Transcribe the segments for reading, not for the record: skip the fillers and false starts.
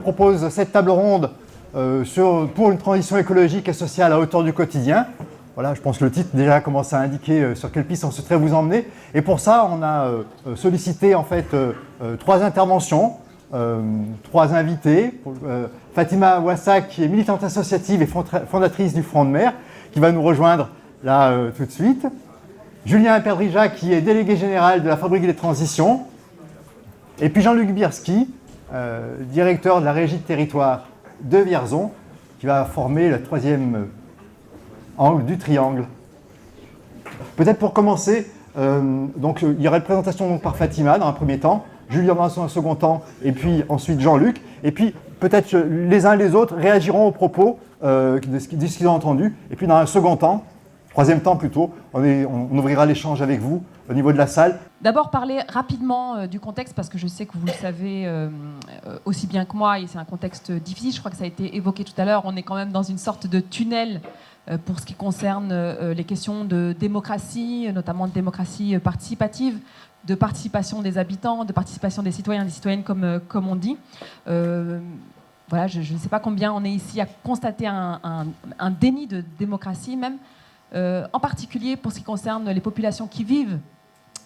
Je propose cette table ronde pour une transition écologique et sociale à hauteur du quotidien. Voilà, je pense que le titre déjà commence à indiquer sur quelle piste on souhaiterait vous emmener. Et pour ça, on a sollicité en fait 3 interventions, 3 invités. Fatima Ouassa, qui est militante associative et fondatrice du Front de Mer, qui va nous rejoindre là tout de suite. Julien Perdrija, qui est délégué général de la Fabrique des Transitions. Et puis Jean-Luc Bierski, directeur de la Régie de territoire de Vierzon, qui va former le 3e angle du triangle. Peut-être pour commencer, donc, il y aura une présentation donc, par Fatima dans un premier temps, Julien dans un second temps, et puis ensuite Jean-Luc. Et puis peut-être les uns et les autres réagiront aux propos de ce qu'ils ont entendu. Et puis dans un second temps, 3e temps plutôt, on ouvrira l'échange avec vous au niveau de la salle. D'abord parler rapidement du contexte, parce que je sais que vous le savez aussi bien que moi, et c'est un contexte difficile, je crois que ça a été évoqué tout à l'heure, on est quand même dans une sorte de tunnel pour ce qui concerne les questions de démocratie, notamment de démocratie participative, de participation des habitants, de participation des citoyens, des citoyennes comme on dit. Voilà, je ne sais pas combien on est ici à constater un déni de démocratie même, en particulier pour ce qui concerne les populations qui vivent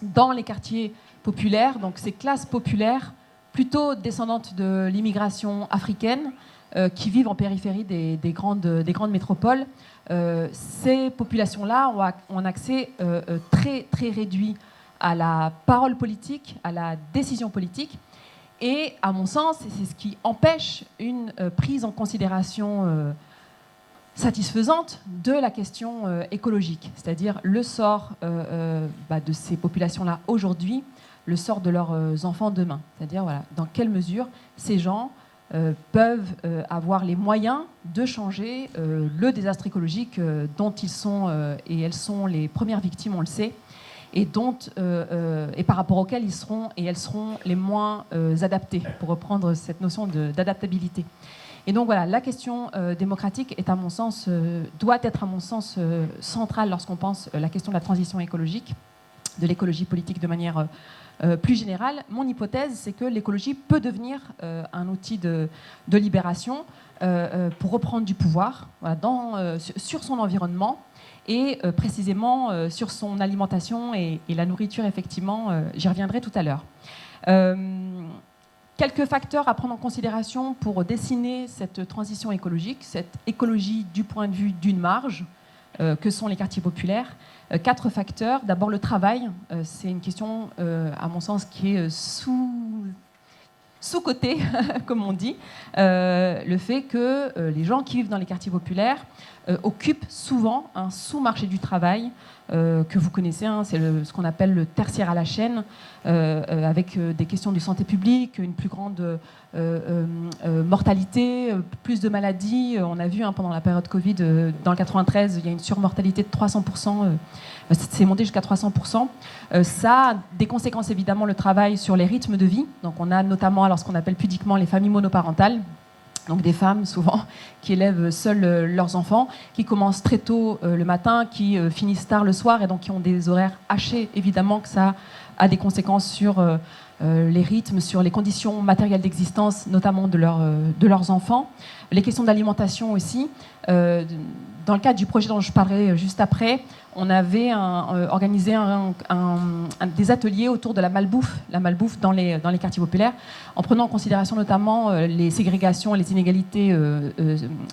dans les quartiers populaires, donc ces classes populaires plutôt descendantes de l'immigration africaine qui vivent en périphérie des grandes métropoles. Ces populations-là ont un accès très, très réduit à la parole politique, à la décision politique. Et à mon sens, c'est ce qui empêche une prise en considération satisfaisante de la question écologique, c'est-à-dire le sort de ces populations-là aujourd'hui, le sort de leurs enfants demain. C'est-à-dire voilà, dans quelle mesure ces gens peuvent avoir les moyens de changer le désastre écologique dont ils sont et elles sont les premières victimes, on le sait, et par rapport auxquels ils seront et elles seront les moins adaptés, pour reprendre cette notion d'adaptabilité. Et donc voilà, la question démocratique est à mon sens, doit être à mon sens centrale lorsqu'on pense la question de la transition écologique, de l'écologie politique de manière plus générale. Mon hypothèse, c'est que l'écologie peut devenir un outil de libération pour reprendre du pouvoir voilà, sur son environnement et précisément sur son alimentation et la nourriture, effectivement, j'y reviendrai tout à l'heure. Quelques facteurs à prendre en considération pour dessiner cette transition écologique, cette écologie du point de vue d'une marge, que sont les quartiers populaires. 4 facteurs. D'abord, le travail. C'est une question, à mon sens, qui est sous-cotée, comme on dit. Le fait que les gens qui vivent dans les quartiers populaires occupent souvent un sous-marché du travail que vous connaissez, hein, c'est ce qu'on appelle le tertiaire à la chaîne, avec des questions de santé publique, une plus grande mortalité, plus de maladies. On a vu pendant la période Covid, dans le 93, il y a une surmortalité de 300%, c'est monté jusqu'à 300%. Ça a des conséquences évidemment, le travail, sur les rythmes de vie. Donc on a notamment alors, ce qu'on appelle pudiquement les familles monoparentales, donc des femmes souvent qui élèvent seules leurs enfants, qui commencent très tôt le matin, qui finissent tard le soir et donc qui ont des horaires hachés. Évidemment que ça a des conséquences sur les rythmes, sur les conditions matérielles d'existence, notamment de leurs enfants. Les questions d'alimentation aussi. Dans le cadre du projet dont je parlerai juste après, on avait organisé des ateliers autour de la malbouffe dans les quartiers populaires, en prenant en considération notamment les ségrégations et les inégalités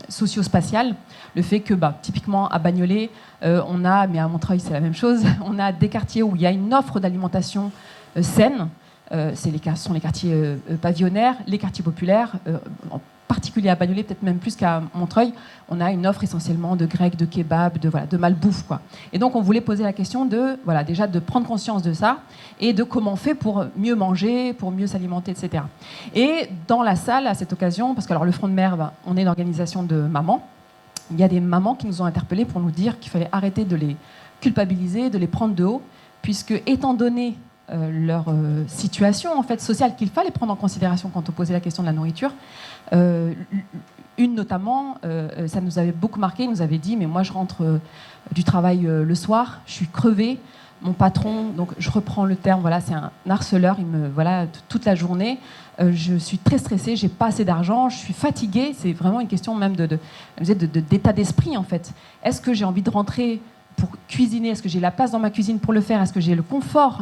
socio-spatiales. Le fait que, typiquement à Bagnolet, on a, mais à Montreuil c'est la même chose, on a des quartiers où il y a une offre d'alimentation saine. Sont les quartiers pavillonnaires, les quartiers populaires, en particulier à Bagnolet, peut-être même plus qu'à Montreuil, on a une offre essentiellement de grec, de kebab, de malbouffe, quoi. Et donc on voulait poser la question déjà de prendre conscience de ça et de comment on fait pour mieux manger, pour mieux s'alimenter, etc. Et dans la salle, à cette occasion, parce que alors, le Front de Mer, on est une organisation de mamans, il y a des mamans qui nous ont interpellés pour nous dire qu'il fallait arrêter de les culpabiliser, de les prendre de haut, puisque étant donné leur situation en fait sociale qu'il fallait prendre en considération quand on posait la question de la nourriture. Une notamment, ça nous avait beaucoup marqué, nous avait dit mais moi je rentre du travail le soir, je suis crevée, mon patron, donc je reprends le terme, voilà, c'est un harceleur, il me voilà toute la journée. Je suis très stressée, j'ai pas assez d'argent, je suis fatiguée. C'est vraiment une question même d'état d'esprit en fait. Est-ce que j'ai envie de rentrer pour cuisiner? Est-ce que j'ai la place dans ma cuisine pour le faire? Est-ce que j'ai le confort,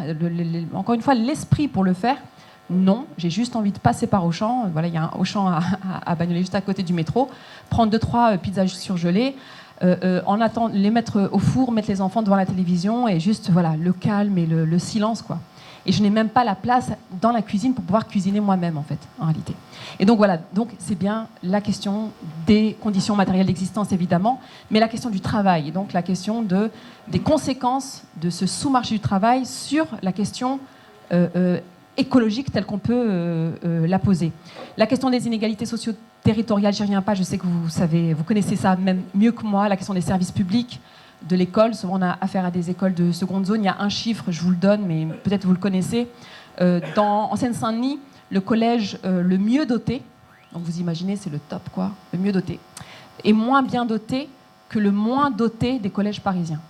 encore une fois, l'esprit pour le faire? Non, j'ai juste envie de passer par Auchan. Voilà, il y a un Auchan à Bagnolet juste à côté du métro. Prendre 2-3 pizzas surgelées, en attendant, les mettre au four, mettre les enfants devant la télévision et juste voilà le calme et le silence quoi. Et je n'ai même pas la place dans la cuisine pour pouvoir cuisiner moi-même en fait, en réalité. Et donc voilà, donc c'est bien la question des conditions matérielles d'existence évidemment, mais la question du travail et donc la question des conséquences de ce sous-marché du travail sur la question écologique telle qu'on peut la poser. La question des inégalités socio-territoriales, j'y reviens pas, je sais que vous connaissez ça même mieux que moi, la question des services publics, de l'école. Souvent on a affaire à des écoles de seconde zone. Il y a un chiffre, je vous le donne, mais peut-être vous le connaissez. En Seine-Saint-Denis, le collège le mieux doté, donc vous imaginez c'est le top quoi, le mieux doté, est moins bien doté que le moins doté des collèges parisiens.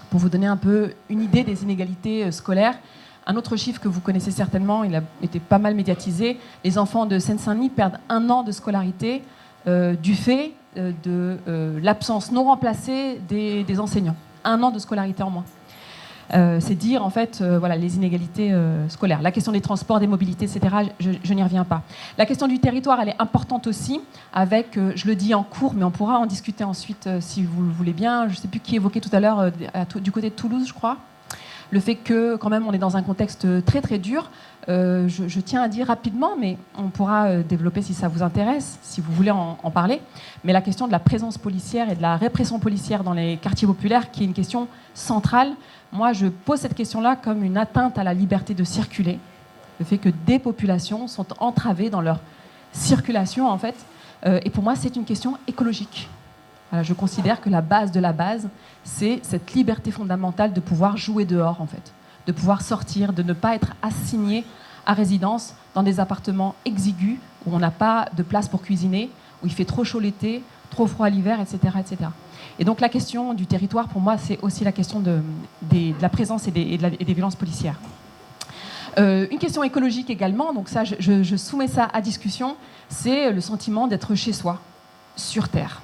Pour vous donner un peu une idée des inégalités scolaires. Un autre chiffre que vous connaissez certainement, il a été pas mal médiatisé, les enfants de Seine-Saint-Denis perdent 1 an de scolarité du fait de l'absence non remplacée des enseignants. 1 an de scolarité en moins. C'est dire en fait voilà, les inégalités scolaires. La question des transports, des mobilités, etc., je n'y reviens pas. La question du territoire, elle est importante aussi, avec, je le dis en cours, mais on pourra en discuter ensuite si vous le voulez bien. Je ne sais plus qui évoquait tout à l'heure, du côté de Toulouse, je crois. Le fait que, quand même, on est dans un contexte très très dur. Je tiens à dire rapidement, mais on pourra développer si ça vous intéresse, si vous voulez en parler. Mais la question de la présence policière et de la répression policière dans les quartiers populaires, qui est une question centrale. Moi, je pose cette question-là comme une atteinte à la liberté de circuler. Le fait que des populations sont entravées dans leur circulation, en fait. Et pour moi, c'est une question écologique. Voilà, je considère que la base de la base, c'est cette liberté fondamentale de pouvoir jouer dehors, en fait, de pouvoir sortir, de ne pas être assigné à résidence dans des appartements exigus où on n'a pas de place pour cuisiner, où il fait trop chaud l'été, trop froid l'hiver, etc., etc. Et donc la question du territoire, pour moi, c'est aussi la question de la présence et des violences policières. Une question écologique également, donc ça, je soumets ça à discussion, c'est le sentiment d'être chez soi, sur Terre.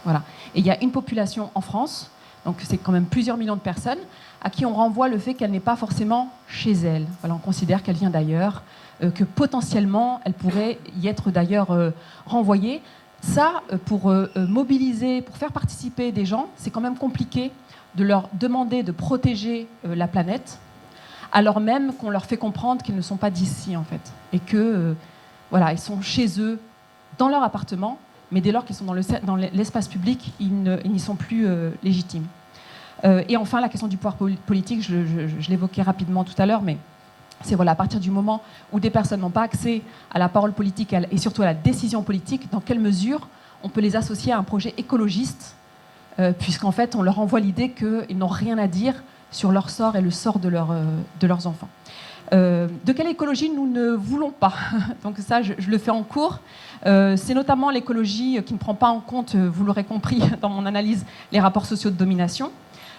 Voilà. Et il y a une population en France, donc c'est quand même plusieurs millions de personnes, à qui on renvoie le fait qu'elle n'est pas forcément chez elle. Voilà, on considère qu'elle vient d'ailleurs, que potentiellement elle pourrait y être d'ailleurs renvoyée. Ça, pour mobiliser, pour faire participer des gens, c'est quand même compliqué de leur demander de protéger la planète, alors même qu'on leur fait comprendre qu'ils ne sont pas d'ici en fait, et que voilà, ils sont chez eux, dans leur appartement. Mais dès lors qu'ils sont dans l'espace public, ils n'y sont plus légitimes. Et enfin, la question du pouvoir politique, je l'évoquais rapidement tout à l'heure, mais c'est voilà, à partir du moment où des personnes n'ont pas accès à la parole politique et surtout à la décision politique, dans quelle mesure on peut les associer à un projet écologiste, puisqu'en fait, on leur envoie l'idée qu'ils n'ont rien à dire sur leur sort et le sort de leurs enfants. De quelle écologie nous ne voulons pas? Donc ça, je le fais en cours. C'est notamment l'écologie qui ne prend pas en compte, vous l'aurez compris dans mon analyse, les rapports sociaux de domination,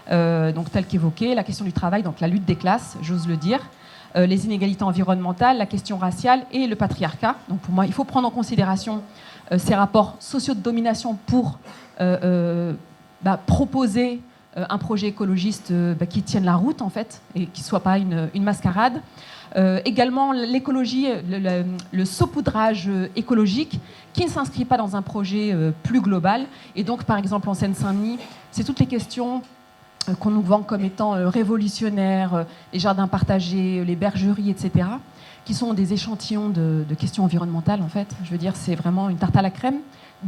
donc tel qu'évoqué, la question du travail, donc la lutte des classes, j'ose le dire, les inégalités environnementales, la question raciale et le patriarcat. Donc pour moi, il faut prendre en considération ces rapports sociaux de domination pour proposer un projet écologiste qui tienne la route en fait et qui ne soit pas une mascarade. Également l'écologie, le saupoudrage écologique qui ne s'inscrit pas dans un projet plus global. Et donc par exemple en Seine-Saint-Denis, c'est toutes les questions qu'on nous vend comme étant révolutionnaires, les jardins partagés, les bergeries, etc., qui sont des échantillons de questions environnementales en fait. Je veux dire, c'est vraiment une tarte à la crème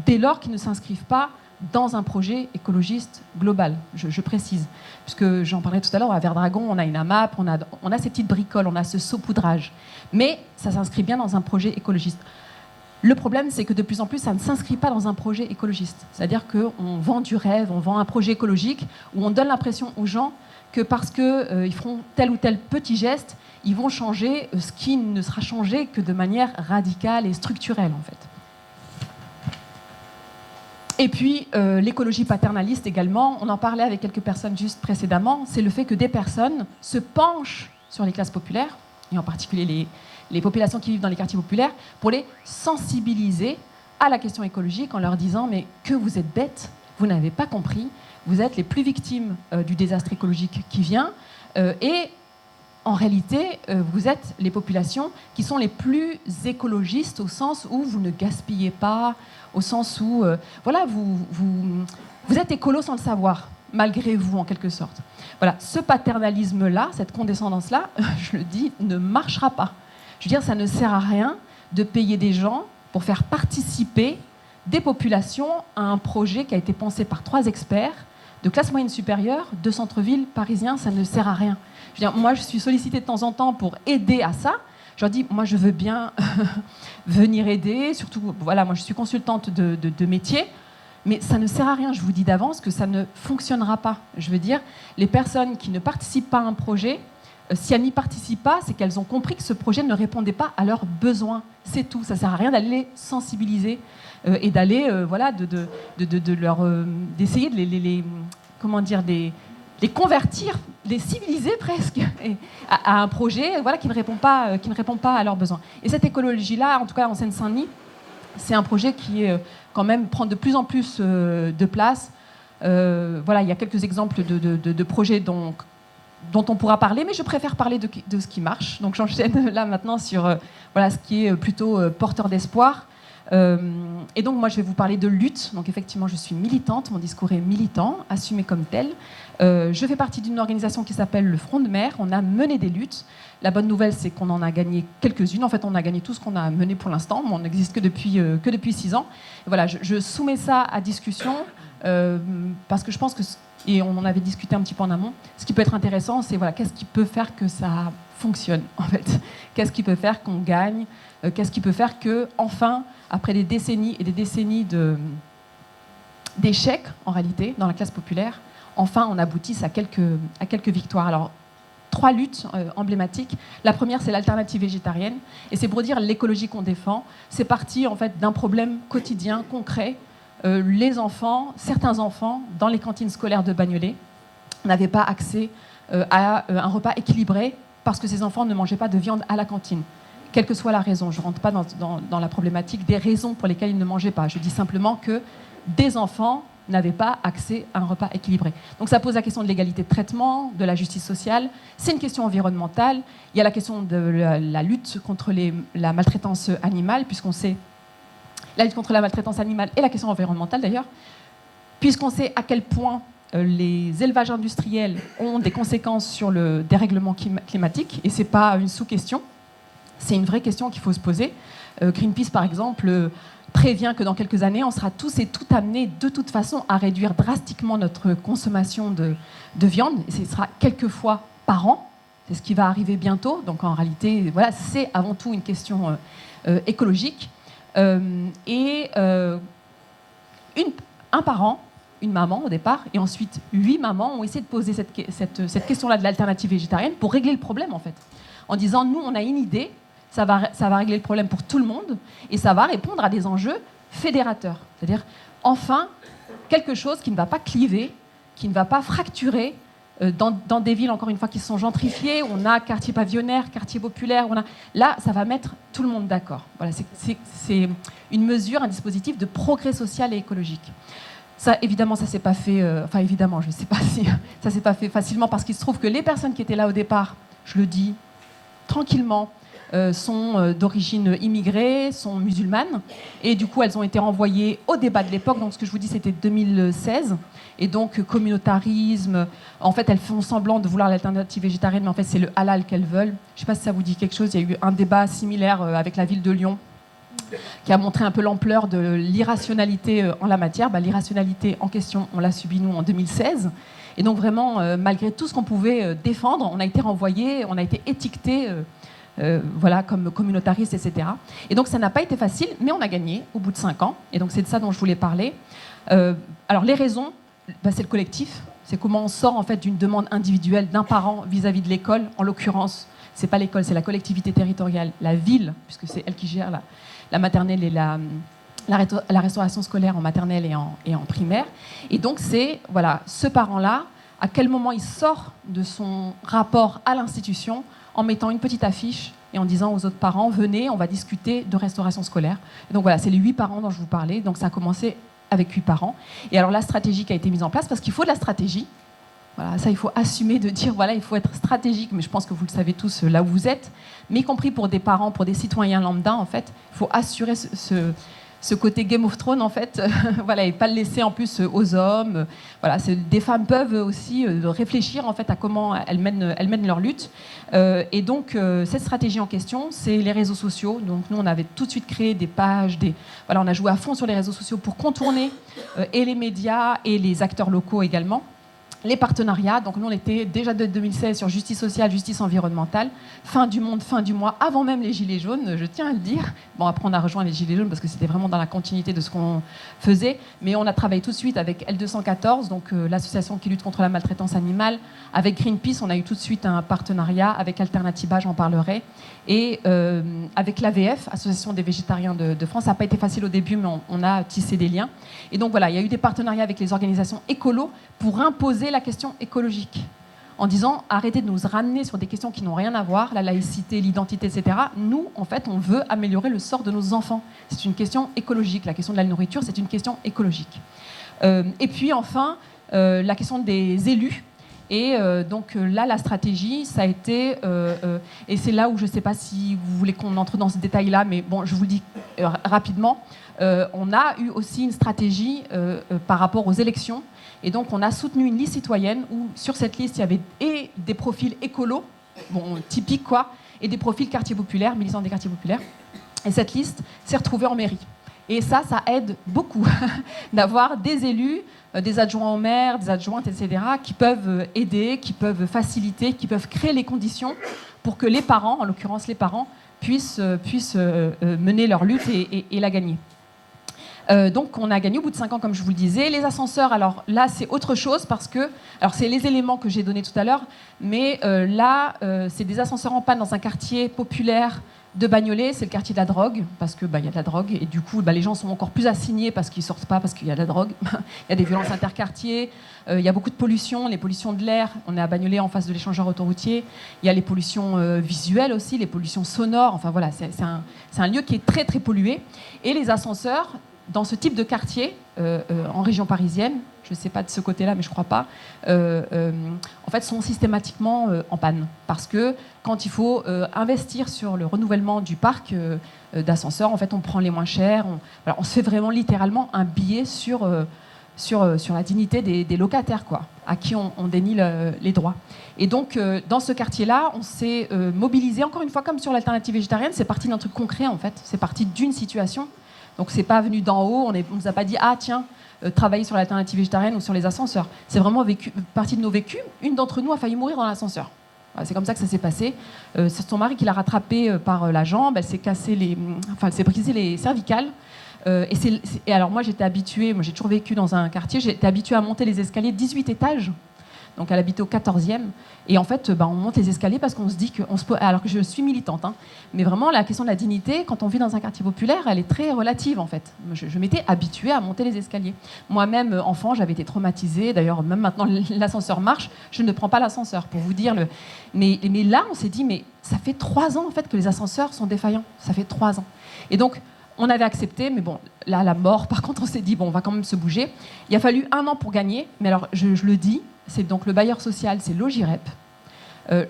dès lors qu'ils ne s'inscrivent pas dans un projet écologiste global, je précise. Puisque j'en parlais tout à l'heure, à Verdragon, on a une AMAP, on a ces petites bricoles, on a ce saupoudrage. Mais ça s'inscrit bien dans un projet écologiste. Le problème, c'est que de plus en plus, ça ne s'inscrit pas dans un projet écologiste. C'est-à-dire qu'on vend du rêve, on vend un projet écologique, où on donne l'impression aux gens que parce qu'ils feront tel ou tel petit geste, ils vont changer ce qui ne sera changé que de manière radicale et structurelle, en fait. Et puis, l'écologie paternaliste également, on en parlait avec quelques personnes juste précédemment, c'est le fait que des personnes se penchent sur les classes populaires, et en particulier les populations qui vivent dans les quartiers populaires, pour les sensibiliser à la question écologique en leur disant « mais que vous êtes bêtes, vous n'avez pas compris, vous êtes les plus victimes du désastre écologique qui vient, et en réalité, vous êtes les populations qui sont les plus écologistes au sens où vous ne gaspillez pas, au sens où voilà, vous êtes écolo sans le savoir, malgré vous en quelque sorte. Voilà, ce paternalisme-là, cette condescendance-là, je le dis, ne marchera pas. Je veux dire, ça ne sert à rien de payer des gens pour faire participer des populations à un projet qui a été pensé par 3 experts de classe moyenne supérieure, de centre-ville parisien, ça ne sert à rien. Je veux dire, moi, je suis sollicitée de temps en temps pour aider à ça. Je leur dis, moi, je veux bien venir aider, surtout, voilà, moi, je suis consultante de métier, mais ça ne sert à rien, je vous dis d'avance que ça ne fonctionnera pas. Je veux dire, les personnes qui ne participent pas à un projet, si elles n'y participent pas, c'est qu'elles ont compris que ce projet ne répondait pas à leurs besoins. C'est tout, ça ne sert à rien d'aller les sensibiliser et d'aller, voilà, d'essayer de les comment dire, les convertir, les civiliser presque à un projet, voilà, qui ne répond pas à leurs besoins. Et cette écologie-là, en tout cas en Seine-Saint-Denis, c'est un projet qui quand même prend de plus en plus de place. Voilà, il y a quelques exemples de projets dont on pourra parler, mais je préfère parler de ce qui marche. Donc j'enchaîne là maintenant sur voilà, ce qui est plutôt porteur d'espoir. Et donc moi je vais vous parler de lutte. Donc effectivement je suis militante, mon discours est militant, assumé comme tel. Je fais partie d'une organisation qui s'appelle le Front de Mer. On a mené des luttes. La bonne nouvelle c'est qu'on en a gagné quelques-unes. En fait on a gagné tout ce qu'on a mené pour l'instant, mais on n'existe que depuis 6 ans. Et voilà, je soumets ça à discussion parce que je pense que, et on en avait discuté un petit peu en amont, ce qui peut être intéressant c'est voilà, qu'est-ce qui peut faire que ça fonctionne en fait. Qu'est-ce qui peut faire qu'on gagne, qu'est-ce qui peut faire que enfin, après des décennies et des décennies d'échecs, en réalité, dans la classe populaire, enfin, on aboutisse à quelques victoires. Alors, 3 luttes emblématiques. La première, c'est l'alternative végétarienne. Et c'est pour dire l'écologie qu'on défend. C'est parti, en fait, d'un problème quotidien, concret. Les enfants, certains enfants, dans les cantines scolaires de Bagnolet, n'avaient pas accès à un repas équilibré parce que ces enfants ne mangeaient pas de viande à la cantine. Quelle que soit la raison. Je ne rentre pas dans la problématique des raisons pour lesquelles ils ne mangeaient pas. Je dis simplement que des enfants n'avaient pas accès à un repas équilibré. Donc ça pose la question de l'égalité de traitement, de la justice sociale. C'est une question environnementale. Il y a la question de la lutte contre la maltraitance animale, puisqu'on sait la lutte contre la maltraitance animale et la question environnementale d'ailleurs, puisqu'on sait à quel point les élevages industriels ont des conséquences sur le dérèglement climatique, et ce n'est pas une sous-question. C'est une vraie question qu'il faut se poser. Greenpeace, par exemple, prévient que dans quelques années, on sera tous et toutes amenés de toute façon à réduire drastiquement notre consommation de viande. Et ce sera quelques fois par an. C'est ce qui va arriver bientôt. Donc en réalité, voilà, c'est avant tout une question écologique. Un parent, une maman au départ, et ensuite 8 mamans ont essayé de poser cette question-là de l'alternative végétarienne pour régler le problème en fait. En disant, nous on a une idée, ça va régler le problème pour tout le monde et ça va répondre à des enjeux fédérateurs. C'est-à-dire, enfin, quelque chose qui ne va pas cliver, qui ne va pas fracturer dans des villes, encore une fois, qui sont gentrifiées. On a quartier pavillonnaire, quartier populaire. Là, ça va mettre tout le monde d'accord. Voilà, c'est une mesure, un dispositif de progrès social et écologique. Ça, évidemment, ça s'est pas fait... Enfin, évidemment, je ne sais pas si ça s'est pas fait facilement parce qu'il se trouve que les personnes qui étaient là au départ, je le dis tranquillement, sont d'origine immigrée, sont musulmanes, et du coup elles ont été renvoyées au débat de l'époque. Donc ce que je vous dis, c'était 2016, et donc communautarisme. En fait, elles font semblant de vouloir l'alternative végétarienne, mais en fait c'est le halal qu'elles veulent. Je ne sais pas si ça vous dit quelque chose. Il y a eu un débat similaire avec la ville de Lyon qui a montré un peu l'ampleur de l'irrationalité en la matière. L'irrationalité en question, on l'a subie nous en 2016. Et donc vraiment, malgré tout ce qu'on pouvait défendre, on a été renvoyés, on a été étiquetés voilà, comme communautariste, etc. Et donc ça n'a pas été facile, mais on a gagné au bout de 5 ans. Et donc c'est de ça dont je voulais parler. Alors les raisons, c'est le collectif. C'est comment on sort en fait d'une demande individuelle d'un parent vis-à-vis de l'école. En l'occurrence, c'est pas l'école, c'est la collectivité territoriale, la ville, puisque c'est elle qui gère la maternelle et la restauration scolaire en maternelle et en primaire. Et donc, c'est voilà, ce parent-là, à quel moment il sort de son rapport à l'institution en mettant une petite affiche et en disant aux autres parents, venez, on va discuter de restauration scolaire. Et donc voilà, c'est les 8 parents dont je vous parlais. Donc ça a commencé avec 8 parents. Et alors la stratégie qui a été mise en place, parce qu'il faut de la stratégie. Voilà, ça, il faut assumer de dire, voilà, il faut être stratégique, mais je pense que vous le savez tous là où vous êtes, mais y compris pour des parents, pour des citoyens lambda, en fait, il faut assurer ce côté Game of Thrones, en fait, voilà, et pas le laisser en plus aux hommes. Voilà, des femmes peuvent aussi réfléchir en fait à comment elles mènent leur lutte. Et donc cette stratégie en question, c'est les réseaux sociaux. Donc nous, on avait tout de suite créé des pages, voilà, on a joué à fond sur les réseaux sociaux pour contourner et les médias et les acteurs locaux également. Les partenariats, donc nous on était déjà de 2016 sur justice sociale, justice environnementale, fin du monde, fin du mois, avant même les Gilets jaunes, je tiens à le dire. Bon, après on a rejoint les Gilets jaunes parce que c'était vraiment dans la continuité de ce qu'on faisait, mais on a travaillé tout de suite avec L214, donc l'association qui lutte contre la maltraitance animale, avec Greenpeace, on a eu tout de suite un partenariat, avec Alternativa, j'en parlerai, et avec l'AVF, Association des végétariens de France. Ça n'a pas été facile au début, mais on a tissé des liens. Et donc voilà, il y a eu des partenariats avec les organisations écolos pour imposer la question écologique, en disant arrêtez de nous ramener sur des questions qui n'ont rien à voir, la laïcité, l'identité, etc. Nous, en fait, on veut améliorer le sort de nos enfants. C'est une question écologique. La question de la nourriture, c'est une question écologique. Et puis enfin, la question des élus. Et donc là, la stratégie, ça a été, et c'est là où je ne sais pas si vous voulez qu'on entre dans ce détail-là, mais bon, je vous le dis rapidement, on a eu aussi une stratégie par rapport aux élections. Et donc, on a soutenu une liste citoyenne où, sur cette liste, il y avait et des profils écolos, bon, typiques quoi, et des profils quartiers populaires, militants des quartiers populaires. Et cette liste s'est retrouvée en mairie. Et ça aide beaucoup d'avoir des élus, des adjoints au maire, des adjointes, etc., qui peuvent aider, qui peuvent faciliter, qui peuvent créer les conditions pour que les parents, en l'occurrence les parents, puissent mener leur lutte et la gagner. Donc on a gagné au bout de 5 ans, comme je vous le disais. Les ascenseurs, alors là c'est autre chose parce que, alors c'est les éléments que j'ai donnés tout à l'heure, mais là c'est des ascenseurs en panne dans un quartier populaire de Bagnolet, c'est le quartier de la drogue, parce que y a de la drogue, et du coup les gens sont encore plus assignés parce qu'ils sortent pas, parce qu'il y a de la drogue. Il y a des violences interquartiers, il y a beaucoup de pollution, les pollutions de l'air, on est à Bagnolet en face de l'échangeur autoroutier, il y a les pollutions visuelles aussi, les pollutions sonores, enfin voilà, c'est un lieu qui est très très pollué, et les ascenseurs, dans ce type de quartier, en région parisienne, je ne sais pas de ce côté-là, mais je ne crois pas, en fait, sont systématiquement en panne. Parce que quand il faut investir sur le renouvellement du parc d'ascenseurs, en fait, on prend les moins chers. On se fait vraiment littéralement un billet sur la dignité des locataires, quoi, à qui on dénie les droits. Et donc, dans ce quartier-là, on s'est mobilisé, encore une fois, comme sur l'alternative végétarienne, c'est parti d'un truc concret, en fait. C'est parti d'une situation. Donc c'est pas venu d'en haut, on ne nous a pas dit « Ah tiens, travailler sur l'alternative végétarienne ou sur les ascenseurs ». C'est vraiment partie de nos vécus. Une d'entre nous a failli mourir dans l'ascenseur. Voilà, c'est comme ça que ça s'est passé. C'est son mari qui l'a rattrapée par la jambe, elle s'est brisé les cervicales. Et alors moi j'étais habituée, j'ai toujours vécu dans un quartier, j'étais habituée à monter les escaliers 18 étages. Donc elle habitait au 14e. Et en fait, on monte les escaliers parce qu'on se dit alors que je suis militante, hein, mais vraiment la question de la dignité, quand on vit dans un quartier populaire, elle est très relative en fait. Je m'étais habituée à monter les escaliers. Moi-même, enfant, j'avais été traumatisée. D'ailleurs, même maintenant, l'ascenseur marche, je ne prends pas l'ascenseur pour vous dire. Mais là, on s'est dit, mais ça fait 3 ans en fait que les ascenseurs sont défaillants. Ça fait 3 ans. Et donc, on avait accepté, mais bon, là, la mort, par contre, on s'est dit, bon, on va quand même se bouger. Il a fallu 1 an pour gagner, mais alors, je le dis, c'est donc le bailleur social, c'est Logirep.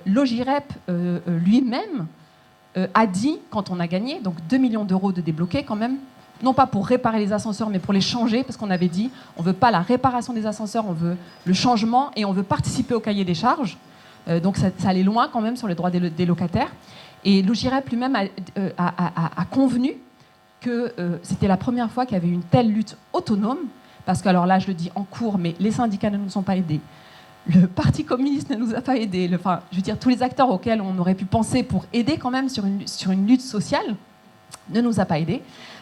Logirep lui-même a dit, quand on a gagné, donc 2 millions d'euros de débloqués quand même, non pas pour réparer les ascenseurs, mais pour les changer, parce qu'on avait dit, on ne veut pas la réparation des ascenseurs, on veut le changement et on veut participer au cahier des charges. Donc ça allait loin quand même sur les droits des locataires. Et Logirep lui-même a convenu que c'était la première fois qu'il y avait une telle lutte autonome, parce que alors là, je le dis en cours, mais les syndicats ne nous ont pas aidés. Le Parti communiste ne nous a pas aidés. Je veux dire, tous les acteurs auxquels on aurait pu penser pour aider quand même sur une lutte sociale, ne nous a pas aidés.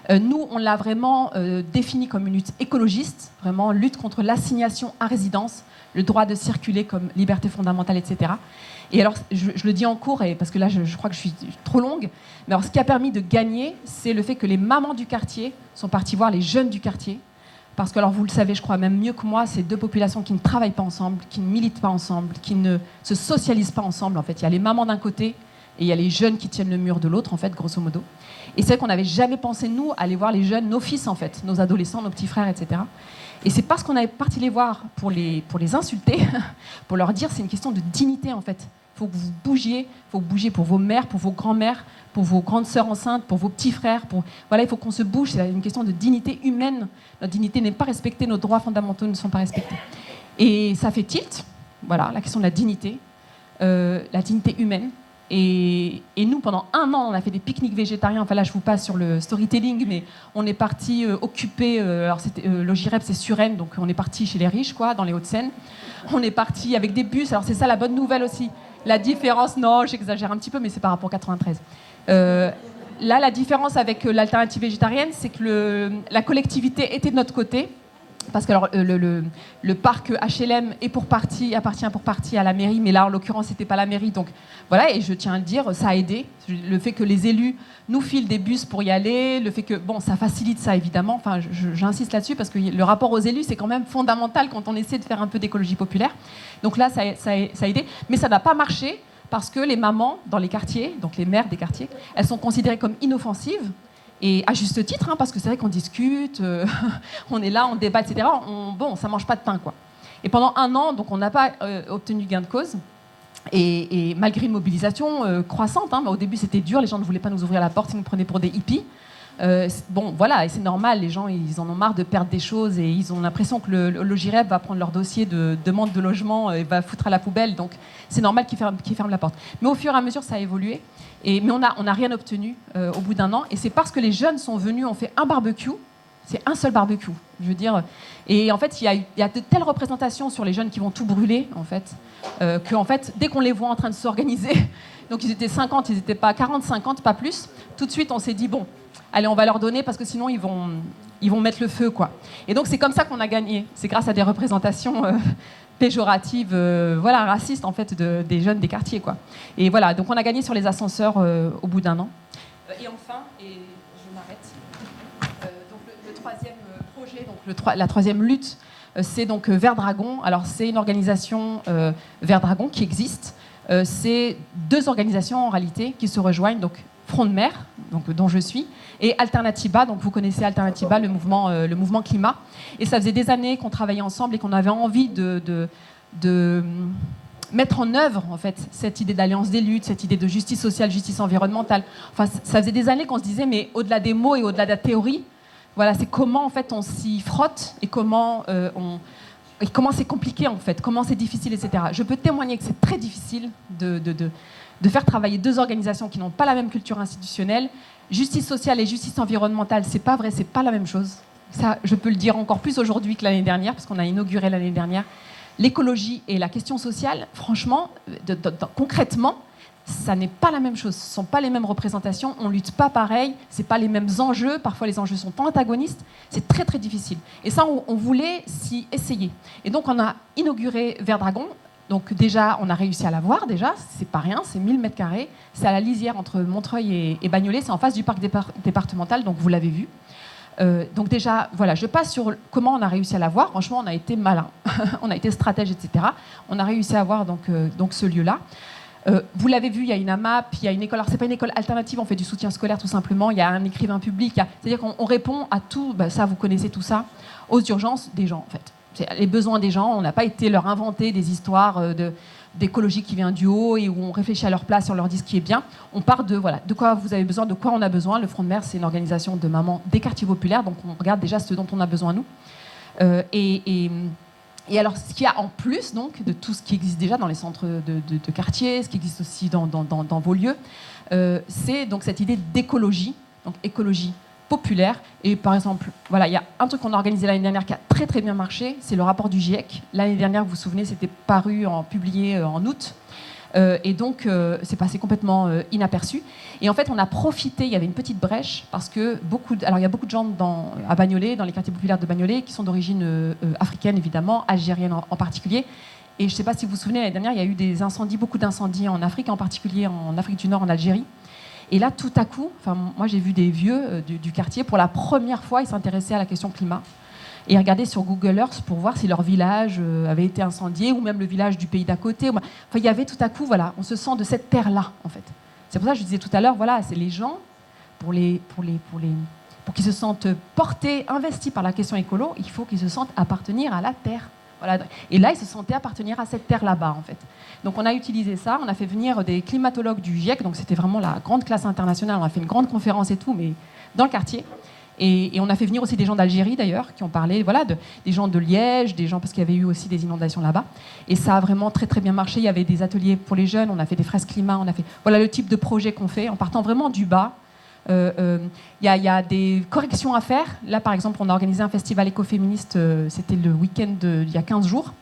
Nous, on l'a vraiment défini comme une lutte écologiste, vraiment lutte contre l'assignation à résidence, le droit de circuler comme liberté fondamentale, etc. Et alors, je le dis en cours, parce que là, je crois que je suis trop longue, mais alors, ce qui a permis de gagner, c'est le fait que les mamans du quartier sont parties voir les jeunes du quartier. Parce que, alors, vous le savez, je crois même mieux que moi, c'est deux populations qui ne travaillent pas ensemble, qui ne militent pas ensemble, qui ne se socialisent pas ensemble. En fait, il y a les mamans d'un côté et il y a les jeunes qui tiennent le mur de l'autre, en fait, grosso modo. Et c'est vrai qu'on n'avait jamais pensé, nous, aller voir les jeunes, nos fils, en fait, nos adolescents, nos petits frères, etc. Et c'est parce qu'on avait parti les voir pour les insulter, pour leur dire c'est une question de dignité, en fait. Il faut que vous bougiez, il faut que vous bougiez pour vos mères, pour vos grands-mères, pour vos grandes sœurs enceintes, pour vos petits frères. Voilà, il faut qu'on se bouge, c'est une question de dignité humaine. Notre dignité n'est pas respectée, nos droits fondamentaux ne sont pas respectés. Et ça fait tilt, voilà, la question de la dignité humaine. Et nous, pendant 1 an, on a fait des pique-niques végétariens. Enfin là, je vous passe sur le storytelling, mais on est parti occuper. Alors, Logirep, c'est Suresnes, donc on est parti chez les riches, quoi, dans les Hauts-de-Seine. On est parti avec des bus. Alors, c'est ça la bonne nouvelle aussi. La différence, non, j'exagère un petit peu, mais c'est par rapport à 93. Là, la différence avec l'alternative végétarienne, c'est que la collectivité était de notre côté. Parce que alors, le parc HLM appartient pour partie à la mairie, mais là, en l'occurrence, c'était pas la mairie. Donc voilà, et je tiens à le dire, ça a aidé. Le fait que les élus nous filent des bus pour y aller, le fait que, bon, ça facilite ça, évidemment. Enfin, j'insiste là-dessus parce que le rapport aux élus, c'est quand même fondamental quand on essaie de faire un peu d'écologie populaire. Donc là, ça a aidé. Mais ça n'a pas marché parce que les mamans dans les quartiers, donc les maires des quartiers, elles sont considérées comme inoffensives. Et à juste titre, hein, parce que c'est vrai qu'on discute, on est là, on débat, etc. Bon, ça mange pas de pain, quoi. Et pendant 1 an, donc on n'a pas obtenu gain de cause. Et malgré une mobilisation croissante, hein, au début c'était dur, les gens ne voulaient pas nous ouvrir la porte, ils nous prenaient pour des hippies. Bon, voilà, et c'est normal, les gens, ils en ont marre de perdre des choses et ils ont l'impression que le Logirep va prendre leur dossier de demande de logement et va foutre à la poubelle, donc c'est normal qu'ils ferment la porte. Mais au fur et à mesure, ça a évolué, mais on n'a rien obtenu au bout d'1 an, et c'est parce que les jeunes sont venus, on fait un barbecue, c'est un seul barbecue, je veux dire, et en fait, il y a de telles représentations sur les jeunes qui vont tout brûler, en fait, que en fait, dès qu'on les voit en train de s'organiser, donc ils étaient 50, ils n'étaient pas 40, 50, pas plus, tout de suite, on s'est dit, bon, allez, on va leur donner parce que sinon ils vont mettre le feu, quoi. Et donc c'est comme ça qu'on a gagné. C'est grâce à des représentations péjoratives, voilà, racistes en fait, des jeunes des quartiers, quoi. Et voilà, donc on a gagné sur les ascenseurs au bout d'1 an. Et enfin, et je m'arrête. Donc le troisième projet, donc la troisième lutte, c'est donc Vert Dragon. Alors c'est une organisation Vert Dragon qui existe. C'est 2 organisations en réalité qui se rejoignent, donc Front de Mer, donc, dont je suis, et Alternatiba, donc vous connaissez Alternatiba, le mouvement climat. Et ça faisait des années qu'on travaillait ensemble et qu'on avait envie de mettre en œuvre en fait cette idée d'alliance des luttes, cette idée de justice sociale, justice environnementale. Enfin, ça faisait des années qu'on se disait, mais au-delà des mots et au-delà de la théorie, voilà, c'est comment en fait on s'y frotte et comment comment c'est compliqué en fait, comment c'est difficile, etc. Je peux témoigner que c'est très difficile de faire travailler 2 organisations qui n'ont pas la même culture institutionnelle. Justice sociale et justice environnementale, c'est pas vrai, c'est pas la même chose. Ça, je peux le dire encore plus aujourd'hui que l'année dernière, parce qu'on a inauguré l'année dernière. L'écologie et la question sociale, franchement, concrètement, ça n'est pas la même chose. Ce ne sont pas les mêmes représentations, on ne lutte pas pareil, ce n'est pas les mêmes enjeux, parfois les enjeux sont antagonistes, c'est très très difficile. Et ça, on voulait s'y essayer. Et donc on a inauguré Vert Dragon. Donc déjà, on a réussi à l'avoir, déjà, c'est pas rien, c'est 1000 m², c'est à la lisière entre Montreuil et Bagnolet, c'est en face du parc départemental, donc vous l'avez vu. Donc déjà, voilà, je passe sur comment on a réussi à l'avoir. Franchement, on a été malin, on a été stratège, etc. On a réussi à avoir donc ce lieu-là. Vous l'avez vu, il y a une AMAP, il y a une école. Alors c'est pas une école alternative, on fait du soutien scolaire tout simplement. Il y a un écrivain public, c'est-à-dire qu'on répond à tout. Ça, vous connaissez tout ça, aux urgences des gens, en fait. C'est les besoins des gens. On n'a pas été leur inventer des histoires d'écologie qui vient du haut et où on réfléchit à leur place et on leur dit ce qui est bien. On part de quoi vous avez besoin, de quoi on a besoin. Le Front de Mer, c'est une organisation de mamans des quartiers populaires, donc on regarde déjà ce dont on a besoin nous. Et alors, ce qu'il y a en plus donc, de tout ce qui existe déjà dans les centres de quartier, ce qui existe aussi dans vos lieux, c'est donc cette idée d'écologie, donc écologie populaire. Et par exemple, voilà, il y a un truc qu'on a organisé l'année dernière qui a très très bien marché, c'est le rapport du GIEC. L'année dernière, vous vous souvenez, c'était publié en août. Et donc, c'est passé complètement inaperçu. Et en fait, on a profité, il y avait une petite brèche, parce que alors il y a beaucoup de gens à Bagnolet, dans les quartiers populaires de Bagnolet, qui sont d'origine africaine, évidemment, algérienne en particulier. Et je ne sais pas si vous vous souvenez, l'année dernière, il y a eu des incendies, beaucoup d'incendies en Afrique, en particulier en Afrique du Nord, en Algérie. Et là, tout à coup, moi j'ai vu des vieux du quartier, pour la première fois, ils s'intéressaient à la question climat. Et regardaient sur Google Earth pour voir si leur village avait été incendié, ou même le village du pays d'à côté. Enfin, il y avait tout à coup, voilà, on se sent de cette terre-là, en fait. C'est pour ça que je disais tout à l'heure, voilà, c'est les gens, pour qu'ils se sentent portés, investis par la question écolo, il faut qu'ils se sentent appartenir à la terre. Voilà. Et là, ils se sentaient appartenir à cette terre là-bas, en fait. Donc on a utilisé ça, on a fait venir des climatologues du GIEC, donc c'était vraiment la grande classe internationale, on a fait une grande conférence et tout, mais dans le quartier. Et on a fait venir aussi des gens d'Algérie, d'ailleurs, qui ont parlé, voilà, des gens de Liège, des gens, parce qu'il y avait eu aussi des inondations là-bas. Et ça a vraiment très, très bien marché. Il y avait des ateliers pour les jeunes, on a fait des fraises climat, on a fait... Voilà le type de projet qu'on fait, en partant vraiment du bas. Il y a des corrections à faire. Là, par exemple, on a organisé un festival écoféministe, c'était le week-end il y a 15 jours.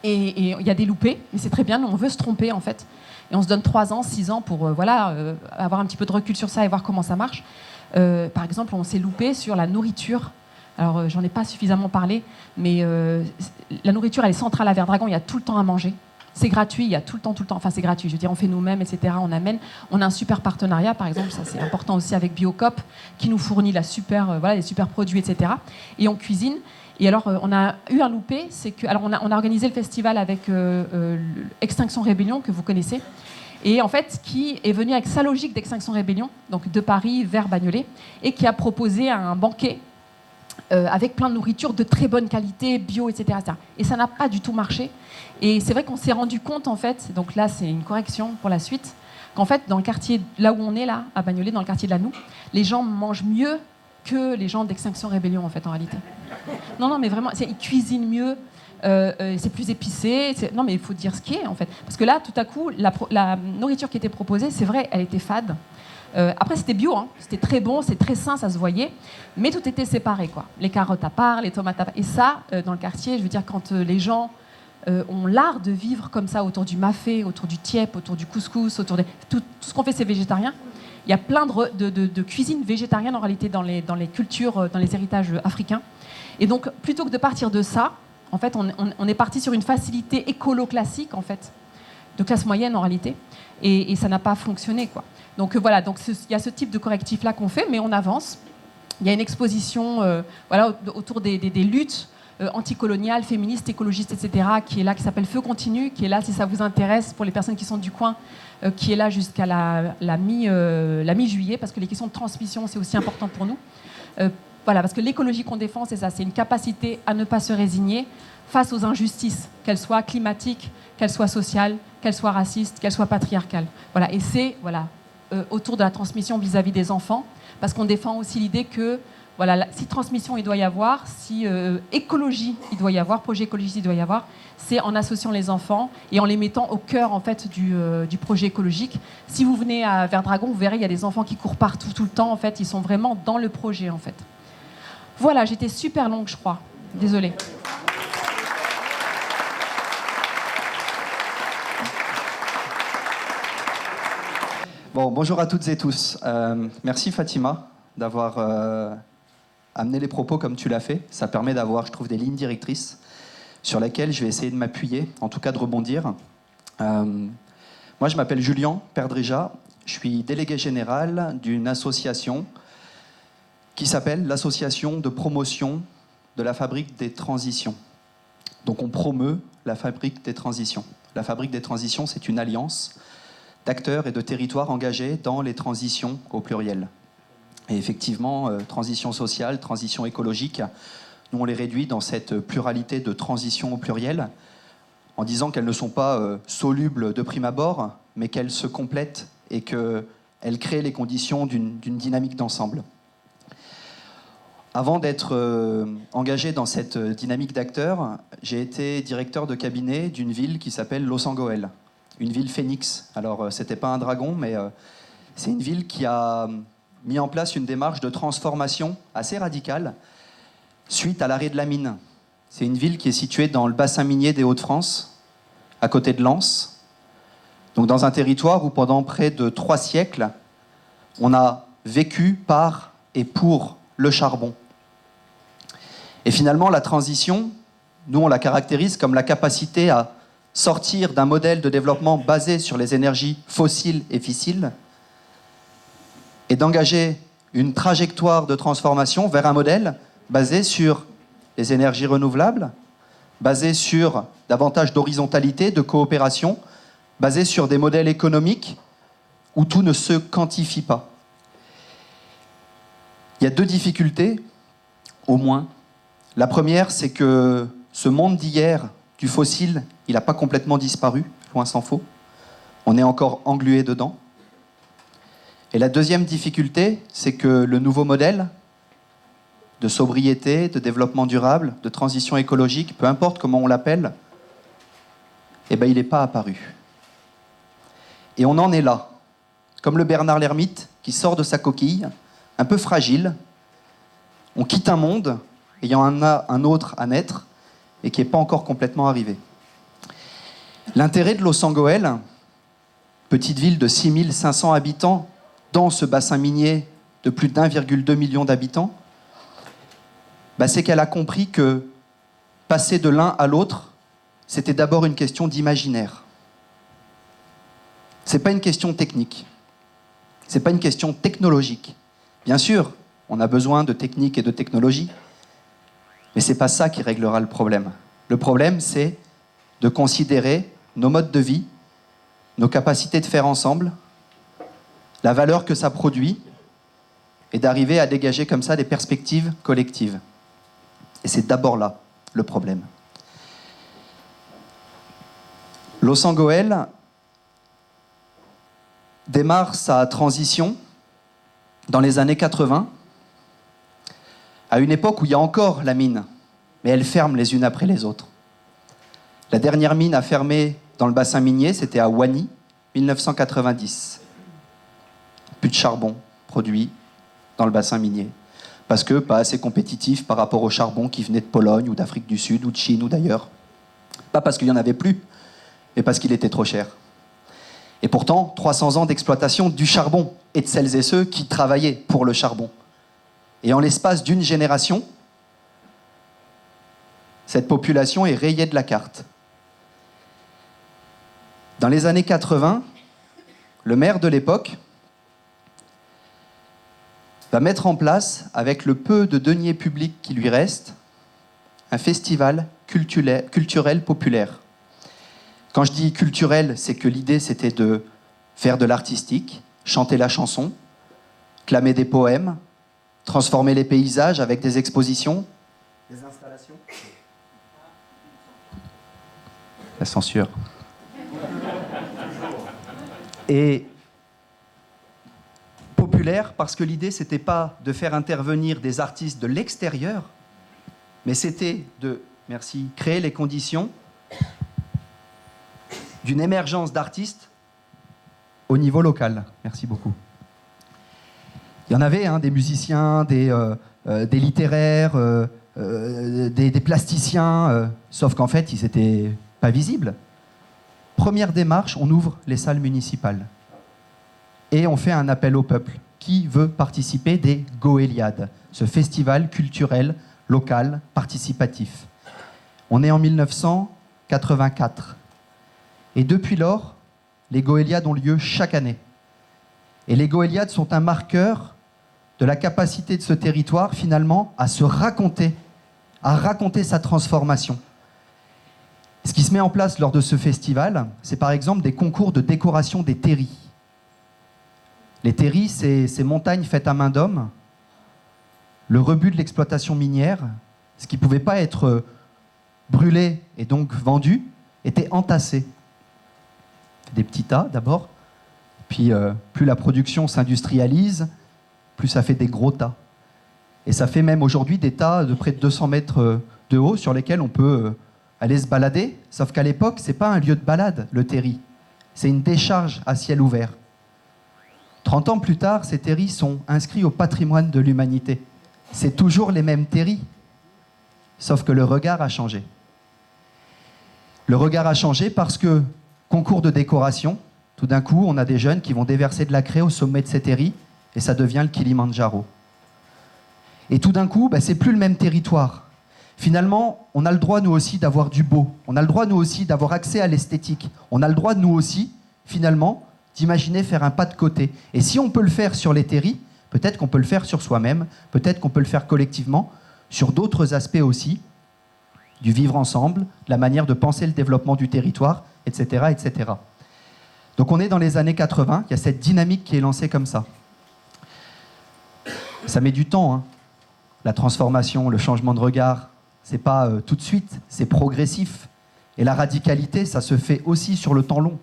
Et il y a des loupés, mais c'est très bien, nous, on veut se tromper, en fait. Et on se donne 3 ans, 6 ans pour avoir un petit peu de recul sur ça et voir comment ça marche. Par exemple, on s'est loupé sur la nourriture. Alors, j'en ai pas suffisamment parlé, mais la nourriture, elle est centrale à Verdragon, il y a tout le temps à manger. C'est gratuit, il y a tout le temps. Enfin, c'est gratuit, je veux dire, on fait nous-mêmes, etc. On amène. On a un super partenariat, par exemple, ça c'est important aussi avec Biocop, qui nous fournit les super produits, etc. Et on cuisine. Et alors, on a eu un loupé, c'est que... Alors, on a organisé le festival avec Extinction Rébellion, que vous connaissez. Et en fait, qui est venu avec sa logique d'Extinction Rébellion, donc de Paris vers Bagnolet, et qui a proposé un banquet avec plein de nourriture de très bonne qualité, bio, etc. etc. Et ça n'a pas du tout marché. Et c'est vrai qu'on s'est rendu compte, en fait, donc là, c'est une correction pour la suite, qu'en fait, dans le quartier, là où on est, là, à Bagnolet, dans le quartier de la Noue, les gens mangent mieux que les gens d'Extinction Rébellion, en fait, en réalité. Non, mais vraiment, ils cuisinent mieux. C'est plus épicé. Non, mais il faut dire ce qui est, en fait. Parce que là, tout à coup, la nourriture qui était proposée, c'est vrai, elle était fade. Après, c'était bio, hein. C'était très bon, c'est très sain, ça se voyait. Mais tout était séparé, quoi. Les carottes à part, les tomates à part. Et ça, dans le quartier, je veux dire, quand les gens ont l'art de vivre comme ça, autour du mafé, autour du tiep, autour du couscous, autour de... Tout ce qu'on fait, c'est végétarien. Il y a plein de cuisines végétariennes, en réalité, dans les cultures, dans les héritages africains. Et donc, plutôt que de partir de ça, en fait, on est parti sur une facilité écolo classique, en fait, de classe moyenne en réalité, et ça n'a pas fonctionné, quoi. Donc voilà, il y a ce type de correctif-là qu'on fait, mais on avance. Il y a une exposition autour des luttes anticoloniales, féministes, écologistes, etc., qui est là, qui s'appelle Feu Continu, qui est là, si ça vous intéresse, pour les personnes qui sont du coin, qui est là jusqu'à la mi-juillet, parce que les questions de transmission, c'est aussi important pour nous. Voilà, parce que l'écologie qu'on défend, c'est ça, c'est une capacité à ne pas se résigner face aux injustices, qu'elles soient climatiques, qu'elles soient sociales, qu'elles soient racistes, qu'elles soient patriarcales. Voilà, et c'est autour de la transmission vis-à-vis des enfants, parce qu'on défend aussi l'idée que voilà, si transmission il doit y avoir, si écologie il doit y avoir, projet écologiste il doit y avoir, c'est en associant les enfants et en les mettant au cœur en fait du projet écologique. Si vous venez à Verdragon, vous verrez il y a des enfants qui courent partout tout le temps, en fait, ils sont vraiment dans le projet en fait. Voilà, j'étais super longue, je crois. Désolée. Bon, bonjour à toutes et tous. Merci Fatima d'avoir amené les propos comme tu l'as fait. Ça permet d'avoir, je trouve, des lignes directrices sur lesquelles je vais essayer de m'appuyer, en tout cas de rebondir. Moi, je m'appelle Julien Perdrija. Je suis délégué général d'une association qui s'appelle l'Association de promotion de la Fabrique des Transitions. Donc on promeut la Fabrique des Transitions. La Fabrique des Transitions, c'est une alliance d'acteurs et de territoires engagés dans les transitions au pluriel. Et effectivement, transition sociale, transition écologique, nous on les réduit dans cette pluralité de transitions au pluriel, en disant qu'elles ne sont pas solubles de prime abord, mais qu'elles se complètent et qu'elles créent les conditions d'une dynamique d'ensemble. Avant d'être engagé dans cette dynamique d'acteurs, j'ai été directeur de cabinet d'une ville qui s'appelle Los Angeles, une ville phénix. Alors, c'était pas un dragon, mais c'est une ville qui a mis en place une démarche de transformation assez radicale suite à l'arrêt de la mine. C'est une ville qui est située dans le bassin minier des Hauts-de-France, à côté de Lens. Donc dans un territoire où pendant près de 3 siècles, on a vécu par et pour le charbon. Et finalement, la transition, nous on la caractérise comme la capacité à sortir d'un modèle de développement basé sur les énergies fossiles et fissiles et d'engager une trajectoire de transformation vers un modèle basé sur les énergies renouvelables, basé sur davantage d'horizontalité, de coopération, basé sur des modèles économiques où tout ne se quantifie pas. Il y a 2 difficultés, au moins. La première, c'est que ce monde d'hier, du fossile, il n'a pas complètement disparu, loin s'en faut. On est encore englué dedans. Et la deuxième difficulté, c'est que le nouveau modèle de sobriété, de développement durable, de transition écologique, peu importe comment on l'appelle, eh ben, il n'est pas apparu. Et on en est là, comme le Bernard l'ermite qui sort de sa coquille, un peu fragile. On quitte un monde, et il y en a un autre à naître, et qui n'est pas encore complètement arrivé. L'intérêt de Losangoël, petite ville de 6500 habitants, dans ce bassin minier de plus d'1,2 million d'habitants, c'est qu'elle a compris que passer de l'un à l'autre, c'était d'abord une question d'imaginaire. Ce n'est pas une question technique. Ce n'est pas une question technologique. Bien sûr, on a besoin de technique et de technologie, mais ce n'est pas ça qui réglera le problème. Le problème, c'est de considérer nos modes de vie, nos capacités de faire ensemble, la valeur que ça produit, et d'arriver à dégager comme ça des perspectives collectives. Et c'est d'abord là le problème. Losangoël démarre sa transition dans les années 80, à une époque où il y a encore la mine, mais elles ferment les unes après les autres. La dernière mine à fermer dans le bassin minier, c'était à Wany, 1990. Plus de charbon produit dans le bassin minier, parce que pas assez compétitif par rapport au charbon qui venait de Pologne ou d'Afrique du Sud ou de Chine ou d'ailleurs. Pas parce qu'il n'y en avait plus, mais parce qu'il était trop cher. Et pourtant, 300 ans d'exploitation du charbon et de celles et ceux qui travaillaient pour le charbon. Et en l'espace d'une génération, cette population est rayée de la carte. Dans les années 80, le maire de l'époque va mettre en place, avec le peu de deniers publics qui lui reste, un festival culturel populaire. Quand je dis culturel, c'est que l'idée, c'était de faire de l'artistique, chanter la chanson, clamer des poèmes, transformer les paysages avec des expositions, des installations. La censure. Et populaire parce que l'idée, c'était pas de faire intervenir des artistes de l'extérieur, mais c'était de, créer les conditions d'une émergence d'artistes au niveau local. Merci beaucoup. Il y en avait, des musiciens, des littéraires, des plasticiens, sauf qu'en fait, ils n'étaient pas visibles. Première démarche, on ouvre les salles municipales. Et on fait un appel au peuple. Qui veut participer des Goéliades, ce festival culturel, local, participatif. On est en 1984. Et depuis lors, les Goéliades ont lieu chaque année. Et les Goéliades sont un marqueur de la capacité de ce territoire, finalement, à se raconter, à raconter sa transformation. Ce qui se met en place lors de ce festival, c'est par exemple des concours de décoration des terris. Les terris, c'est ces montagnes faites à main d'homme, le rebut de l'exploitation minière, ce qui ne pouvait pas être brûlé et donc vendu, était entassé. Des petits tas d'abord, puis plus la production s'industrialise, plus ça fait des gros tas. Et ça fait même aujourd'hui des tas de près de 200 mètres de haut sur lesquels on peut aller se balader, sauf qu'à l'époque, ce n'est pas un lieu de balade, le terri. C'est une décharge à ciel ouvert. 30 ans plus tard, ces terris sont inscrits au patrimoine de l'humanité. C'est toujours les mêmes terris, sauf que le regard a changé. Le regard a changé parce que concours de décoration, Tout d'un coup, on a des jeunes qui vont déverser de la craie au sommet de cet éri, et ça devient le Kilimandjaro. Et tout d'un coup, c'est plus le même territoire. Finalement, on a le droit, nous aussi, d'avoir du beau. On a le droit, nous aussi, d'avoir accès à l'esthétique. On a le droit, nous aussi, finalement, d'imaginer faire un pas de côté. Et si on peut le faire sur les terris, peut-être qu'on peut le faire sur soi-même, peut-être qu'on peut le faire collectivement, sur d'autres aspects aussi, du vivre ensemble, de la manière de penser le développement du territoire, etc., etc. Donc on est dans les années 80, il y a cette dynamique qui est lancée comme ça. Ça met du temps, hein. La transformation, le changement de regard, c'est pas tout de suite, c'est progressif. Et la radicalité, ça se fait aussi sur le temps long.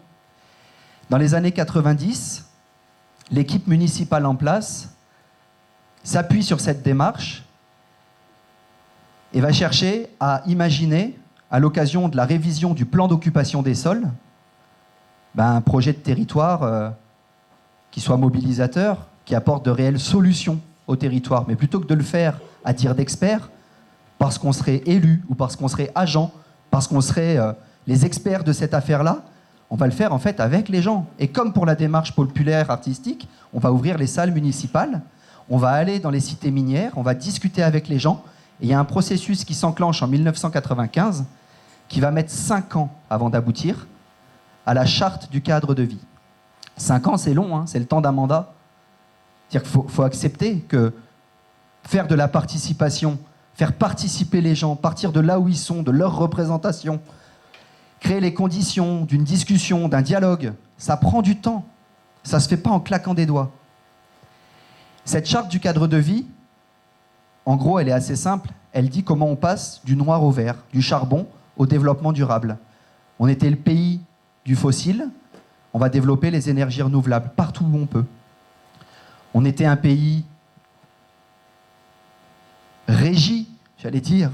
Dans les années 90, l'équipe municipale en place s'appuie sur cette démarche et va chercher à imaginer, à l'occasion de la révision du plan d'occupation des sols, un projet de territoire qui soit mobilisateur, qui apporte de réelles solutions au territoire. Mais plutôt que de le faire à tir d'experts, parce qu'on serait élu ou parce qu'on serait agent, parce qu'on serait les experts de cette affaire-là, on va le faire en fait avec les gens. Et comme pour la démarche populaire artistique, on va ouvrir les salles municipales, on va aller dans les cités minières, on va discuter avec les gens. Et il y a un processus qui s'enclenche en 1995 qui va mettre 5 ans avant d'aboutir à la charte du cadre de vie. 5 ans, c'est long, hein, c'est le temps d'un mandat. C'est-à-dire qu'il faut accepter que faire de la participation, faire participer les gens, partir de là où ils sont, de leur représentation, créer les conditions d'une discussion, d'un dialogue, ça prend du temps. Ça ne se fait pas en claquant des doigts. Cette charte du cadre de vie, en gros, elle est assez simple. Elle dit comment on passe du noir au vert, du charbon au développement durable. On était le pays du fossile, on va développer les énergies renouvelables partout où on peut. On était un pays régi, j'allais dire,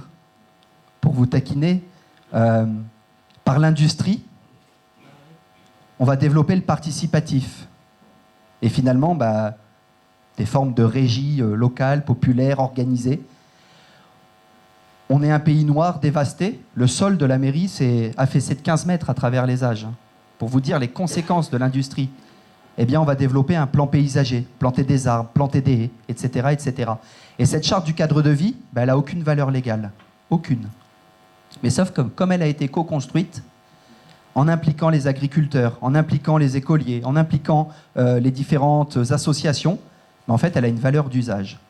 pour vous taquiner, par l'industrie. On va développer le participatif. Et finalement, des formes de régie locale, populaire, organisée. On est un pays noir, dévasté. Le sol de la mairie a fait 15 mètres à travers les âges. Pour vous dire les conséquences de l'industrie, on va développer un plan paysager, planter des arbres, planter des haies, etc., etc. Et cette charte du cadre de vie, elle n'a aucune valeur légale. Aucune. Mais sauf que, comme elle a été co-construite, en impliquant les agriculteurs, en impliquant les écoliers, en impliquant les différentes associations, en fait, elle a une valeur d'usage.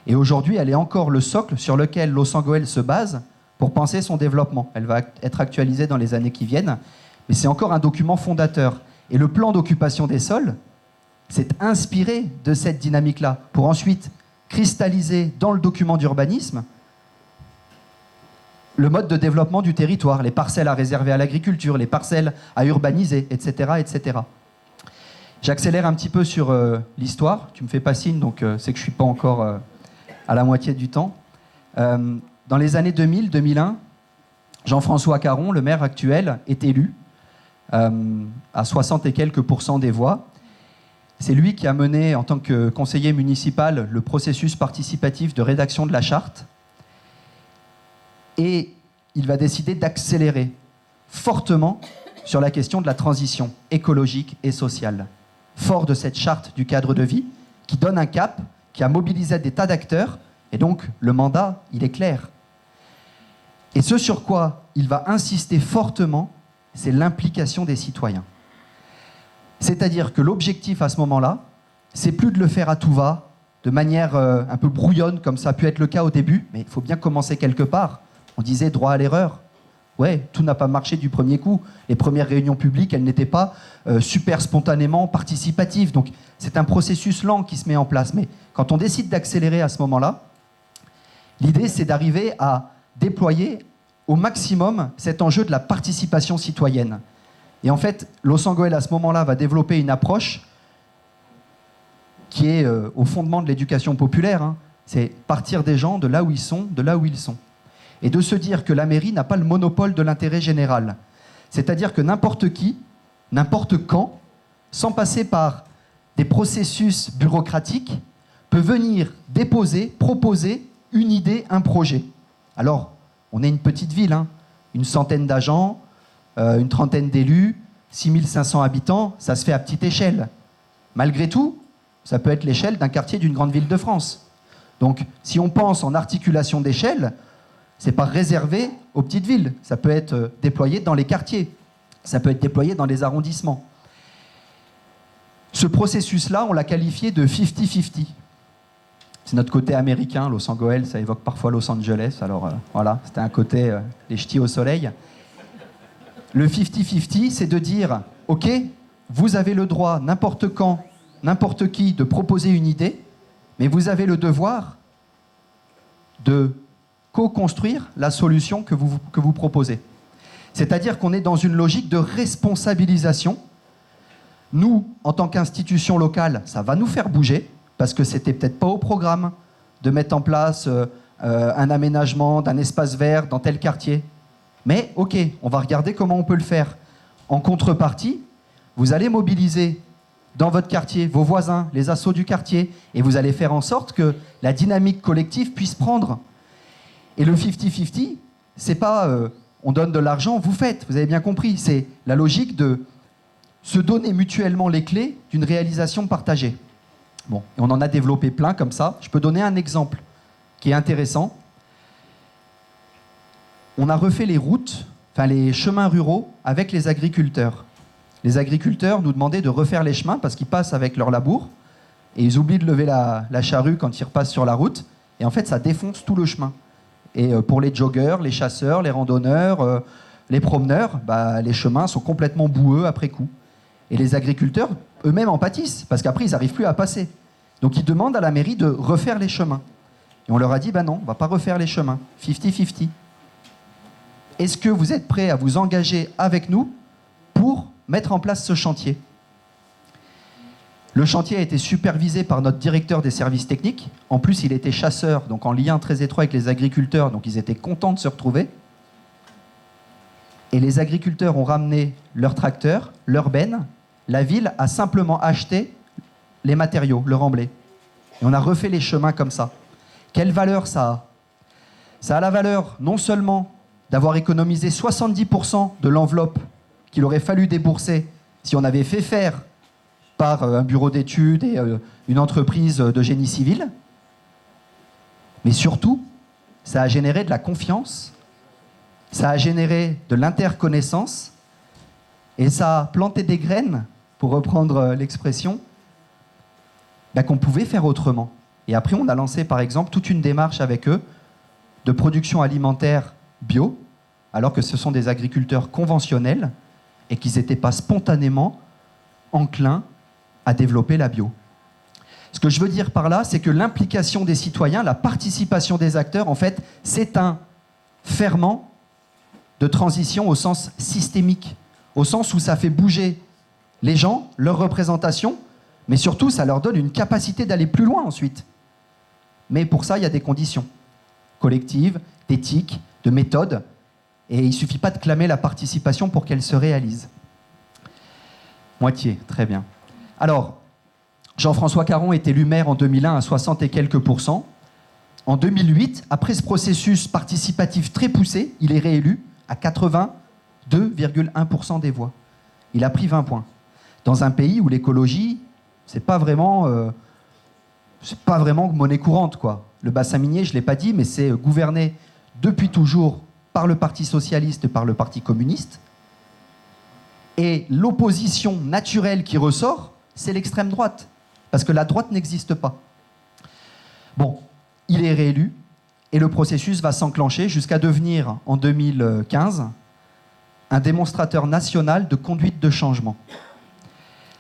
Et aujourd'hui, elle est encore le socle sur lequel Losangoël se base pour penser son développement. Elle va être actualisée dans les années qui viennent, mais c'est encore un document fondateur. Et le plan d'occupation des sols s'est inspiré de cette dynamique-là pour ensuite cristalliser dans le document d'urbanisme le mode de développement du territoire, les parcelles à réserver à l'agriculture, les parcelles à urbaniser, etc., etc. J'accélère un petit peu sur l'histoire. Tu me fais pas signe, donc c'est que je suis pas encore à la moitié du temps. Dans les années 2000-2001, Jean-François Caron, le maire actuel, est élu à 60 et quelques % des voix. C'est lui qui a mené, en tant que conseiller municipal, le processus participatif de rédaction de la charte. Et il va décider d'accélérer fortement sur la question de la transition écologique et sociale. Fort de cette charte du cadre de vie, qui donne un cap, qui a mobilisé des tas d'acteurs, et donc le mandat, il est clair. Et ce sur quoi il va insister fortement, c'est l'implication des citoyens. C'est-à-dire que l'objectif à ce moment-là, c'est plus de le faire à tout va, de manière un peu brouillonne, comme ça a pu être le cas au début, mais il faut bien commencer quelque part. On disait droit à l'erreur. Ouais, tout n'a pas marché du premier coup. Les premières réunions publiques, elles n'étaient pas super spontanément participatives. Donc c'est un processus lent qui se met en place. Mais quand on décide d'accélérer à ce moment-là, l'idée c'est d'arriver à déployer au maximum cet enjeu de la participation citoyenne. Et en fait, Losangoël à ce moment-là va développer une approche qui est au fondement de l'éducation populaire. Hein. C'est partir des gens de là où ils sont, de là où ils sont. Et de se dire que la mairie n'a pas le monopole de l'intérêt général. C'est-à-dire que n'importe qui, n'importe quand, sans passer par des processus bureaucratiques, peut venir déposer, proposer une idée, un projet. Alors, on est une petite ville, hein, une centaine d'agents, une trentaine d'élus, 6500 habitants, ça se fait à petite échelle. Malgré tout, ça peut être l'échelle d'un quartier d'une grande ville de France. Donc, si on pense en articulation d'échelle, c'est pas réservé aux petites villes. Ça peut être déployé dans les quartiers. Ça peut être déployé dans les arrondissements. Ce processus-là, on l'a qualifié de 50-50. C'est notre côté américain. Los Angeles, ça évoque parfois Los Angeles. Alors voilà, c'était un côté les ch'tis au soleil. Le 50-50, c'est de dire, OK, vous avez le droit, n'importe quand, n'importe qui, de proposer une idée, mais vous avez le devoir de co-construire la solution que vous proposez. C'est-à-dire qu'on est dans une logique de responsabilisation. Nous, en tant qu'institution locale, ça va nous faire bouger, parce que c'était peut-être pas au programme de mettre en place un aménagement d'un espace vert dans tel quartier. Mais OK, on va regarder comment on peut le faire. En contrepartie, vous allez mobiliser dans votre quartier vos voisins, les assos du quartier, et vous allez faire en sorte que la dynamique collective puisse prendre. Et le 50-50, c'est pas on donne de l'argent, vous faites, vous avez bien compris. C'est la logique de se donner mutuellement les clés d'une réalisation partagée. Bon, et on en a développé plein comme ça. Je peux donner un exemple qui est intéressant. On a refait les routes, enfin les chemins ruraux avec les agriculteurs. Les agriculteurs nous demandaient de refaire les chemins parce qu'ils passent avec leur labour et ils oublient de lever la charrue quand ils repassent sur la route. Et en fait, ça défonce tout le chemin. Et pour les joggeurs, les chasseurs, les randonneurs, les promeneurs, les chemins sont complètement boueux après coup. Et les agriculteurs, eux-mêmes, en pâtissent parce qu'après, ils n'arrivent plus à passer. Donc, ils demandent à la mairie de refaire les chemins. Et on leur a dit, non, on ne va pas refaire les chemins. 50-50. Est-ce que vous êtes prêts à vous engager avec nous pour mettre en place ce chantier ? Le chantier a été supervisé par notre directeur des services techniques. En plus, il était chasseur, donc en lien très étroit avec les agriculteurs, donc ils étaient contents de se retrouver. Et les agriculteurs ont ramené leurs tracteurs, leurs bennes. La ville a simplement acheté les matériaux, le remblai. Et on a refait les chemins comme ça. Quelle valeur ça a ? Ça a la valeur non seulement d'avoir économisé 70% de l'enveloppe qu'il aurait fallu débourser si on avait fait faire par un bureau d'études et une entreprise de génie civil, mais surtout, ça a généré de la confiance, ça a généré de l'interconnaissance, et ça a planté des graines, pour reprendre l'expression, qu'on pouvait faire autrement. Et après, on a lancé, par exemple, toute une démarche avec eux de production alimentaire bio, alors que ce sont des agriculteurs conventionnels et qu'ils n'étaient pas spontanément enclins à développer la bio. Ce que je veux dire par là, c'est que l'implication des citoyens, la participation des acteurs, en fait, c'est un ferment de transition au sens systémique, au sens où ça fait bouger les gens, leur représentation, mais surtout, ça leur donne une capacité d'aller plus loin ensuite. Mais pour ça, il y a des conditions collectives, d'éthique, de méthode, et il ne suffit pas de clamer la participation pour qu'elle se réalise. Moitié, très bien. Alors, Jean-François Caron est élu maire en 2001 à 60 et quelques %. En 2008, après ce processus participatif très poussé, il est réélu à 82,1% des voix. Il a pris 20 points. Dans un pays où l'écologie, c'est pas vraiment monnaie courante, quoi. Le bassin minier, je ne l'ai pas dit, mais c'est gouverné depuis toujours par le Parti socialiste et par le Parti communiste. Et l'opposition naturelle qui ressort, c'est l'extrême droite. Parce que la droite n'existe pas. Bon, il est réélu et le processus va s'enclencher jusqu'à devenir, en 2015, un démonstrateur national de conduite de changement.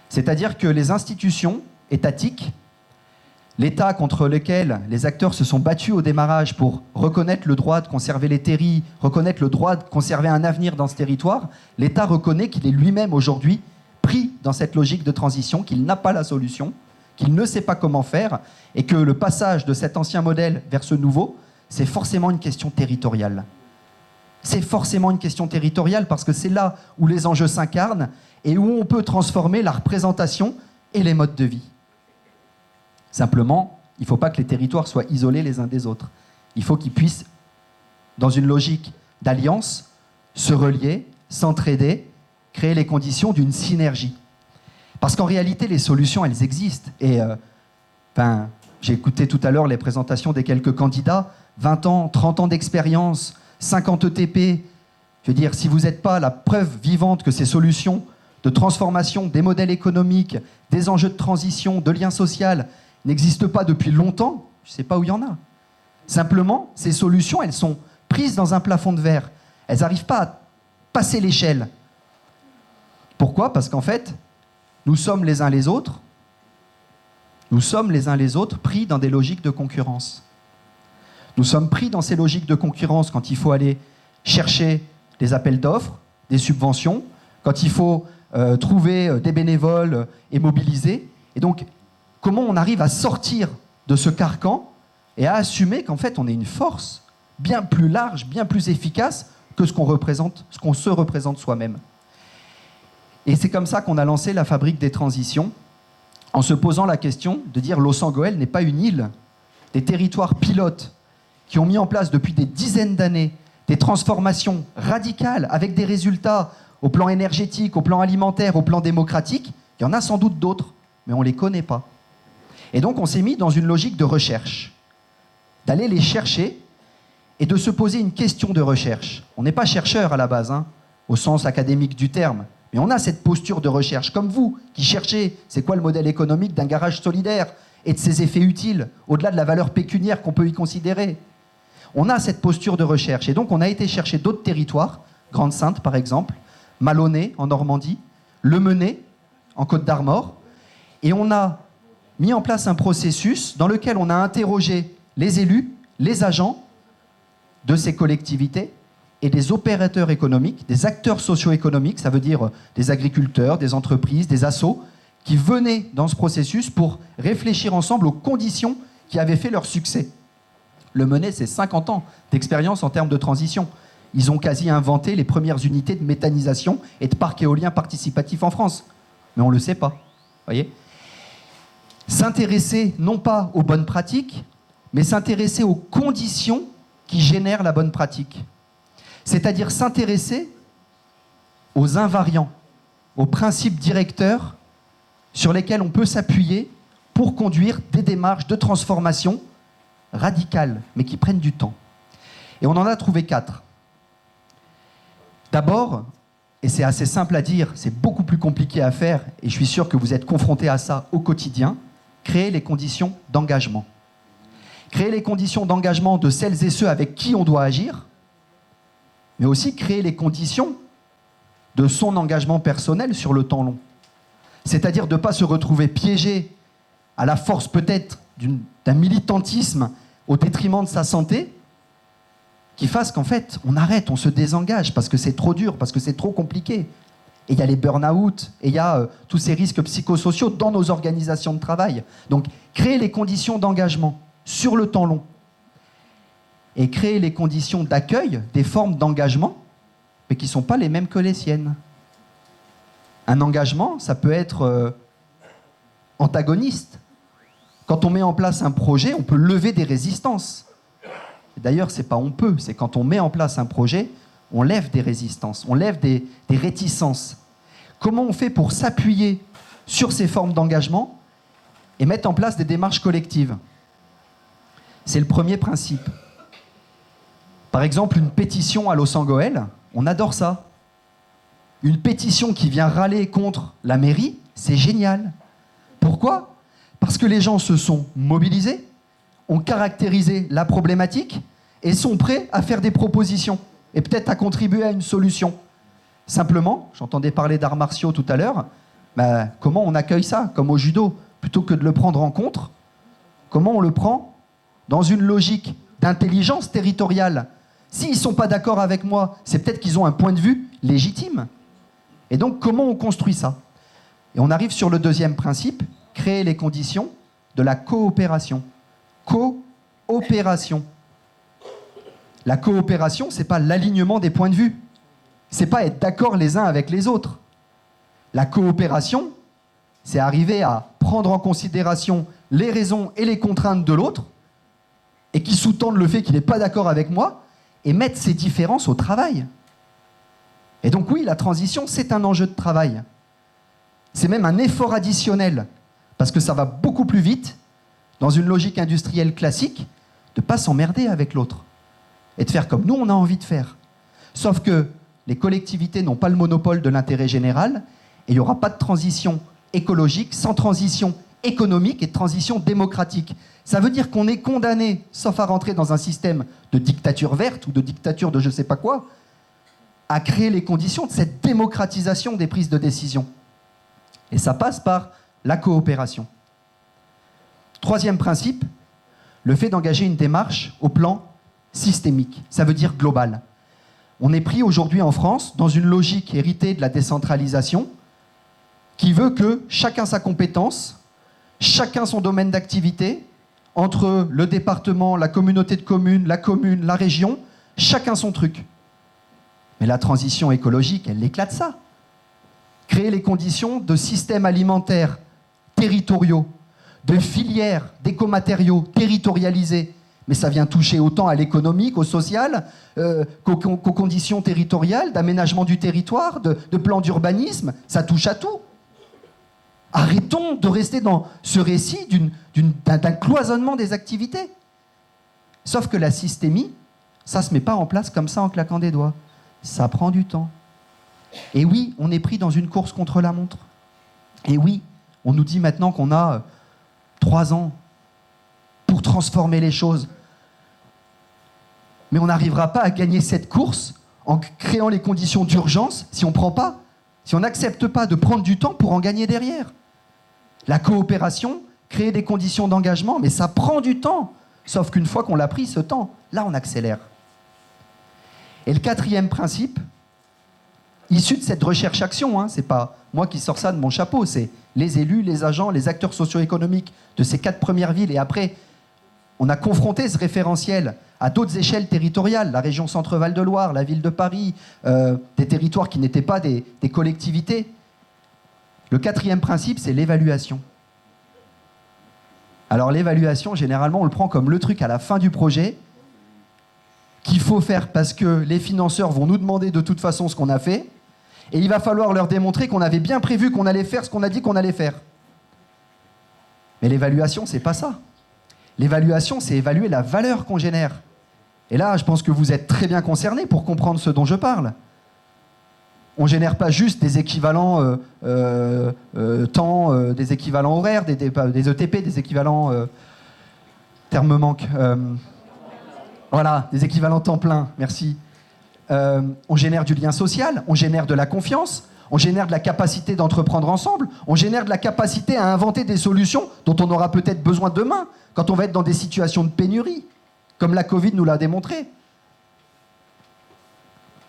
C'est-à-dire que les institutions étatiques, l'État contre lequel les acteurs se sont battus au démarrage pour reconnaître le droit de conserver les terris, reconnaître le droit de conserver un avenir dans ce territoire, l'État reconnaît qu'il est lui-même aujourd'hui pris dans cette logique de transition, qu'il n'a pas la solution, qu'il ne sait pas comment faire, et que le passage de cet ancien modèle vers ce nouveau, c'est forcément une question territoriale. C'est forcément une question territoriale parce que c'est là où les enjeux s'incarnent et où on peut transformer la représentation et les modes de vie. Simplement, il ne faut pas que les territoires soient isolés les uns des autres. Il faut qu'ils puissent, dans une logique d'alliance, se relier, s'entraider créer les conditions d'une synergie. Parce qu'en réalité, les solutions, elles existent. Et j'ai écouté tout à l'heure les présentations des quelques candidats, 20 ans, 30 ans d'expérience, 50 ETP. Je veux dire, si vous n'êtes pas la preuve vivante que ces solutions de transformation des modèles économiques, des enjeux de transition, de lien social n'existent pas depuis longtemps, je ne sais pas où il y en a. Simplement, ces solutions, elles sont prises dans un plafond de verre. Elles n'arrivent pas à passer l'échelle. Pourquoi ? Parce qu'en fait, nous sommes les uns les autres pris dans des logiques de concurrence. Nous sommes pris dans ces logiques de concurrence quand il faut aller chercher des appels d'offres, des subventions, quand il faut trouver des bénévoles et mobiliser. Et donc, comment on arrive à sortir de ce carcan et à assumer qu'en fait, on est une force bien plus large, bien plus efficace que ce qu'on se représente soi-même. Et c'est comme ça qu'on a lancé la Fabrique des transitions, en se posant la question de dire Loos-en-Gohelle n'est pas une île. Des territoires pilotes qui ont mis en place depuis des dizaines d'années des transformations radicales avec des résultats au plan énergétique, au plan alimentaire, au plan démocratique, il y en a sans doute d'autres, mais on ne les connaît pas. Et donc on s'est mis dans une logique de recherche, d'aller les chercher et de se poser une question de recherche. On n'est pas chercheur à la base, au sens académique du terme, mais on a cette posture de recherche, comme vous, qui cherchez c'est quoi le modèle économique d'un garage solidaire et de ses effets utiles, au-delà de la valeur pécuniaire qu'on peut y considérer. On a cette posture de recherche. Et donc, on a été chercher d'autres territoires, Grande-Synthe, par exemple, Maloney, en Normandie, Le Menez, en Côte-d'Armor. Et on a mis en place un processus dans lequel on a interrogé les élus, les agents de ces collectivités et des opérateurs économiques, des acteurs socio-économiques, ça veut dire des agriculteurs, des entreprises, des assos, qui venaient dans ce processus pour réfléchir ensemble aux conditions qui avaient fait leur succès. Le Menez, c'est 50 ans d'expérience en termes de transition. Ils ont quasi inventé les premières unités de méthanisation et de parcs éoliens participatifs en France. Mais on ne le sait pas. Voyez ? S'intéresser non pas aux bonnes pratiques, mais s'intéresser aux conditions qui génèrent la bonne pratique. C'est-à-dire s'intéresser aux invariants, aux principes directeurs sur lesquels on peut s'appuyer pour conduire des démarches de transformation radicales, mais qui prennent du temps. Et on en a trouvé 4. D'abord, et c'est assez simple à dire, c'est beaucoup plus compliqué à faire, et je suis sûr que vous êtes confrontés à ça au quotidien, créer les conditions d'engagement. Créer les conditions d'engagement de celles et ceux avec qui on doit agir, mais aussi créer les conditions de son engagement personnel sur le temps long. C'est-à-dire de ne pas se retrouver piégé à la force peut-être d'un militantisme au détriment de sa santé, qui fasse qu'en fait, on arrête, on se désengage, parce que c'est trop dur, parce que c'est trop compliqué. Et il y a les burn-out, et il y a tous ces risques psychosociaux dans nos organisations de travail. Donc, créer les conditions d'engagement sur le temps long, et créer les conditions d'accueil des formes d'engagement, mais qui ne sont pas les mêmes que les siennes. Un engagement, ça peut être antagoniste. Quand on met en place un projet, on peut lever des résistances. D'ailleurs, c'est pas on peut, c'est quand on met en place un projet, on lève des résistances, on lève des réticences. Comment on fait pour s'appuyer sur ces formes d'engagement et mettre en place des démarches collectives ? C'est le premier principe. Par exemple, une pétition à Loos-en-Gohelle, on adore ça. Une pétition qui vient râler contre la mairie, c'est génial. Pourquoi ? Parce que les gens se sont mobilisés, ont caractérisé la problématique et sont prêts à faire des propositions et peut-être à contribuer à une solution. Simplement, j'entendais parler d'arts martiaux tout à l'heure, comment on accueille ça, comme au judo, plutôt que de le prendre en contre, comment on le prend dans une logique d'intelligence territoriale. S'ils ne sont pas d'accord avec moi, c'est peut-être qu'ils ont un point de vue légitime. Et donc, comment on construit ça ? Et on arrive sur le deuxième principe, créer les conditions de la coopération. Coopération. La coopération, ce n'est pas l'alignement des points de vue. Ce n'est pas être d'accord les uns avec les autres. La coopération, c'est arriver à prendre en considération les raisons et les contraintes de l'autre, et qui sous-tendent le fait qu'il n'est pas d'accord avec moi, et mettre ces différences au travail. Et donc oui, la transition, c'est un enjeu de travail. C'est même un effort additionnel, parce que ça va beaucoup plus vite, dans une logique industrielle classique, de ne pas s'emmerder avec l'autre, et de faire comme nous, on a envie de faire. Sauf que les collectivités n'ont pas le monopole de l'intérêt général, et il n'y aura pas de transition écologique sans transition économique et de transition démocratique. Ça veut dire qu'on est condamné, sauf à rentrer dans un système de dictature verte ou de dictature de je ne sais pas quoi, à créer les conditions de cette démocratisation des prises de décision. Et ça passe par la coopération. Troisième principe, le fait d'engager une démarche au plan systémique. Ça veut dire global. On est pris aujourd'hui en France dans une logique héritée de la décentralisation qui veut que chacun sa compétence, chacun son domaine d'activité, entre le département, la communauté de communes, la région, chacun son truc. Mais la transition écologique, elle éclate ça. Créer les conditions de systèmes alimentaires territoriaux, de filières d'écomatériaux territorialisés. Mais ça vient toucher autant à l'économique, au social, qu'aux conditions territoriales, d'aménagement du territoire, de plan d'urbanisme. Ça touche à tout. Arrêtons de rester dans ce récit d'un cloisonnement des activités. Sauf que la systémie, ça ne se met pas en place comme ça en claquant des doigts. Ça prend du temps. Et oui, on est pris dans une course contre la montre. Et oui, on nous dit maintenant qu'on a 3 ans pour transformer les choses. Mais on n'arrivera pas à gagner cette course en créant les conditions d'urgence si on n'accepte pas de prendre du temps pour en gagner derrière. La coopération, créer des conditions d'engagement, mais ça prend du temps. Sauf qu'une fois qu'on l'a pris, ce temps, là, on accélère. Et le 4e principe, issu de cette recherche-action, hein, c'est pas moi qui sors ça de mon chapeau, c'est les élus, les agents, les acteurs socio-économiques de ces 4 premières villes. Et après, on a confronté ce référentiel à d'autres échelles territoriales, la région Centre-Val de Loire, la ville de Paris, des territoires qui n'étaient pas des collectivités. Le 4e principe, c'est l'évaluation. Alors l'évaluation, généralement, on le prend comme le truc à la fin du projet qu'il faut faire parce que les financeurs vont nous demander de toute façon ce qu'on a fait et il va falloir leur démontrer qu'on avait bien prévu qu'on allait faire ce qu'on a dit qu'on allait faire. Mais l'évaluation, c'est pas ça. L'évaluation, c'est évaluer la valeur qu'on génère. Et là, je pense que vous êtes très bien concernés pour comprendre ce dont je parle. On ne génère pas juste des équivalents temps, des équivalents horaires, des ETP, des équivalents... terme manque. Voilà, des équivalents temps plein, merci. On génère du lien social, on génère de la confiance, on génère de la capacité d'entreprendre ensemble, on génère de la capacité à inventer des solutions dont on aura peut-être besoin demain, quand on va être dans des situations de pénurie, comme la Covid nous l'a démontré.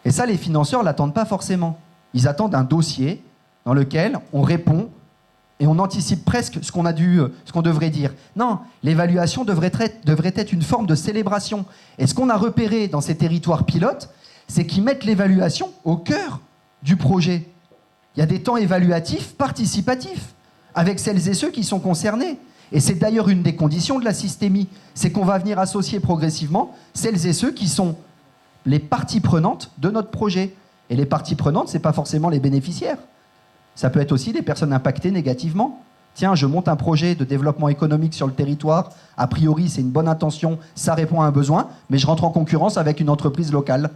Et ça, les financeurs ne l'attendent pas forcément. Ils attendent un dossier dans lequel on répond et on anticipe presque ce qu'on devrait dire. Non, l'évaluation devrait être une forme de célébration. Et ce qu'on a repéré dans ces territoires pilotes, c'est qu'ils mettent l'évaluation au cœur du projet. Il y a des temps évaluatifs, participatifs, avec celles et ceux qui sont concernés. Et c'est d'ailleurs une des conditions de la systémie, c'est qu'on va venir associer progressivement celles et ceux qui sont les parties prenantes de notre projet. Et les parties prenantes, ce n'est pas forcément les bénéficiaires. Ça peut être aussi des personnes impactées négativement. Tiens, je monte un projet de développement économique sur le territoire. A priori, c'est une bonne intention, ça répond à un besoin, mais je rentre en concurrence avec une entreprise locale.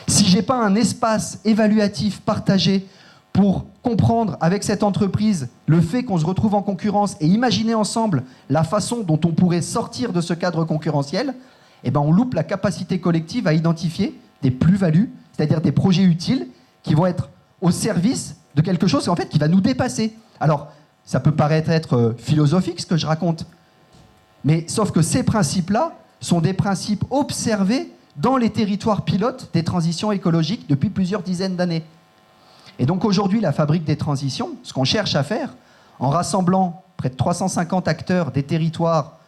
Si je n'ai pas un espace évaluatif partagé pour comprendre avec cette entreprise le fait qu'on se retrouve en concurrence et imaginer ensemble la façon dont on pourrait sortir de ce cadre concurrentiel, eh ben on loupe la capacité collective à identifier des plus-values, c'est-à-dire des projets utiles qui vont être au service de quelque chose en fait, qui va nous dépasser. Alors, ça peut paraître être philosophique ce que je raconte, mais sauf que ces principes-là sont des principes observés dans les territoires pilotes des transitions écologiques depuis plusieurs dizaines d'années. Et donc aujourd'hui, la Fabrique des transitions, ce qu'on cherche à faire, en rassemblant près de 350 acteurs des territoires,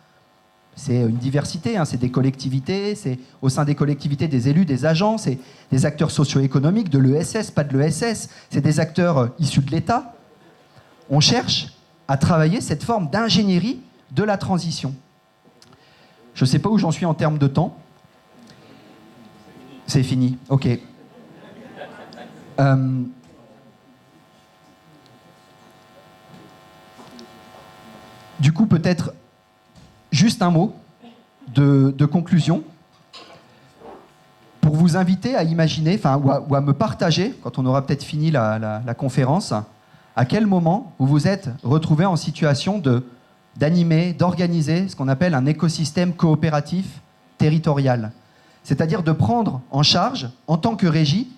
c'est une diversité, hein, c'est des collectivités, c'est au sein des collectivités des élus, des agents, c'est des acteurs socio-économiques, de l'ESS, pas de l'ESS, c'est des acteurs issus de l'État. On cherche à travailler cette forme d'ingénierie de la transition. Je ne sais pas où j'en suis en termes de temps. C'est fini, ok. Du coup, peut-être juste un mot de conclusion pour vous inviter à imaginer, ou à me partager, quand on aura peut-être fini la conférence, à quel moment vous vous êtes retrouvé en situation d'animer, d'organiser ce qu'on appelle un écosystème coopératif territorial. C'est-à-dire de prendre en charge, en tant que régie,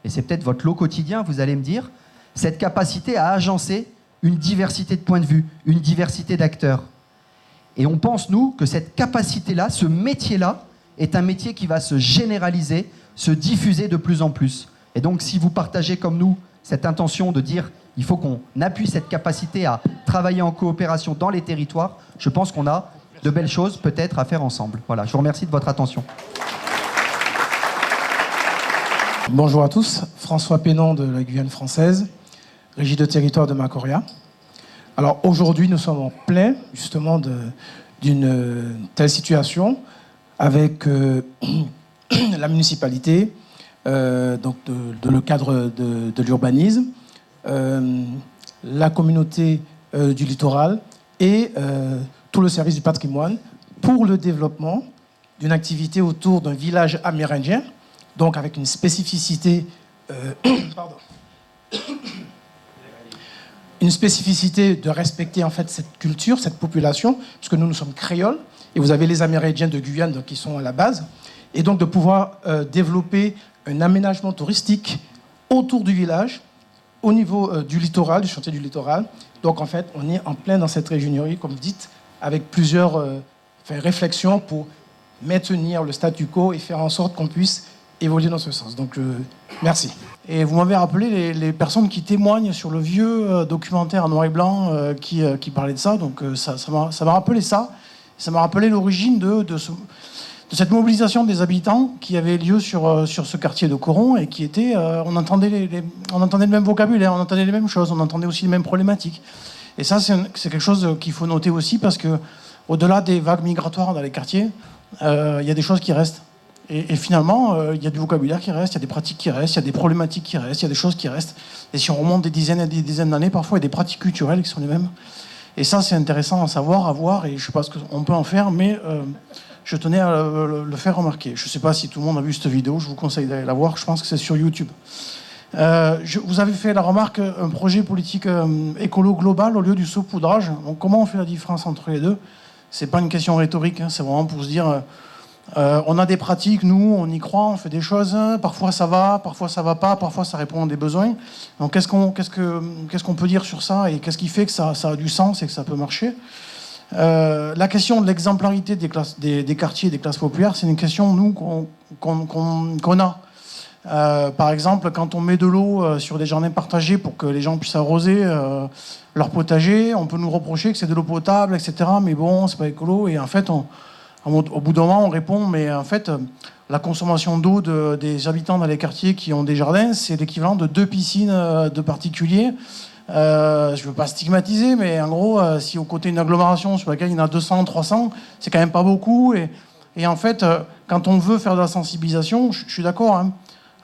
et c'est peut-être votre lot quotidien, vous allez me dire, cette capacité à agencer une diversité de points de vue, une diversité d'acteurs. Et on pense, nous, que cette capacité-là, ce métier-là, est un métier qui va se généraliser, se diffuser de plus en plus. Et donc, si vous partagez comme nous cette intention de dire il faut qu'on appuie cette capacité à travailler en coopération dans les territoires, je pense qu'on a de belles choses peut-être à faire ensemble. Voilà, je vous remercie de votre attention. Bonjour à tous, François Pénon de la Guyane française, régie de territoire de Macoria. Alors aujourd'hui, nous sommes en plein justement d'une telle situation avec la municipalité, donc le cadre de l'urbanisme, la communauté du littoral et tout le service du patrimoine pour le développement d'une activité autour d'un village amérindien, donc avec une spécificité, une spécificité de respecter en fait cette culture, cette population, puisque nous sommes créoles, et vous avez les Amérindiens de Guyane donc, qui sont à la base, et donc de pouvoir développer un aménagement touristique autour du village, au niveau du littoral, du chantier du littoral. Donc en fait, on est en plein dans cette ingénierie, comme vous dites, avec plusieurs réflexions pour maintenir le statu quo et faire en sorte qu'on puisse évoluer dans ce sens. Donc merci. Et vous m'avez rappelé les personnes qui témoignent sur le vieux documentaire en noir et blanc qui parlait de ça. Donc ça m'a rappelé ça. Ça m'a rappelé l'origine de cette mobilisation des habitants qui avait lieu sur ce quartier de Coron et qui était... on entendait le même vocabulaire, on entendait les mêmes choses, on entendait aussi les mêmes problématiques. Et ça, c'est quelque chose qu'il faut noter aussi parce que au-delà des vagues migratoires dans les quartiers, il y a des choses qui restent. Et finalement, il y a du vocabulaire qui reste, il y a des pratiques qui restent, il y a des problématiques qui restent, il y a des choses qui restent. Et si on remonte des dizaines et des dizaines d'années, parfois, il y a des pratiques culturelles qui sont les mêmes. Et ça, c'est intéressant à savoir, à voir, et je ne sais pas ce qu'on peut en faire, mais je tenais à le faire remarquer. Je ne sais pas si tout le monde a vu cette vidéo, je vous conseille d'aller la voir, je pense que c'est sur YouTube. Vous avez fait la remarque, un projet politique écolo global au lieu du saupoudrage. Donc, comment on fait la différence entre les deux? C'est pas une question rhétorique, hein, c'est vraiment pour se dire... on a des pratiques, nous, on y croit, on fait des choses. Parfois ça va pas, parfois ça répond à des besoins. Donc qu'est-ce qu'on peut dire sur ça et qu'est-ce qui fait que ça a du sens et que ça peut marcher? La question de l'exemplarité des quartiers et des classes populaires, c'est une question, nous, qu'on a. Par exemple, quand on met de l'eau sur des jardins partagés pour que les gens puissent arroser leur potager, on peut nous reprocher que c'est de l'eau potable, etc. Mais bon, c'est pas écolo. Et en fait, au bout d'un moment, on répond, mais en fait, la consommation d'eau des habitants dans les quartiers qui ont des jardins, c'est l'équivalent de 2 piscines de particuliers. Je ne veux pas stigmatiser, mais en gros, si au côté d'une agglomération sur laquelle il y en a 200, 300, c'est quand même pas beaucoup. Et en fait, quand on veut faire de la sensibilisation, je suis d'accord hein,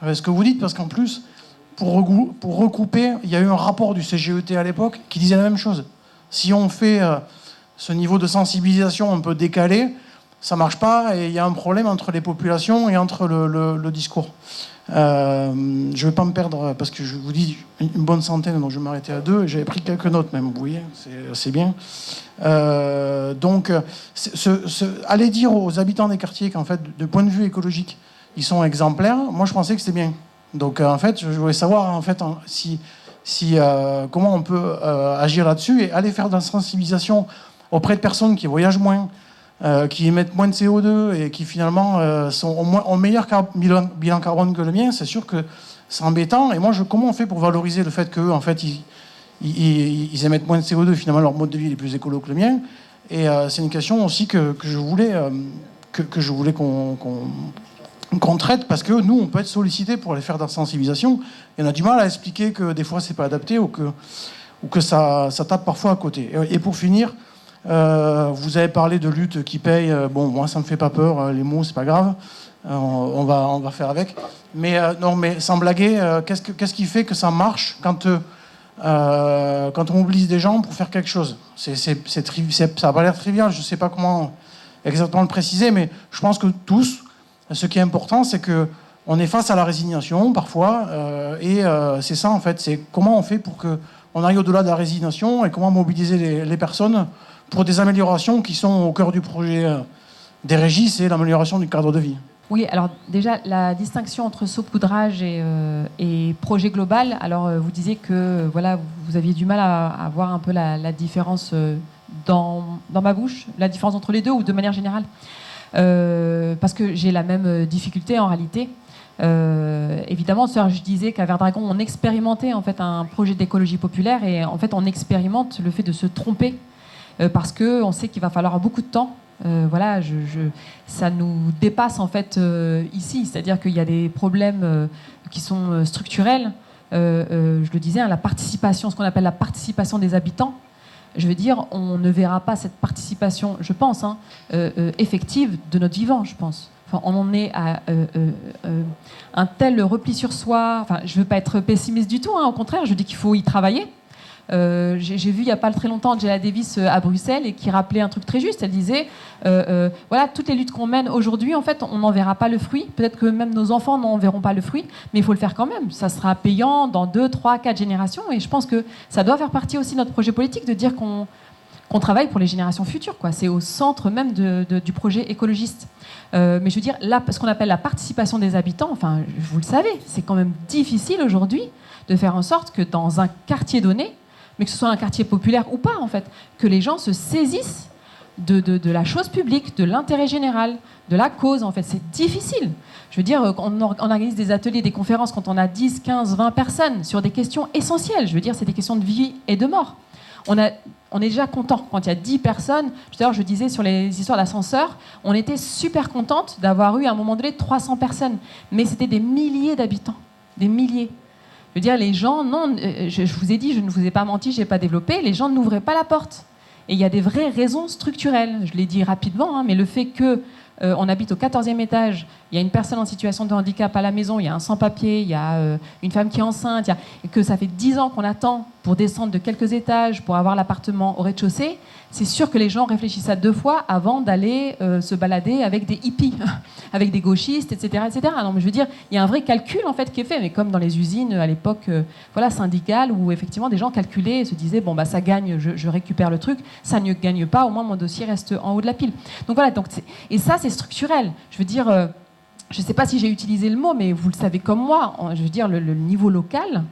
avec ce que vous dites, parce qu'en plus, pour recouper, il y a eu un rapport du CGET à l'époque qui disait la même chose. Si on fait ce niveau de sensibilisation un peu décalé, ça marche pas et il y a un problème entre les populations et entre le discours. Je vais pas me perdre parce que je vous dis une bonne centaine, donc je vais m'arrêter à 2 et j'avais pris quelques notes même, vous voyez, c'est bien. Donc, aller dire aux habitants des quartiers qu'en fait, de point de vue écologique, ils sont exemplaires, moi je pensais que c'était bien. Donc en fait, je voulais savoir en fait comment on peut agir là-dessus et aller faire de la sensibilisation auprès de personnes qui voyagent moins, qui émettent moins de CO2 et qui finalement ont meilleur bilan carbone que le mien. C'est sûr que c'est embêtant. Et moi, comment on fait pour valoriser le fait qu'eux, en fait, ils émettent moins de CO2, finalement leur mode de vie est plus écolo que le mien. Et c'est une question aussi que je voulais qu'on traite, parce que nous, on peut être sollicité pour aller faire de la sensibilisation. Et on a du mal à expliquer que des fois, c'est pas adapté ou que ça tape parfois à côté. Et pour finir, Vous avez parlé de lutte qui paye. Bon, moi, ça me fait pas peur. Les mots, c'est pas grave. On va faire avec. Mais non, mais sans blaguer, qu'est-ce qui fait que ça marche quand on mobilise des gens pour faire quelque chose? Ça n'a pas l'air trivial. Je sais pas comment exactement le préciser, mais je pense que tous, ce qui est important, c'est que on est face à la résignation parfois, et c'est ça en fait. C'est comment on fait pour que on aille au-delà de la résignation et comment mobiliser les personnes pour des améliorations qui sont au cœur du projet des régies, c'est l'amélioration du cadre de vie. Oui, alors déjà, la distinction entre saupoudrage et projet global, alors vous disiez que voilà, vous aviez du mal à voir un peu la différence dans ma bouche, la différence entre les deux ou de manière générale, parce que j'ai la même difficulté en réalité. Évidemment, je disais qu'à Verdragon, on expérimentait en fait un projet d'écologie populaire et en fait, on expérimente le fait de se tromper parce qu'on sait qu'il va falloir beaucoup de temps. Voilà, ça nous dépasse en fait ici, c'est-à-dire qu'il y a des problèmes qui sont structurels. Je le disais, hein, la participation, ce qu'on appelle la participation des habitants. Je veux dire, on ne verra pas cette participation, je pense, hein, effective de notre vivant, je pense. Enfin, on en est à un tel repli sur soi. Enfin, je ne veux pas être pessimiste du tout, hein, au contraire, je dis qu'il faut y travailler. J'ai vu il n'y a pas très longtemps Angela Davis à Bruxelles et qui rappelait un truc très juste. Elle disait voilà, toutes les luttes qu'on mène aujourd'hui, en fait, on n'en verra pas le fruit. Peut-être que même nos enfants n'en verront pas le fruit, mais il faut le faire quand même. Ça sera payant dans 2, 3, 4 générations. Et je pense que ça doit faire partie aussi de notre projet politique de dire qu'on travaille pour les générations futures, quoi. C'est au centre même du projet écologiste. Mais je veux dire, là, ce qu'on appelle la participation des habitants, enfin, vous le savez, c'est quand même difficile aujourd'hui de faire en sorte que dans un quartier donné, mais que ce soit un quartier populaire ou pas, en fait, que les gens se saisissent de la chose publique, de l'intérêt général, de la cause, en fait. C'est difficile. Je veux dire, on organise des ateliers, des conférences quand on a 10, 15, 20 personnes sur des questions essentielles. Je veux dire, c'est des questions de vie et de mort. On est déjà content quand il y a 10 personnes. Tout à l'heure, je disais sur les histoires d'ascenseurs, on était super contente d'avoir eu à un moment donné 300 personnes. Mais c'était des milliers d'habitants, des milliers. Je veux dire, les gens, non, je vous ai dit, je ne vous ai pas menti, je n'ai pas développé, les gens n'ouvraient pas la porte. Et il y a des vraies raisons structurelles. Je l'ai dit rapidement, hein, mais le fait qu'on habite au 14e étage, il y a une personne en situation de handicap à la maison, il y a un sans-papier, il y a une femme qui est enceinte, et que ça fait 10 ans qu'on attend pour descendre de quelques étages pour avoir l'appartement au rez-de-chaussée, c'est sûr que les gens réfléchissent à 2 fois avant d'aller se balader avec des hippies, avec des gauchistes, etc., etc. Non, mais je veux dire, il y a un vrai calcul en fait qui est fait, mais comme dans les usines à l'époque, voilà, syndicales, où effectivement des gens calculaient et se disaient bon bah ça gagne, je récupère le truc, ça ne gagne pas, au moins mon dossier reste en haut de la pile. Donc voilà, et ça c'est structurel. Je veux dire, je ne sais pas si j'ai utilisé le mot, mais vous le savez comme moi, je veux dire le niveau local.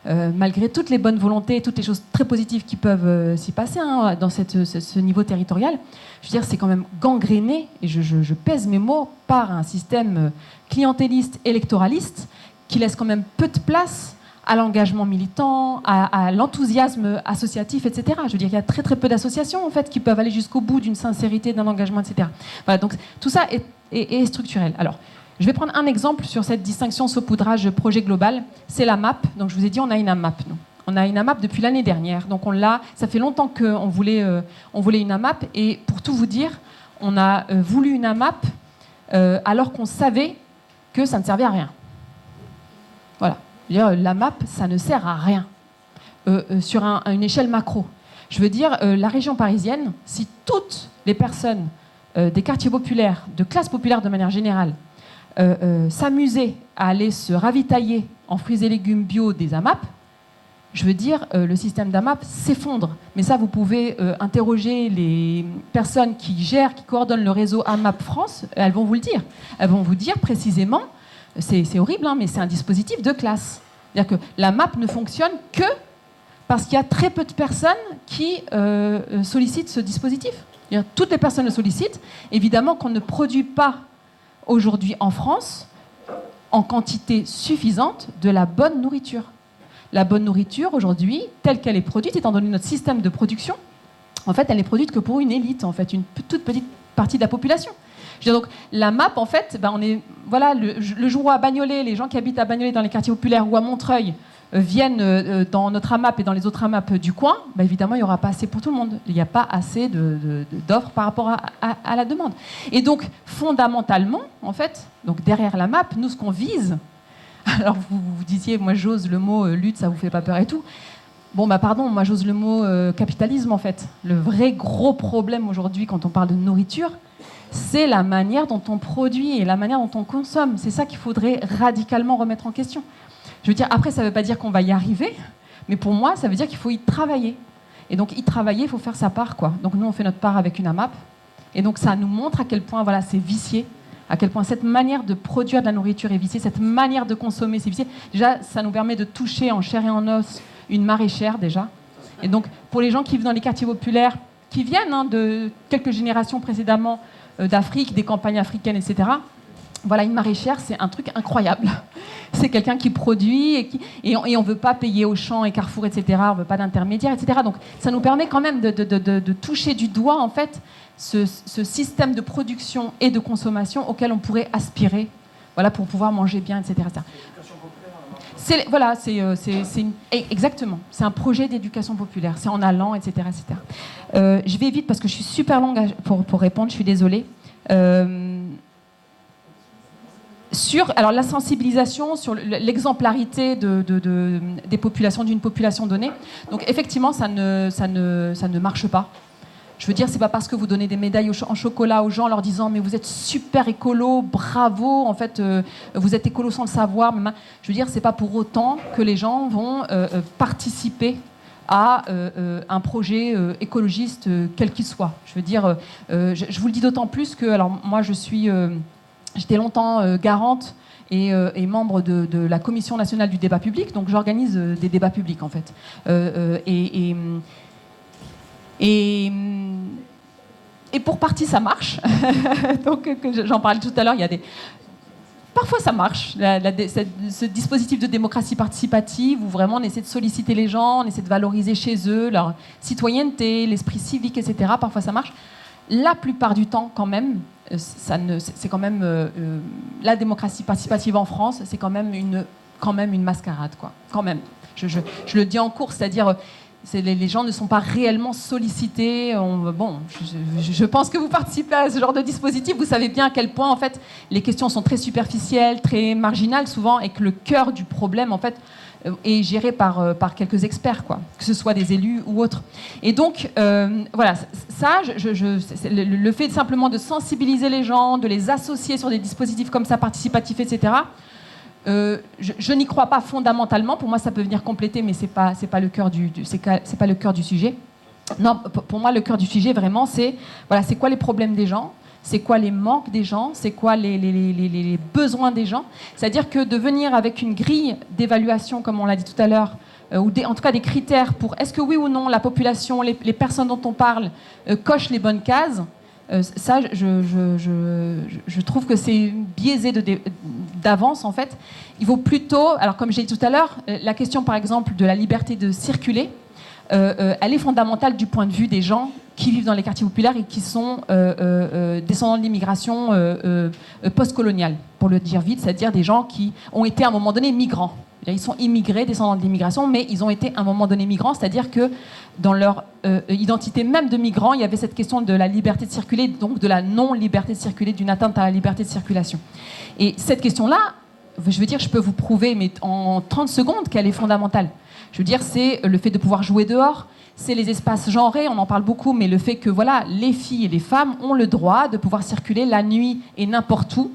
Malgré toutes les bonnes volontés, toutes les choses très positives qui peuvent s'y passer hein, dans ce niveau territorial, je veux dire, c'est quand même gangréné, et je pèse mes mots, par un système clientéliste, électoraliste, qui laisse quand même peu de place à l'engagement militant, à l'enthousiasme associatif, etc. Je veux dire, il y a très très peu d'associations en fait qui peuvent aller jusqu'au bout d'une sincérité, d'un engagement, etc. Voilà, donc tout ça est structurel. Alors, je vais prendre un exemple sur cette distinction saupoudrage projet global. C'est la MAP. Donc je vous ai dit, on a une AMAP. Nous. On a une AMAP depuis l'année dernière. Donc ça fait longtemps qu'on voulait une AMAP. Et pour tout vous dire, on a voulu une AMAP alors qu'on savait que ça ne servait à rien. Voilà. L'AMAP, ça ne sert à rien sur une échelle macro. Je veux dire, la région parisienne, si toutes les personnes des quartiers populaires, de classe populaire de manière générale, s'amuser à aller se ravitailler en fruits et légumes bio des AMAP, je veux dire, le système d'AMAP s'effondre. Mais ça, vous pouvez interroger les personnes qui gèrent, qui coordonnent le réseau AMAP France, elles vont vous le dire. Elles vont vous dire précisément, c'est horrible, hein, mais c'est un dispositif de classe. C'est-à-dire que l'AMAP ne fonctionne que parce qu'il y a très peu de personnes qui sollicitent ce dispositif. Toutes les personnes le sollicitent. Évidemment qu'on ne produit pas aujourd'hui en France, en quantité suffisante, de la bonne nourriture. La bonne nourriture, aujourd'hui, telle qu'elle est produite, étant donné notre système de production, en fait, elle n'est produite que pour une élite, en fait, une toute petite partie de la population. Je veux dire, donc, la MAP, en fait, on est, voilà, le jour où à Bagnolet, les gens qui habitent à Bagnolet dans les quartiers populaires ou à Montreuil viennent dans notre AMAP et dans les autres AMAP du coin, bah évidemment, il n'y aura pas assez pour tout le monde. Il n'y a pas assez d'offres par rapport à la demande. Et donc, fondamentalement, en fait, donc derrière la map, nous, ce qu'on vise, alors vous disiez, moi, j'ose le mot lutte, ça vous fait pas peur et tout. Bon, bah pardon, moi, j'ose le mot capitalisme, en fait. Le vrai gros problème aujourd'hui, quand on parle de nourriture, c'est la manière dont on produit et la manière dont on consomme. C'est ça qu'il faudrait radicalement remettre en question. Je veux dire, après, ça ne veut pas dire qu'on va y arriver, mais pour moi, ça veut dire qu'il faut y travailler. Et donc, y travailler, il faut faire sa part, quoi. Donc, nous, on fait notre part avec une AMAP. Et donc, ça nous montre à quel point, voilà, c'est vicié, à quel point cette manière de produire de la nourriture est viciée, cette manière de consommer, c'est vicié. Déjà, ça nous permet de toucher en chair et en os une maraîchère, déjà. Et donc, pour les gens qui vivent dans les quartiers populaires, qui viennent de quelques générations précédemment d'Afrique, des campagnes africaines, etc., voilà, une maraîchère, c'est un truc incroyable. C'est quelqu'un qui produit et on ne veut pas payer Auchan et Carrefour, etc. On ne veut pas d'intermédiaire, etc. Donc, ça nous permet quand même de toucher du doigt, en fait, ce système de production et de consommation auquel on pourrait aspirer, voilà, pour pouvoir manger bien, etc. Voilà, exactement. C'est un projet d'éducation populaire. C'est en allant, etc., etc. Je vais vite parce que je suis super longue pour répondre. Je suis désolée. Sur la sensibilisation, sur l'exemplarité des populations, d'une population donnée. Donc effectivement, ça ne marche pas. Je veux dire, c'est pas parce que vous donnez des médailles en chocolat aux gens en leur disant mais vous êtes super écolo, bravo, en fait vous êtes écolo sans le savoir. Je veux dire, c'est pas pour autant que les gens vont participer à un projet écologiste quel qu'il soit. Je veux dire, je vous le dis d'autant plus que, alors moi j'étais longtemps garante et membre de la Commission nationale du débat public, donc j'organise des débats publics en fait. Et pour partie, ça marche. Donc, j'en parlais tout à l'heure, parfois ça marche, ce dispositif de démocratie participative où vraiment on essaie de solliciter les gens, on essaie de valoriser chez eux leur citoyenneté, l'esprit civique, etc. Parfois ça marche. La plupart du temps, quand même, c'est quand même la démocratie participative en France, c'est quand même une mascarade, quoi. Quand même. Je le dis en cours, c'est-à-dire les gens ne sont pas réellement sollicités. Je pense que vous participez à ce genre de dispositif. Vous savez bien à quel point, en fait, les questions sont très superficielles, très marginales souvent, et que le cœur du problème, en fait, est géré par quelques experts, quoi, que ce soit des élus ou autres. Et donc, voilà, ça, le fait simplement de sensibiliser les gens, de les associer sur des dispositifs comme ça, participatifs, etc., je n'y crois pas fondamentalement. Pour moi, ça peut venir compléter, mais c'est pas le cœur c'est pas le cœur du sujet. Non, pour moi, le cœur du sujet, vraiment, c'est quoi les problèmes des gens, c'est quoi les manques des gens, c'est quoi les besoins des gens. C'est-à-dire que de venir avec une grille d'évaluation, comme on l'a dit tout à l'heure, ou en tout cas des critères pour est-ce que oui ou non la population, les personnes dont on parle cochent les bonnes cases. Ça, je trouve que c'est biaisé d'avance, en fait. Il vaut plutôt, alors comme j'ai dit tout à l'heure, la question, par exemple, de la liberté de circuler, elle est fondamentale du point de vue des gens qui vivent dans les quartiers populaires et qui sont descendants de l'immigration post-coloniale, pour le dire vite, c'est-à-dire des gens qui ont été à un moment donné migrants. Ils sont immigrés, descendants de l'immigration, mais ils ont été à un moment donné migrants, c'est-à-dire que dans leur identité même de migrants, il y avait cette question de la liberté de circuler, donc de la non-liberté de circuler, d'une atteinte à la liberté de circulation. Et cette question-là, je veux dire, je peux vous prouver, mais en 30 secondes, qu'elle est fondamentale. Je veux dire, c'est le fait de pouvoir jouer dehors, c'est les espaces genrés, on en parle beaucoup, mais le fait que voilà, les filles et les femmes ont le droit de pouvoir circuler la nuit et n'importe où.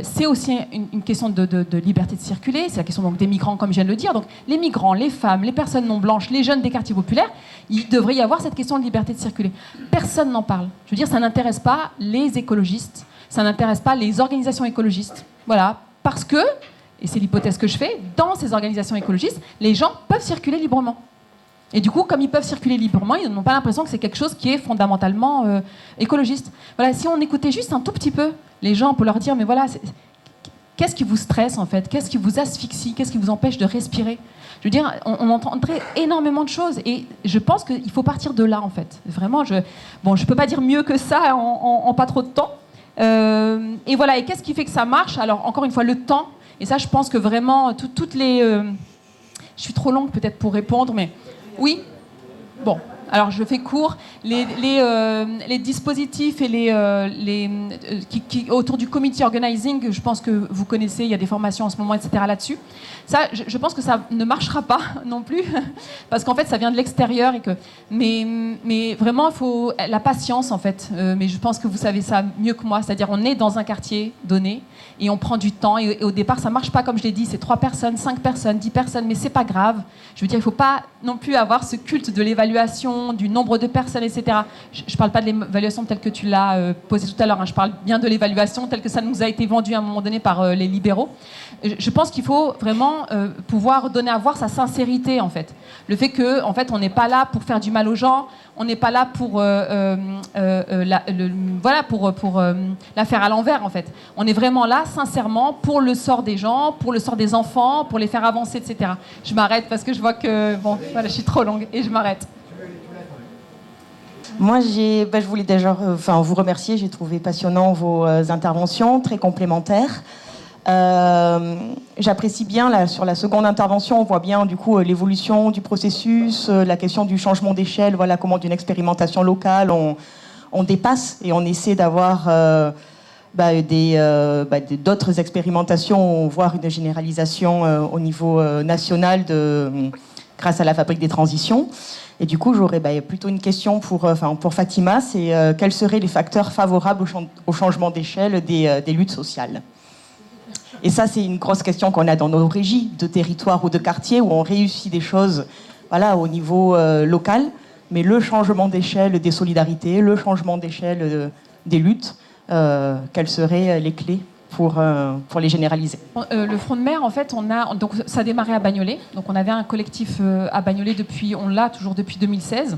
C'est aussi une question de liberté de circuler, c'est la question donc, des migrants, comme je viens de le dire. Donc les migrants, les femmes, les personnes non blanches, les jeunes des quartiers populaires, il devrait y avoir cette question de liberté de circuler. Personne n'en parle. Je veux dire, ça n'intéresse pas les écologistes, ça n'intéresse pas les organisations écologistes. Voilà, parce que, et c'est l'hypothèse que je fais, dans ces organisations écologistes, les gens peuvent circuler librement. Et du coup, comme ils peuvent circuler librement, ils n'ont pas l'impression que c'est quelque chose qui est fondamentalement écologiste. Voilà, si on écoutait juste un tout petit peu les gens pour leur dire, mais voilà, qu'est-ce qui vous stresse en fait? Qu'est-ce qui vous asphyxie? Qu'est-ce qui vous empêche de respirer? Je veux dire, on entendrait énormément de choses et je pense qu'il faut partir de là en fait. Vraiment, je peux pas dire mieux que ça en pas trop de temps. Et voilà, et qu'est-ce qui fait que ça marche? Alors, encore une fois, le temps. Et ça, je pense que vraiment, toutes les Je suis trop longue peut-être pour répondre, mais oui. Bon, alors je fais court. Les dispositifs et autour du community organizing, je pense que vous connaissez, il y a des formations en ce moment, etc. là-dessus. Ça, je pense que ça ne marchera pas non plus, parce qu'en fait, ça vient de l'extérieur. Mais vraiment, il faut la patience, en fait. Mais je pense que vous savez ça mieux que moi. C'est-à-dire, on est dans un quartier donné, et on prend du temps. Et au départ, ça ne marche pas, comme je l'ai dit, c'est 3 personnes, 5 personnes, 10 personnes, mais c'est pas grave. Je veux dire, il ne faut pas non plus avoir ce culte de l'évaluation, du nombre de personnes, etc. Je ne parle pas de l'évaluation telle que tu l'as posée tout à l'heure, hein. Je parle bien de l'évaluation telle que ça nous a été vendu à un moment donné par les libéraux. Je pense qu'il faut vraiment pouvoir donner à voir sa sincérité, en fait. Le fait que, en fait, on n'est pas là pour faire du mal aux gens, on n'est pas là pour la faire à l'envers, en fait. On est vraiment là, sincèrement, pour le sort des gens, pour le sort des enfants, pour les faire avancer, etc. Je m'arrête parce que je vois que, bon, voilà, je suis trop longue et je m'arrête. Moi, je voulais déjà vous remercier. J'ai trouvé passionnant vos interventions, très complémentaires. J'apprécie bien, là, sur la seconde intervention, on voit bien du coup l'évolution du processus, la question du changement d'échelle, voilà comment d'une expérimentation locale on dépasse et on essaie d'avoir d'autres expérimentations, voire une généralisation au niveau national grâce à la fabrique des transitions. Et du coup, j'aurais plutôt une question pour Fatima, c'est quels seraient les facteurs favorables au changement d'échelle des luttes sociales ? Et ça, c'est une grosse question qu'on a dans nos régies de territoire ou de quartier où on réussit des choses au niveau local, mais le changement d'échelle des solidarités, le changement d'échelle des luttes, quelles seraient les clés pour les généraliser? Le Front de mer, en fait, donc ça a démarré à Bagnolet. Donc on avait un collectif à Bagnolet on l'a toujours depuis 2016.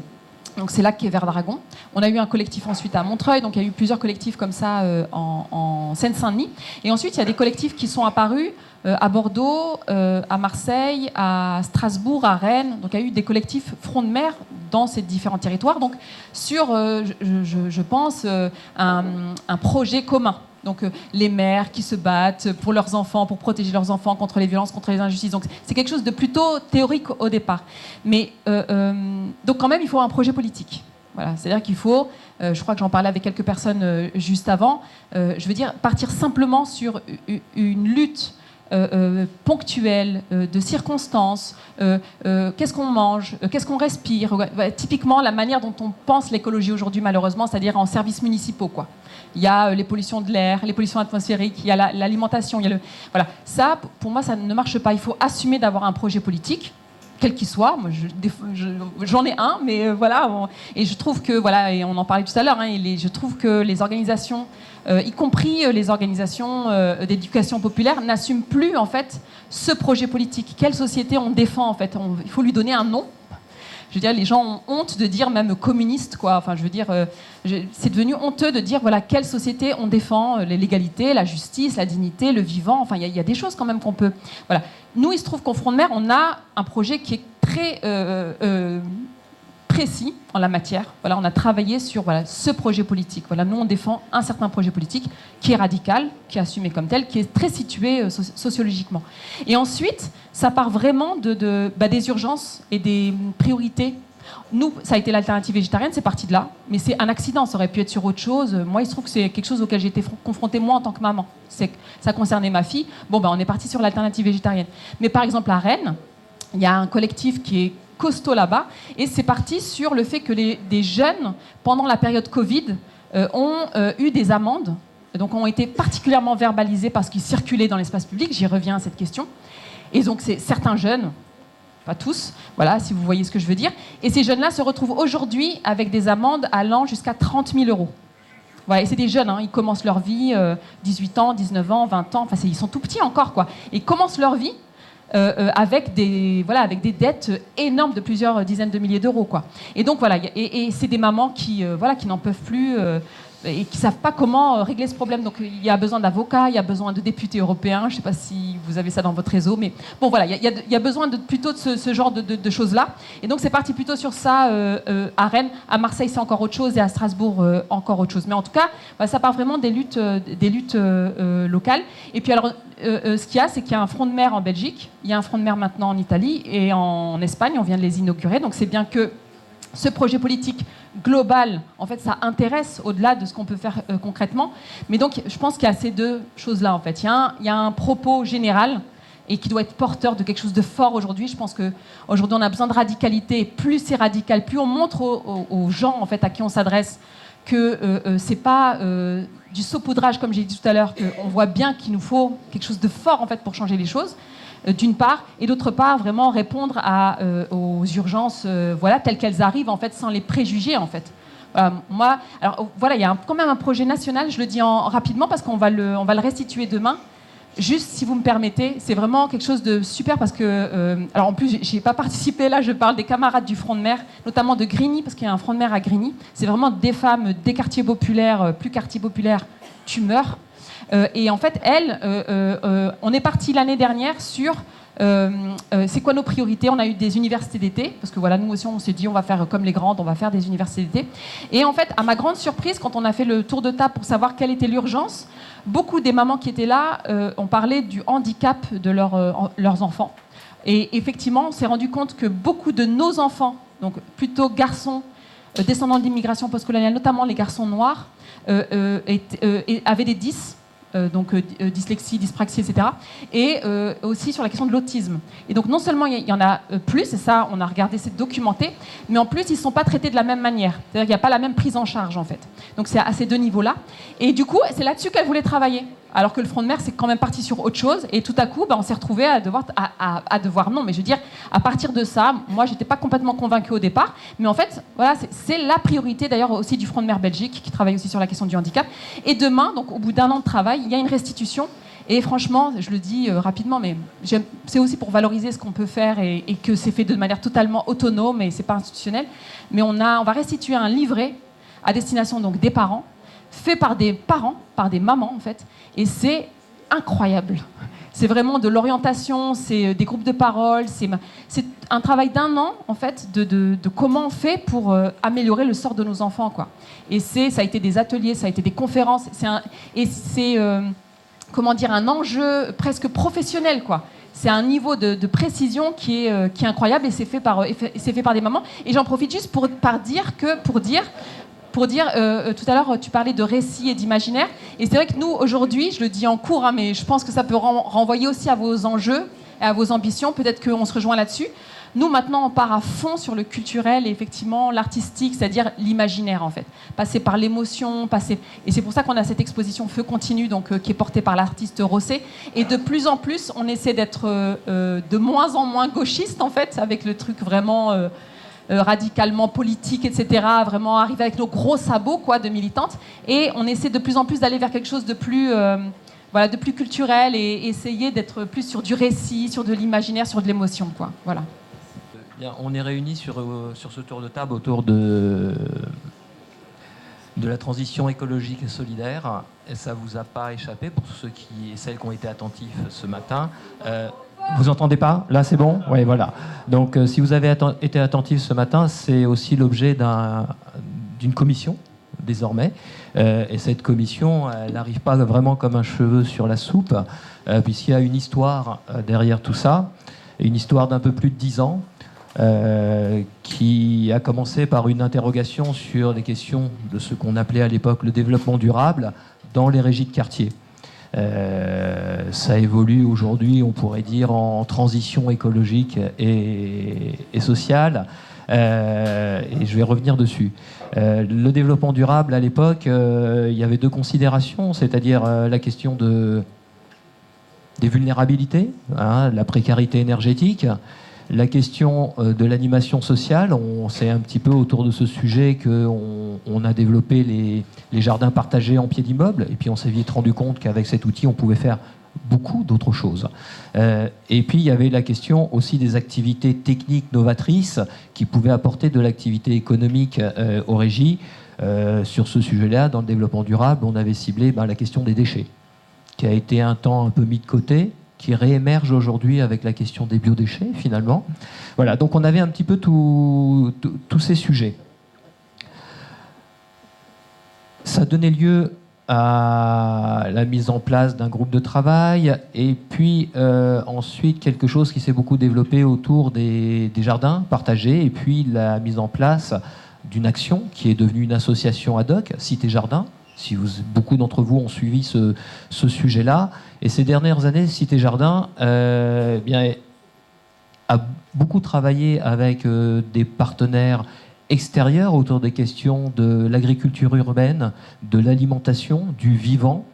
Donc c'est là qu'est Vert Dragon. On a eu un collectif ensuite à Montreuil, donc il y a eu plusieurs collectifs comme ça en Seine-Saint-Denis. Et ensuite, il y a des collectifs qui sont apparus à Bordeaux, à Marseille, à Strasbourg, à Rennes. Donc il y a eu des collectifs Front de mer dans ces différents territoires. Donc sur, je pense, un projet commun. Donc les mères qui se battent pour leurs enfants, pour protéger leurs enfants contre les violences, contre les injustices. Donc c'est quelque chose de plutôt théorique au départ. Mais donc quand même, il faut un projet politique. Voilà, c'est-à-dire qu'il faut, je crois que j'en parlais avec quelques personnes juste avant, je veux dire, partir simplement sur une lutte ponctuelle, de circonstances, qu'est-ce qu'on mange, qu'est-ce qu'on respire. Typiquement, la manière dont on pense l'écologie aujourd'hui, malheureusement, c'est-à-dire en services municipaux, quoi. Il y a les pollutions de l'air, les pollutions atmosphériques, il y a l'alimentation, il y a voilà. Ça, pour moi, ça ne marche pas. Il faut assumer d'avoir un projet politique, quel qu'il soit. Moi, j'en ai un, mais voilà. Et je trouve que, voilà, et on en parlait tout à l'heure, hein, je trouve que les organisations, y compris les organisations d'éducation populaire, n'assument plus, en fait, ce projet politique. Quelle société on défend, en fait? Il faut lui donner un nom. Je veux dire, les gens ont honte de dire même communiste, quoi. Enfin, je veux dire, c'est devenu honteux de dire, voilà, quelle société on défend, l'égalité, la justice, la dignité, le vivant. Enfin, il y a des choses quand même qu'on peut... Voilà. Nous, il se trouve qu'au Front de mer, on a un projet qui est très précis en la matière. Voilà, on a travaillé sur ce projet politique. Voilà, nous, on défend un certain projet politique qui est radical, qui est assumé comme tel, qui est très situé sociologiquement. Et ensuite, ça part vraiment des urgences et des priorités. Nous, ça a été l'alternative végétarienne, c'est parti de là, mais c'est un accident, ça aurait pu être sur autre chose. Moi, il se trouve que c'est quelque chose auquel j'ai été confrontée moi en tant que maman. Ça concernait ma fille. Bon, on est parti sur l'alternative végétarienne. Mais par exemple, à Rennes, il y a un collectif qui est costaud là-bas, et c'est parti sur le fait que des jeunes, pendant la période Covid, ont eu des amendes, donc ont été particulièrement verbalisés parce qu'ils circulaient dans l'espace public. J'y reviens à cette question. Et donc, c'est certains jeunes, pas tous, voilà, si vous voyez ce que je veux dire. Et ces jeunes-là se retrouvent aujourd'hui avec des amendes allant jusqu'à 30 000 €. Voilà, et c'est des jeunes, hein, ils commencent leur vie, 18 ans, 19 ans, 20 ans, enfin, ils sont tout petits encore, quoi. Et ils commencent leur vie avec des dettes énormes de plusieurs dizaines de milliers d'euros, quoi. Et donc, voilà, et c'est des mamans qui n'en peuvent plus et qui ne savent pas comment régler ce problème. Donc il y a besoin d'avocats, il y a besoin de députés européens, je ne sais pas si vous avez ça dans votre réseau, mais bon voilà, il y a besoin plutôt de ce genre de choses-là. Et donc c'est parti plutôt sur ça à Rennes, à Marseille c'est encore autre chose et à Strasbourg encore autre chose. Mais en tout cas, ça part vraiment des luttes locales. Et puis alors, ce qu'il y a, c'est qu'il y a un front de mer en Belgique, il y a un front de mer maintenant en Italie et en Espagne, on vient de les inaugurer, donc c'est bien que ce projet politique global, en fait, ça intéresse au-delà de ce qu'on peut faire concrètement. Mais donc, je pense qu'il y a ces deux choses-là, en fait. Il y a un propos général et qui doit être porteur de quelque chose de fort aujourd'hui. Je pense qu'aujourd'hui, on a besoin de radicalité. Et plus c'est radical, plus on montre aux gens, en fait, à qui on s'adresse, que c'est pas du saupoudrage, comme j'ai dit tout à l'heure, qu'on voit bien qu'il nous faut quelque chose de fort, en fait, pour changer les choses. D'une part, et d'autre part, vraiment répondre aux urgences voilà, telles qu'elles arrivent, en fait, sans les préjugés, en fait. Moi, alors, voilà, il y a quand même un projet national, je le dis rapidement, parce qu'on va le restituer demain. Juste, si vous me permettez, c'est vraiment quelque chose de super, parce que... alors, en plus, j'ai pas participé, là, je parle des camarades du Front de Mer, notamment de Grigny, parce qu'il y a un Front de Mer à Grigny. C'est vraiment des femmes, des quartiers populaires, plus quartier populaire, tu meurs. Et en fait, on est parti l'année dernière sur c'est quoi nos priorités. On a eu des universités d'été, parce que voilà, nous aussi on s'est dit on va faire comme les grandes, on va faire des universités d'été. Et en fait, à ma grande surprise, quand on a fait le tour de table pour savoir quelle était l'urgence, beaucoup des mamans qui étaient là ont parlé du handicap de leurs enfants. Et effectivement, on s'est rendu compte que beaucoup de nos enfants, donc plutôt garçons, descendants de l'immigration postcoloniale, notamment les garçons noirs, avaient des 10. Donc dyslexie, dyspraxie, etc. Et aussi sur la question de l'autisme. Et donc non seulement il y en a plus, et ça on a regardé, c'est documenté, mais en plus ils ne sont pas traités de la même manière. C'est-à-dire qu'il n'y a pas la même prise en charge en fait. Donc c'est à ces deux niveaux-là. Et du coup, c'est là-dessus qu'elle voulait travailler. Alors que le Front de Mer, c'est quand même parti sur autre chose. Et tout à coup, on s'est retrouvés à devoir non. Mais je veux dire, à partir de ça, moi, j'étais pas complètement convaincue au départ. Mais en fait, voilà, c'est la priorité d'ailleurs aussi du Front de Mer Belgique, qui travaille aussi sur la question du handicap. Et demain, donc au bout d'un an de travail, il y a une restitution. Et franchement, je le dis rapidement, mais c'est aussi pour valoriser ce qu'on peut faire et que c'est fait de manière totalement autonome et c'est pas institutionnel. Mais on va restituer un livret à destination donc des parents, fait par des parents, par des mamans en fait, et c'est incroyable. C'est vraiment de l'orientation, c'est des groupes de parole, c'est un travail d'un an en fait de comment on fait pour améliorer le sort de nos enfants quoi. Et ça a été des ateliers, ça a été des conférences, c'est un enjeu presque professionnel quoi. C'est un niveau de précision qui est incroyable et c'est fait par des mamans. Et j'en profite juste pour dire tout à l'heure, tu parlais de récit et d'imaginaire. Et c'est vrai que nous, aujourd'hui, je le dis en cours, mais je pense que ça peut renvoyer aussi à vos enjeux et à vos ambitions. Peut-être qu'on se rejoint là-dessus. Nous, maintenant, on part à fond sur le culturel et effectivement l'artistique, c'est-à-dire l'imaginaire, en fait. Passer par l'émotion, Et c'est pour ça qu'on a cette exposition Feu continu, donc, qui est portée par l'artiste Rosset. Et de plus en plus, on essaie d'être de moins en moins gauchiste, en fait, avec le truc vraiment... radicalement politique, etc., vraiment arriver avec nos gros sabots quoi, de militantes, et on essaie de plus en plus d'aller vers quelque chose de plus, de plus culturel et essayer d'être plus sur du récit, sur de l'imaginaire, sur de l'émotion. Quoi. Voilà. Bien, on est réunis sur ce tour de table autour de la transition écologique et solidaire, et ça ne vous a pas échappé pour ceux et celles qui ont été attentifs ce matin. Vous entendez pas? Là, c'est bon? Oui, voilà. Donc, si vous avez été attentif ce matin, c'est aussi l'objet d'une commission, désormais. Et cette commission, elle n'arrive pas vraiment comme un cheveu sur la soupe, puisqu'il y a une histoire derrière tout ça, une histoire d'un peu plus de 10 ans, qui a commencé par une interrogation sur les questions de ce qu'on appelait à l'époque le développement durable dans les régies de quartier. Ça évolue aujourd'hui, on pourrait dire, en transition écologique et sociale. Et je vais revenir dessus. Le développement durable, à l'époque, il y avait deux considérations, c'est-à-dire la question des vulnérabilités, la précarité énergétique, la question de l'animation sociale. C'est un petit peu autour de ce sujet qu'on a développé les jardins partagés en pied d'immeuble, et puis on s'est vite rendu compte qu'avec cet outil, on pouvait faire beaucoup d'autres choses. Et puis il y avait la question aussi des activités techniques novatrices qui pouvaient apporter de l'activité économique aux régies, Sur ce sujet-là, dans le développement durable, on avait ciblé la question des déchets, qui a été un temps un peu mis de côté, qui réémerge aujourd'hui avec la question des biodéchets, finalement. Voilà, donc on avait un petit peu tous ces sujets. Ça donnait lieu à la mise en place d'un groupe de travail, et puis ensuite quelque chose qui s'est beaucoup développé autour des jardins partagés, et puis la mise en place d'une action qui est devenue une association ad hoc, Cité Jardin. Beaucoup d'entre vous ont suivi ce sujet-là. Et ces dernières années, Cité Jardin a beaucoup travaillé avec des partenaires extérieurs autour des questions de l'agriculture urbaine, de l'alimentation, du vivant,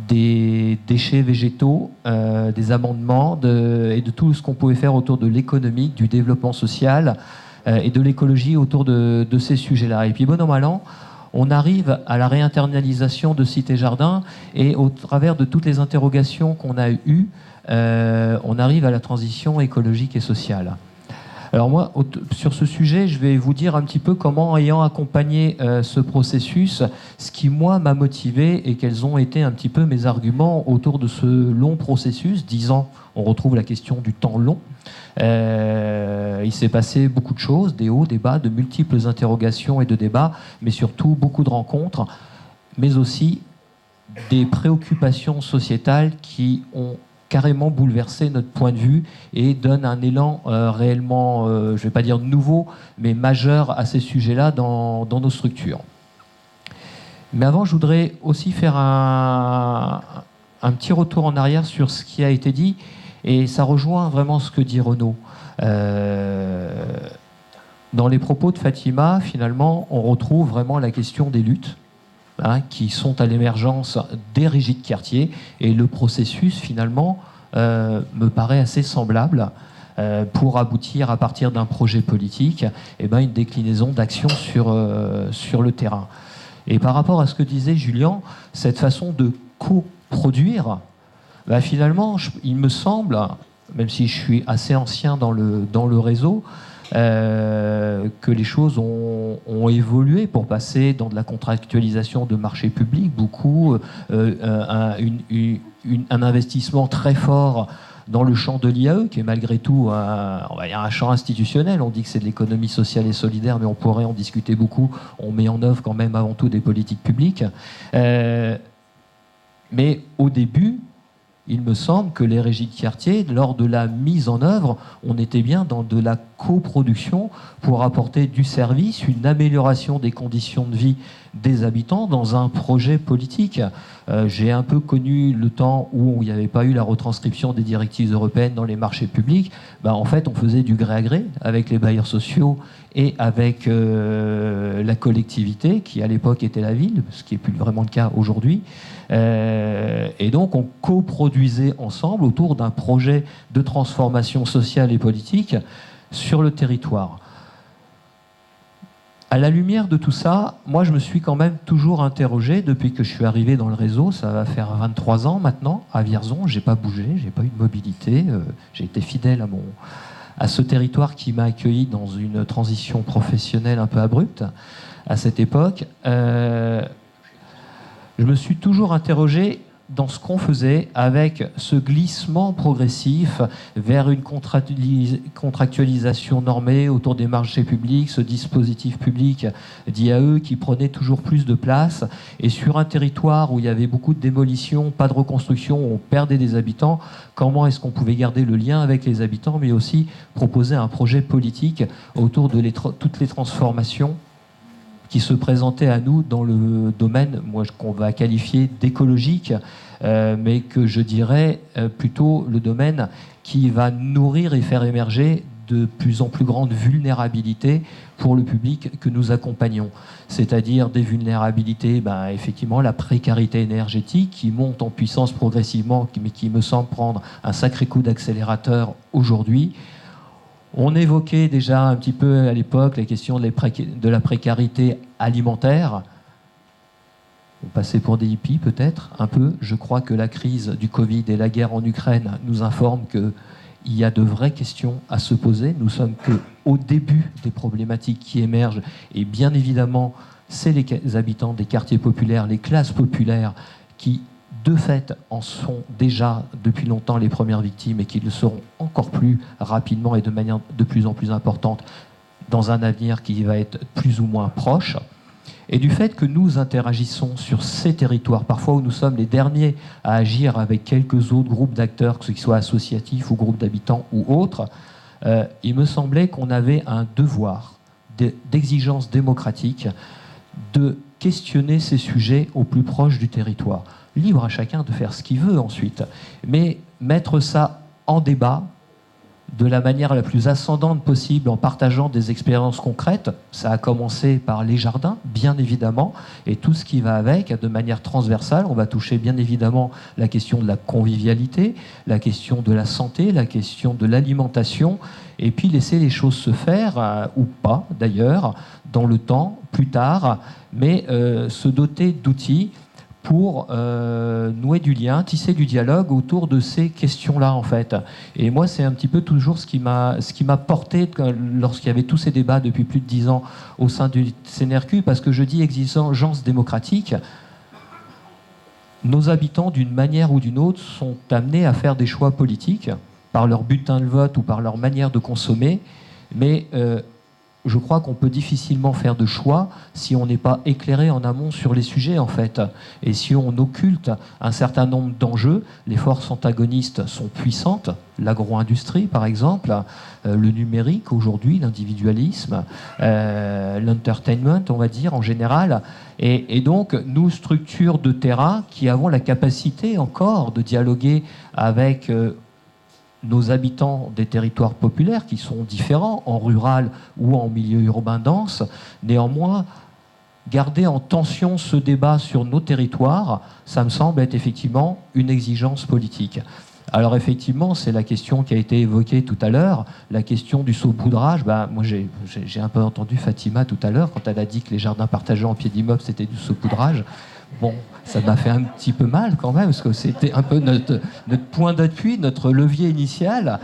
des déchets végétaux, des amendements et de tout ce qu'on pouvait faire autour de l'économique, du développement social et de l'écologie autour de ces sujets-là. Et puis bon an, mal an, on arrive à la réinternalisation de Cité Jardin, et au travers de toutes les interrogations qu'on a eues, on arrive à la transition écologique et sociale. Alors moi, sur ce sujet, je vais vous dire un petit peu comment, ayant accompagné ce processus, ce qui, moi, m'a motivé et quels ont été un petit peu mes arguments autour de ce long processus. 10 ans, on retrouve la question du temps long. Il s'est passé beaucoup de choses, des hauts, des bas, de multiples interrogations et de débats, mais surtout beaucoup de rencontres, mais aussi des préoccupations sociétales qui ont carrément bouleversé notre point de vue et donnent un élan réellement, je ne vais pas dire nouveau, mais majeur à ces sujets-là dans nos structures. Mais avant, je voudrais aussi faire un petit retour en arrière sur ce qui a été dit, et ça rejoint vraiment ce que dit Renaud. Dans les propos de Fatima, finalement, on retrouve vraiment la question des luttes, qui sont à l'émergence des régies de quartier, et le processus, finalement, me paraît assez semblable pour aboutir, à partir d'un projet politique, une déclinaison d'action sur le terrain. Et par rapport à ce que disait Julien, cette façon de coproduire, finalement, il me semble, même si je suis assez ancien dans le réseau, que les choses ont évolué pour passer dans de la contractualisation de marchés publics, beaucoup, un investissement très fort dans le champ de l'IAE, qui est malgré tout un champ institutionnel. On dit que c'est de l'économie sociale et solidaire, mais on pourrait en discuter beaucoup. On met en œuvre quand même avant tout des politiques publiques. Mais au début, il me semble que les régies de quartier, lors de la mise en œuvre, on était bien dans de la coproduction pour apporter du service, une amélioration des conditions de vie des habitants dans un projet politique. J'ai un peu connu le temps où il n'y avait pas eu la retranscription des directives européennes dans les marchés publics. En fait, on faisait du gré à gré avec les bailleurs sociaux et avec la collectivité, qui à l'époque était la ville, ce qui n'est plus vraiment le cas aujourd'hui. Et donc on coproduisait ensemble autour d'un projet de transformation sociale et politique sur le territoire. À la lumière de tout ça, moi je me suis quand même toujours interrogé depuis que je suis arrivé dans le réseau. Ça va faire 23 ans maintenant à Vierzon. J'ai pas bougé, j'ai pas eu de mobilité. J'ai été fidèle à ce territoire qui m'a accueilli dans une transition professionnelle un peu abrupte à cette époque. Je me suis toujours interrogé dans ce qu'on faisait avec ce glissement progressif vers une contractualisation normée autour des marchés publics, ce dispositif public d'IAE qui prenait toujours plus de place, et sur un territoire où il y avait beaucoup de démolitions, pas de reconstruction, où on perdait des habitants, comment est-ce qu'on pouvait garder le lien avec les habitants, mais aussi proposer un projet politique autour de toutes les transformations qui se présentait à nous dans le domaine, qu'on va qualifier d'écologique, mais que je dirais plutôt le domaine qui va nourrir et faire émerger de plus en plus grande vulnérabilité pour le public que nous accompagnons. C'est-à-dire des vulnérabilités, effectivement, la précarité énergétique qui monte en puissance progressivement, mais qui me semble prendre un sacré coup d'accélérateur aujourd'hui. On évoquait déjà un petit peu à l'époque la question de la précarité alimentaire. On passait pour des hippies peut-être, un peu. Je crois que la crise du Covid et la guerre en Ukraine nous informent qu'il il y a de vraies questions à se poser. Nous sommes qu'au début des problématiques qui émergent. Et bien évidemment, c'est les habitants des quartiers populaires, les classes populaires, qui, de fait, en sont déjà depuis longtemps les premières victimes et qui le seront encore plus rapidement et de manière de plus en plus importante dans un avenir qui va être plus ou moins proche. Et du fait que nous interagissons sur ces territoires, parfois où nous sommes les derniers à agir avec quelques autres groupes d'acteurs, que ce soit associatifs ou groupes d'habitants ou autres, il me semblait qu'on avait un devoir d'exigence démocratique de questionner ces sujets au plus proche du territoire. Libre à chacun de faire ce qu'il veut ensuite, mais mettre ça en débat de la manière la plus ascendante possible en partageant des expériences concrètes. Ça a commencé par les jardins, bien évidemment, et tout ce qui va avec, de manière transversale. On va toucher bien évidemment la question de la convivialité, la question de la santé, la question de l'alimentation, et puis laisser les choses se faire, ou pas d'ailleurs, dans le temps, plus tard, mais se doter d'outils pour nouer du lien, tisser du dialogue autour de ces questions-là, en fait. Et moi, c'est un petit peu toujours ce qui m'a porté lorsqu'il y avait tous ces débats depuis plus de 10 ans au sein du CNRQ, parce que je dis exigence démocratique. Nos habitants, d'une manière ou d'une autre, sont amenés à faire des choix politiques par leur bulletin de vote ou par leur manière de consommer, mais je crois qu'on peut difficilement faire de choix si on n'est pas éclairé en amont sur les sujets, en fait. Et si on occulte un certain nombre d'enjeux, les forces antagonistes sont puissantes, l'agro-industrie, par exemple, le numérique aujourd'hui, l'individualisme, l'entertainment, on va dire, en général. Et donc, nous, structures de terrain qui avons la capacité encore de dialoguer avec nos habitants des territoires populaires qui sont différents en rural ou en milieu urbain dense, néanmoins, garder en tension ce débat sur nos territoires, ça me semble être effectivement une exigence politique. Alors effectivement, c'est la question qui a été évoquée tout à l'heure, la question du saupoudrage. Moi, j'ai un peu entendu Fatima tout à l'heure quand elle a dit que les jardins partagés en pied d'immeuble, c'était du saupoudrage. Bon, ça m'a fait un petit peu mal quand même, parce que c'était un peu notre point d'appui, notre levier initial,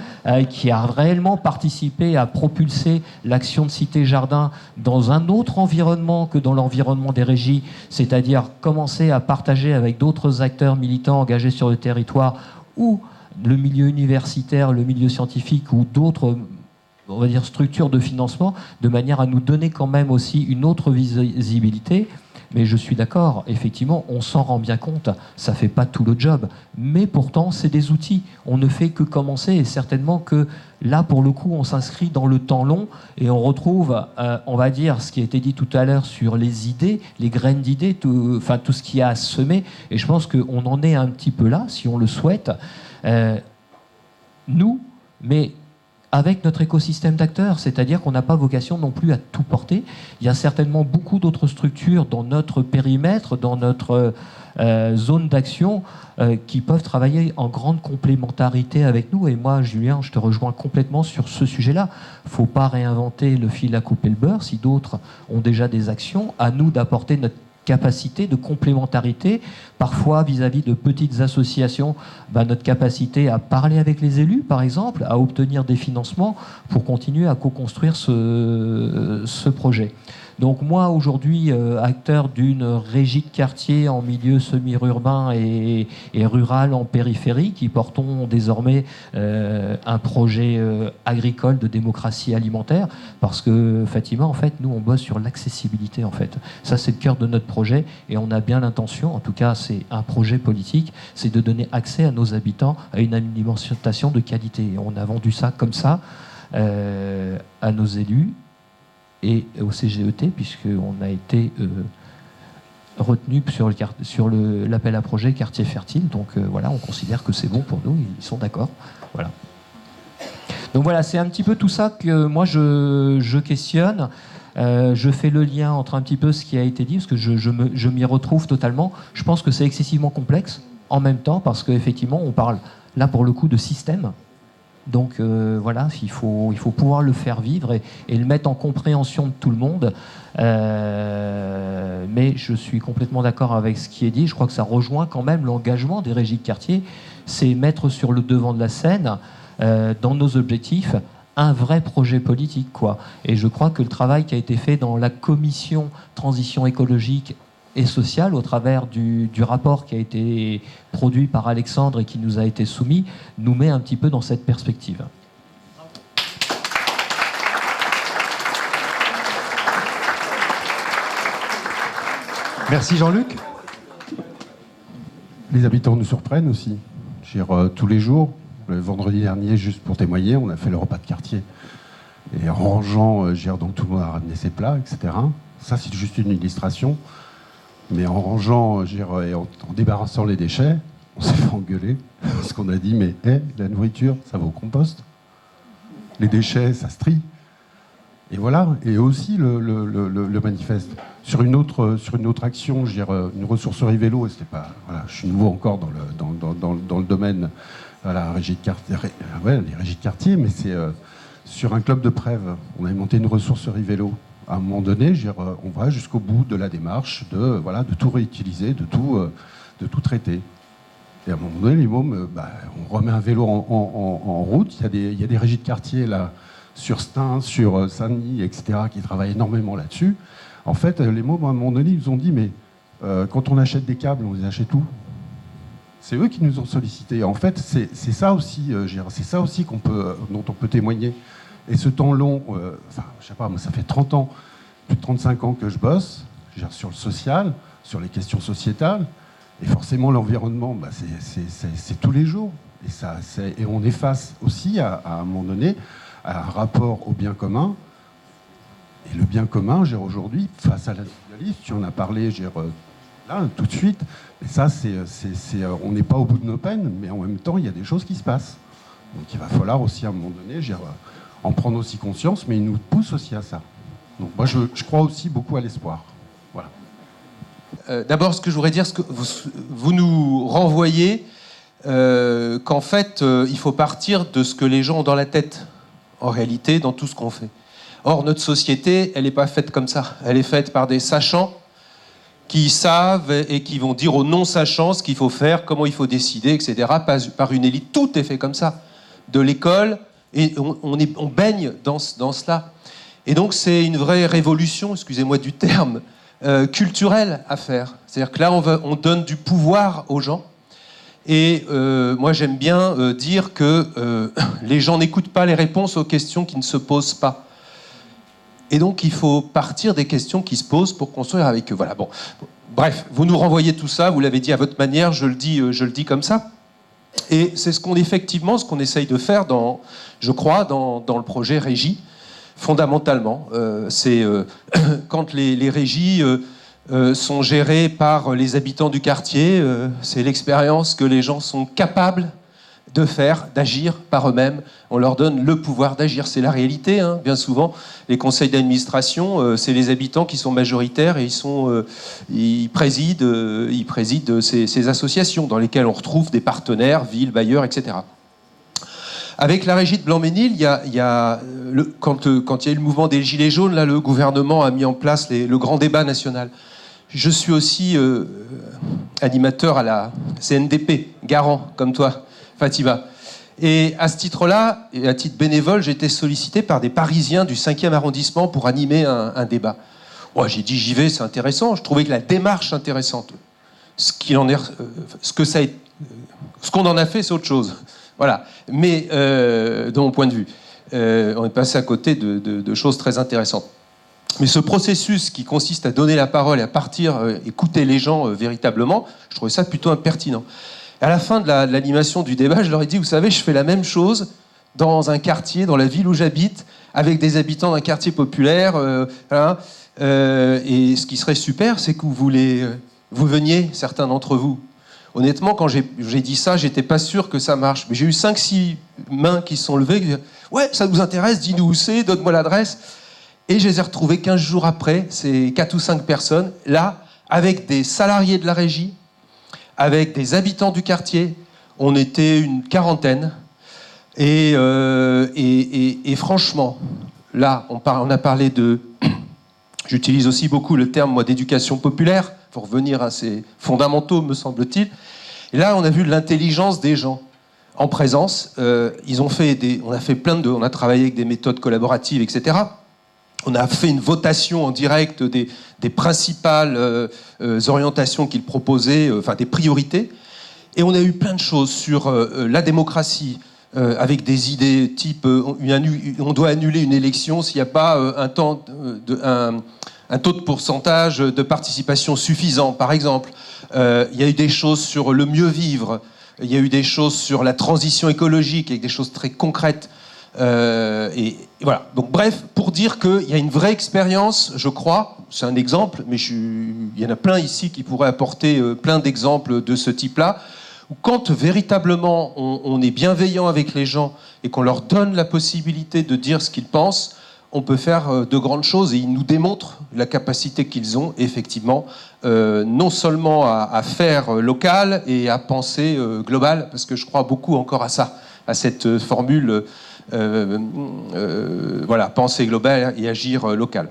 qui a réellement participé à propulser l'action de Cité Jardin dans un autre environnement que dans l'environnement des régies, c'est-à-dire commencer à partager avec d'autres acteurs militants engagés sur le territoire, ou le milieu universitaire, le milieu scientifique, ou d'autres, on va dire, structures de financement, de manière à nous donner quand même aussi une autre visibilité. Mais je suis d'accord, effectivement, on s'en rend bien compte, ça ne fait pas tout le job. Mais pourtant, c'est des outils. On ne fait que commencer, et certainement que là, pour le coup, on s'inscrit dans le temps long et on retrouve, on va dire, ce qui a été dit tout à l'heure sur les idées, les graines d'idées, tout ce qu'il y a à semer. Et je pense qu'on en est un petit peu là, si on le souhaite. Nous, mais avec notre écosystème d'acteurs, c'est-à-dire qu'on n'a pas vocation non plus à tout porter. Il y a certainement beaucoup d'autres structures dans notre périmètre, dans notre zone d'action, qui peuvent travailler en grande complémentarité avec nous. Et moi, Julien, je te rejoins complètement sur ce sujet-là. Il ne faut pas réinventer le fil à couper le beurre. Si d'autres ont déjà des actions, à nous d'apporter notre capacité de complémentarité, parfois vis-à-vis de petites associations, notre capacité à parler avec les élus, par exemple, à obtenir des financements pour continuer à co-construire ce projet. Donc moi, aujourd'hui, acteur d'une régie de quartier en milieu semi-urbain et rural en périphérie, qui portons désormais un projet agricole de démocratie alimentaire, parce que Fatima, en fait, nous, on bosse sur l'accessibilité, en fait. Ça, c'est le cœur de notre projet, et on a bien l'intention, en tout cas, c'est un projet politique, c'est de donner accès à nos habitants à une alimentation de qualité. Et on a vendu ça comme ça à nos élus, et au CGET, puisqu'on a été retenu sur l'appel à projet Quartier Fertile. Donc voilà, on considère que c'est bon pour nous, ils sont d'accord. Voilà. Donc voilà, c'est un petit peu tout ça que moi je questionne. Je fais le lien entre un petit peu ce qui a été dit, parce que je m'y retrouve totalement. Je pense que c'est excessivement complexe en même temps, parce qu'effectivement, on parle là pour le coup de système. Donc voilà, il faut pouvoir le faire vivre et le mettre en compréhension de tout le monde. Mais je suis complètement d'accord avec ce qui est dit. Je crois que ça rejoint quand même l'engagement des régies de quartier. C'est mettre sur le devant de la scène dans nos objectifs un vrai projet politique, quoi. Et je crois que le travail qui a été fait dans la commission transition écologique et sociale, au travers du rapport qui a été produit par Alexandre et qui nous a été soumis, nous met un petit peu dans cette perspective. Merci Jean-Luc. Les habitants nous surprennent aussi. Je veux dire, tous les jours, le vendredi dernier, juste pour témoigner, on a fait le repas de quartier. Et en rangeant, donc tout le monde a ramené ses plats, etc. Ça, c'est juste une illustration. Mais en rangeant, et en débarrassant les déchets, on s'est fait engueuler. Parce qu'on a dit, mais la nourriture, ça va au compost. Les déchets, ça se trie. Et voilà. Et aussi le manifeste. Sur une autre action, une ressourcerie vélo, et c'était pas, voilà, je suis nouveau encore dans le domaine, voilà, régie de quartier, les régies de quartier, mais c'est sur un club de Prèves. On avait monté une ressourcerie vélo. À un moment donné, on va jusqu'au bout de la démarche de tout réutiliser, de tout traiter. Et à un moment donné, les mômes, on remet un vélo en route. Il y a des régies de quartier là, sur Stein, sur Saint-Denis, etc., qui travaillent énormément là-dessus. En fait, les mômes, à un moment donné, ils nous ont dit, mais quand on achète des câbles, on les achète où ? C'est eux qui nous ont sollicité. En fait, c'est ça aussi, c'est ça aussi dont on peut témoigner. Et ce temps long, je sais pas, moi, ça fait 30 ans, plus de 35 ans que je bosse, sur le social, sur les questions sociétales. Et forcément, l'environnement, c'est tous les jours. Et on est face aussi, à un moment donné, à un rapport au bien commun. Et le bien commun, aujourd'hui, face à l'individualisme, tu en as parlé, là, tout de suite. Et ça, on n'est pas au bout de nos peines, mais en même temps, il y a des choses qui se passent. Donc il va falloir aussi, à un moment donné, en prendre aussi conscience, mais il nous pousse aussi à ça. Donc moi, je crois aussi beaucoup à l'espoir. Voilà. D'abord, ce que je voudrais dire, c'est que vous nous renvoyez qu'en fait, il faut partir de ce que les gens ont dans la tête, en réalité, dans tout ce qu'on fait. Or, notre société, elle n'est pas faite comme ça. Elle est faite par des sachants qui savent et qui vont dire aux non-sachants ce qu'il faut faire, comment il faut décider, etc. Par une élite. Tout est fait comme ça. De l'école, et on baigne dans cela. Et donc, c'est une vraie révolution, excusez-moi du terme, culturelle à faire. C'est-à-dire que là, on donne du pouvoir aux gens. Et moi, j'aime bien dire que les gens n'écoutent pas les réponses aux questions qui ne se posent pas. Et donc, il faut partir des questions qui se posent pour construire avec eux. Voilà, bon. Bref, vous nous renvoyez tout ça, vous l'avez dit à votre manière, je le dis comme ça. Et c'est ce qu'on essaye de faire, je crois, dans le projet Régie, fondamentalement. C'est quand les régies sont gérées par les habitants du quartier, c'est l'expérience que les gens sont capables de faire, d'agir par eux-mêmes. On leur donne le pouvoir d'agir. C'est la réalité, hein. Bien souvent, les conseils d'administration, c'est les habitants qui sont majoritaires et ils président ces associations dans lesquelles on retrouve des partenaires, villes, bailleurs, etc. Avec la régie de Blanc-Ménil, quand il y a eu le mouvement des Gilets jaunes, là, le gouvernement a mis en place le grand débat national. Je suis aussi animateur à la CNDP, garant, comme toi, Fatima. Et à ce titre-là, et à titre bénévole, j'ai été sollicité par des Parisiens du 5e arrondissement pour animer un débat. Moi, j'ai dit, j'y vais, c'est intéressant. Je trouvais que la démarche intéressante. Ce qu'on en a fait, c'est autre chose. Voilà. Mais, de mon point de vue, on est passé à côté de choses très intéressantes. Mais ce processus qui consiste à donner la parole et à partir écouter les gens véritablement, je trouvais ça plutôt impertinent. À la fin de l'animation du débat, je leur ai dit, vous savez, je fais la même chose dans un quartier, dans la ville où j'habite, avec des habitants d'un quartier populaire. Et ce qui serait super, c'est que vous veniez, certains d'entre vous. Honnêtement, quand j'ai dit ça, j'étais pas sûr que ça marche. Mais j'ai eu 5-6 mains qui se sont levées, qui disaient, ouais, ça nous intéresse, dis-nous où c'est, donne-moi l'adresse. Et je les ai retrouvés 15 jours après, c'est 4 ou 5 personnes, là, avec des salariés de la régie, avec des habitants du quartier. On était une quarantaine. Et franchement, là, on a parlé de... J'utilise aussi beaucoup le terme, moi, d'éducation populaire, pour revenir à ces fondamentaux, me semble-t-il. Et là, on a vu l'intelligence des gens. en présence. On a travaillé avec des méthodes collaboratives, etc. On a fait une votation en direct des principales orientations qu'ils proposaient, enfin des priorités. Et on a eu plein de choses sur la démocratie, avec des idées type on doit annuler une élection s'il n'y a pas un taux de pourcentage de participation suffisant, par exemple. Il y a eu des choses sur le mieux vivre. Il y a eu des choses sur la transition écologique, avec des choses très concrètes. Et voilà. Donc, bref, pour dire qu'il y a une vraie expérience, je crois, c'est un exemple, mais il y en a plein ici qui pourraient apporter plein d'exemples de ce type-là, où quand véritablement on est bienveillant avec les gens et qu'on leur donne la possibilité de dire ce qu'ils pensent, on peut faire de grandes choses, et ils nous démontrent la capacité qu'ils ont, effectivement, non seulement à faire local et à penser global, parce que je crois beaucoup encore à ça, à cette formule, voilà, penser global et agir local.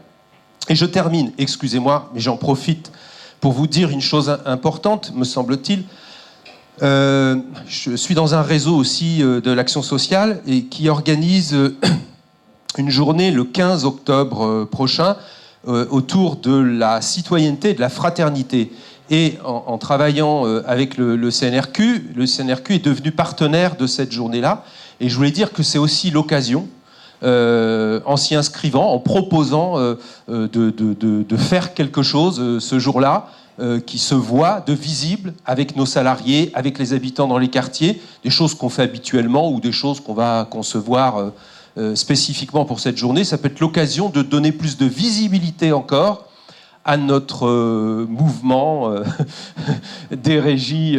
Et je termine, excusez-moi, mais j'en profite pour vous dire une chose importante, me semble-t-il. Je suis dans un réseau aussi de l'action sociale et qui organise une journée le 15 octobre prochain autour de la citoyenneté et de la fraternité. Et en travaillant avec le CNRQ est devenu partenaire de cette journée-là. Et je voulais dire que c'est aussi l'occasion, en s'y inscrivant, en proposant de faire quelque chose ce jour-là, qui se voit de visible avec nos salariés, avec les habitants dans les quartiers, des choses qu'on fait habituellement ou des choses qu'on va concevoir spécifiquement pour cette journée. Ça peut être l'occasion de donner plus de visibilité encore à notre mouvement des régies,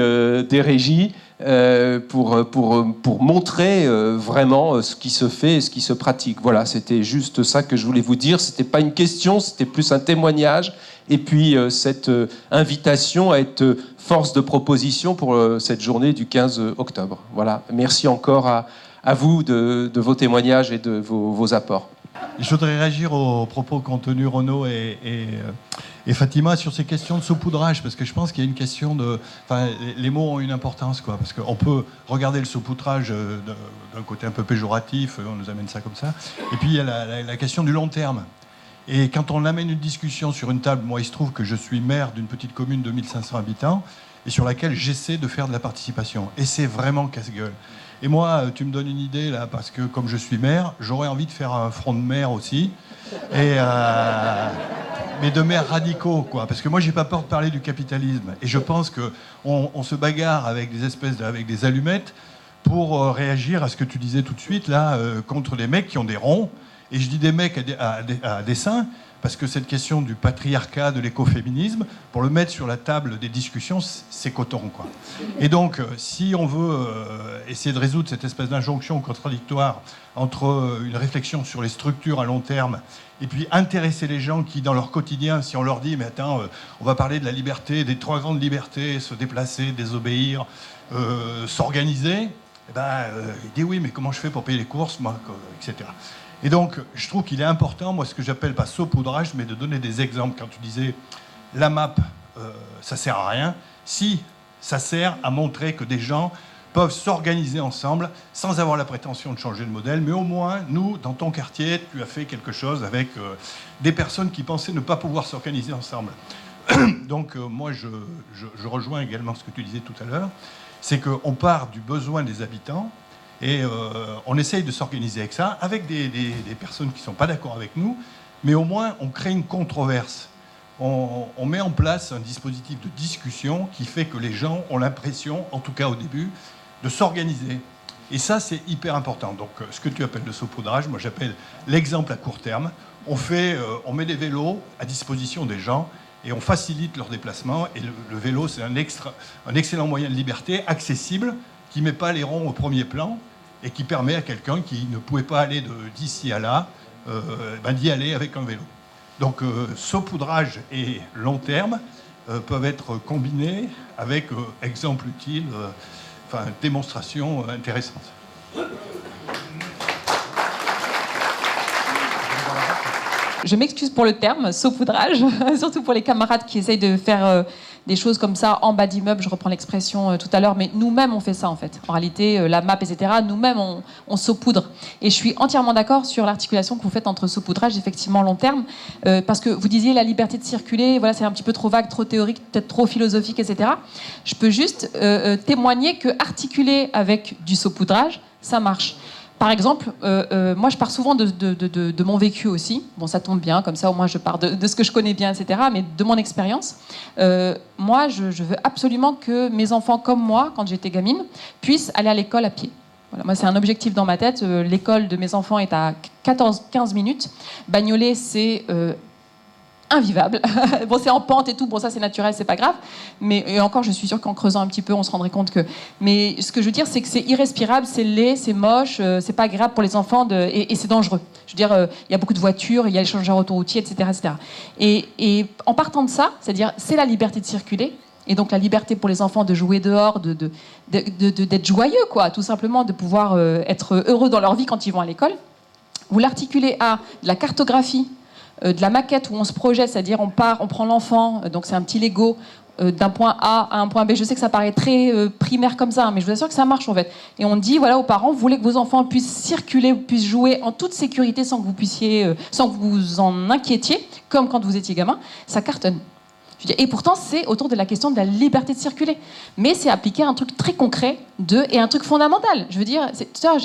pour montrer vraiment ce qui se fait et ce qui se pratique. Voilà, c'était juste ça que je voulais vous dire. C'était pas une question, c'était plus un témoignage. Et puis cette invitation à être force de proposition pour cette journée du 15 octobre. Voilà, merci encore à vous de vos témoignages et de vos apports. Je voudrais réagir aux propos qu'ont tenus Renaud et Fatima sur ces questions de saupoudrage, parce que je pense qu'il y a une question de... Enfin, les mots ont une importance, quoi, parce qu'on peut regarder le saupoudrage d'un côté un peu péjoratif, on nous amène ça comme ça, et puis il y a la question du long terme. Et quand on amène une discussion sur une table, moi il se trouve que je suis maire d'une petite commune de 1500 habitants, et sur laquelle j'essaie de faire de la participation. Et c'est vraiment casse-gueule. Et moi, tu me donnes une idée, là, parce que comme je suis maire, j'aurais envie de faire un front de maire aussi. Mais de maires radicaux, quoi. Parce que moi, j'ai pas peur de parler du capitalisme. Et je pense qu'on se bagarre avec avec des allumettes pour réagir à ce que tu disais tout de suite, là, contre des mecs qui ont des ronds. Et je dis des mecs à dessein, parce que cette question du patriarcat, de l'écoféminisme, pour le mettre sur la table des discussions, c'est coton, quoi. Et donc, si on veut essayer de résoudre cette espèce d'injonction contradictoire entre une réflexion sur les structures à long terme et puis intéresser les gens qui, dans leur quotidien, si on leur dit « mais attends, on va parler de la liberté, des 3 grandes libertés, se déplacer, désobéir, s'organiser », il dit « oui, mais comment je fais pour payer les courses, moi, etc. » Et donc, je trouve qu'il est important, moi, ce que j'appelle pas saupoudrage, mais de donner des exemples. Quand tu disais la map, ça sert à rien. Si, ça sert à montrer que des gens peuvent s'organiser ensemble sans avoir la prétention de changer de modèle. Mais au moins, nous, dans ton quartier, tu as fait quelque chose avec des personnes qui pensaient ne pas pouvoir s'organiser ensemble. Donc, moi, je rejoins également ce que tu disais tout à l'heure. C'est qu'on part du besoin des habitants. Et on essaye de s'organiser avec ça, avec des personnes qui ne sont pas d'accord avec nous, mais au moins on crée une controverse. On met en place un dispositif de discussion qui fait que les gens ont l'impression, en tout cas au début, de s'organiser. Et ça, c'est hyper important. Donc ce que tu appelles le saupoudrage, moi j'appelle l'exemple à court terme. On met des vélos à disposition des gens et on facilite leur déplacement. Et le vélo, c'est un excellent moyen de liberté, accessible, qui ne met pas les ronds au premier plan, et qui permet à quelqu'un qui ne pouvait pas aller d'ici à là, d'y aller avec un vélo. Donc saupoudrage et long terme peuvent être combinés avec exemple utile, démonstration intéressante. Je m'excuse pour le terme, saupoudrage, surtout pour les camarades qui essayent de faire des choses comme ça en bas d'immeuble, je reprends l'expression tout à l'heure, mais nous-mêmes on fait ça en fait. En réalité, la map, etc., nous-mêmes on saupoudre. Et je suis entièrement d'accord sur l'articulation que vous faites entre saupoudrage, effectivement long terme, parce que vous disiez la liberté de circuler, voilà, c'est un petit peu trop vague, trop théorique, peut-être trop philosophique, etc. Je peux juste témoigner que articuler avec du saupoudrage, ça marche. Par exemple, moi je pars souvent de mon vécu aussi. Bon, ça tombe bien, comme ça au moins je pars de ce que je connais bien, etc. Mais de mon expérience, moi je veux absolument que mes enfants comme moi, quand j'étais gamine, puissent aller à l'école à pied. Voilà, moi c'est un objectif dans ma tête. L'école de mes enfants est à 14-15 minutes. Bagnolet, c'est invivable. Bon, c'est en pente et tout, bon, ça c'est naturel, c'est pas grave. Mais et encore, je suis sûre qu'en creusant un petit peu, on se rendrait compte que. Mais ce que je veux dire, c'est que c'est irrespirable, c'est laid, c'est moche, c'est pas agréable pour les enfants et c'est dangereux. Je veux dire, il y a beaucoup de voitures, il y a l'échangeur autoroutier, etc., etc. Et en partant de ça, c'est-à-dire, c'est la liberté de circuler. Et donc la liberté pour les enfants de jouer dehors, d'être joyeux, quoi, tout simplement, de pouvoir être heureux dans leur vie quand ils vont à l'école. Vous l'articulez à de la cartographie, de la maquette où on se projette, c'est-à-dire on prend l'enfant, donc c'est un petit Lego, d'un point A à un point B. Je sais que ça paraît très primaire comme ça, mais je vous assure que ça marche en fait. Et on dit, voilà, aux parents, vous voulez que vos enfants puissent circuler, puissent jouer en toute sécurité sans que vous puissiez, sans que vous en inquiétiez, comme quand vous étiez gamin, ça cartonne. Et pourtant, c'est autour de la question de la liberté de circuler. Mais c'est appliqué à un truc très concret et un truc fondamental. Je veux dire,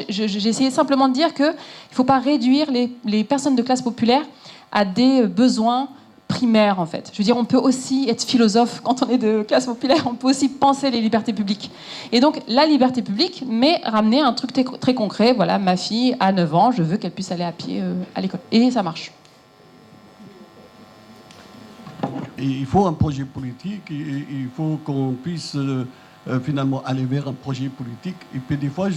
j'ai essayé simplement de dire qu'il ne faut pas réduire les personnes de classe populaire à des besoins primaires, en fait. Je veux dire, on peut aussi être philosophe quand on est de classe populaire, on peut aussi penser les libertés publiques. Et donc, la liberté publique, mais ramener un truc très concret. Voilà, ma fille a 9 ans, je veux qu'elle puisse aller à pied à l'école. Et ça marche. Et il faut un projet politique, et il faut qu'on puisse finalement aller vers un projet politique. Et puis des fois,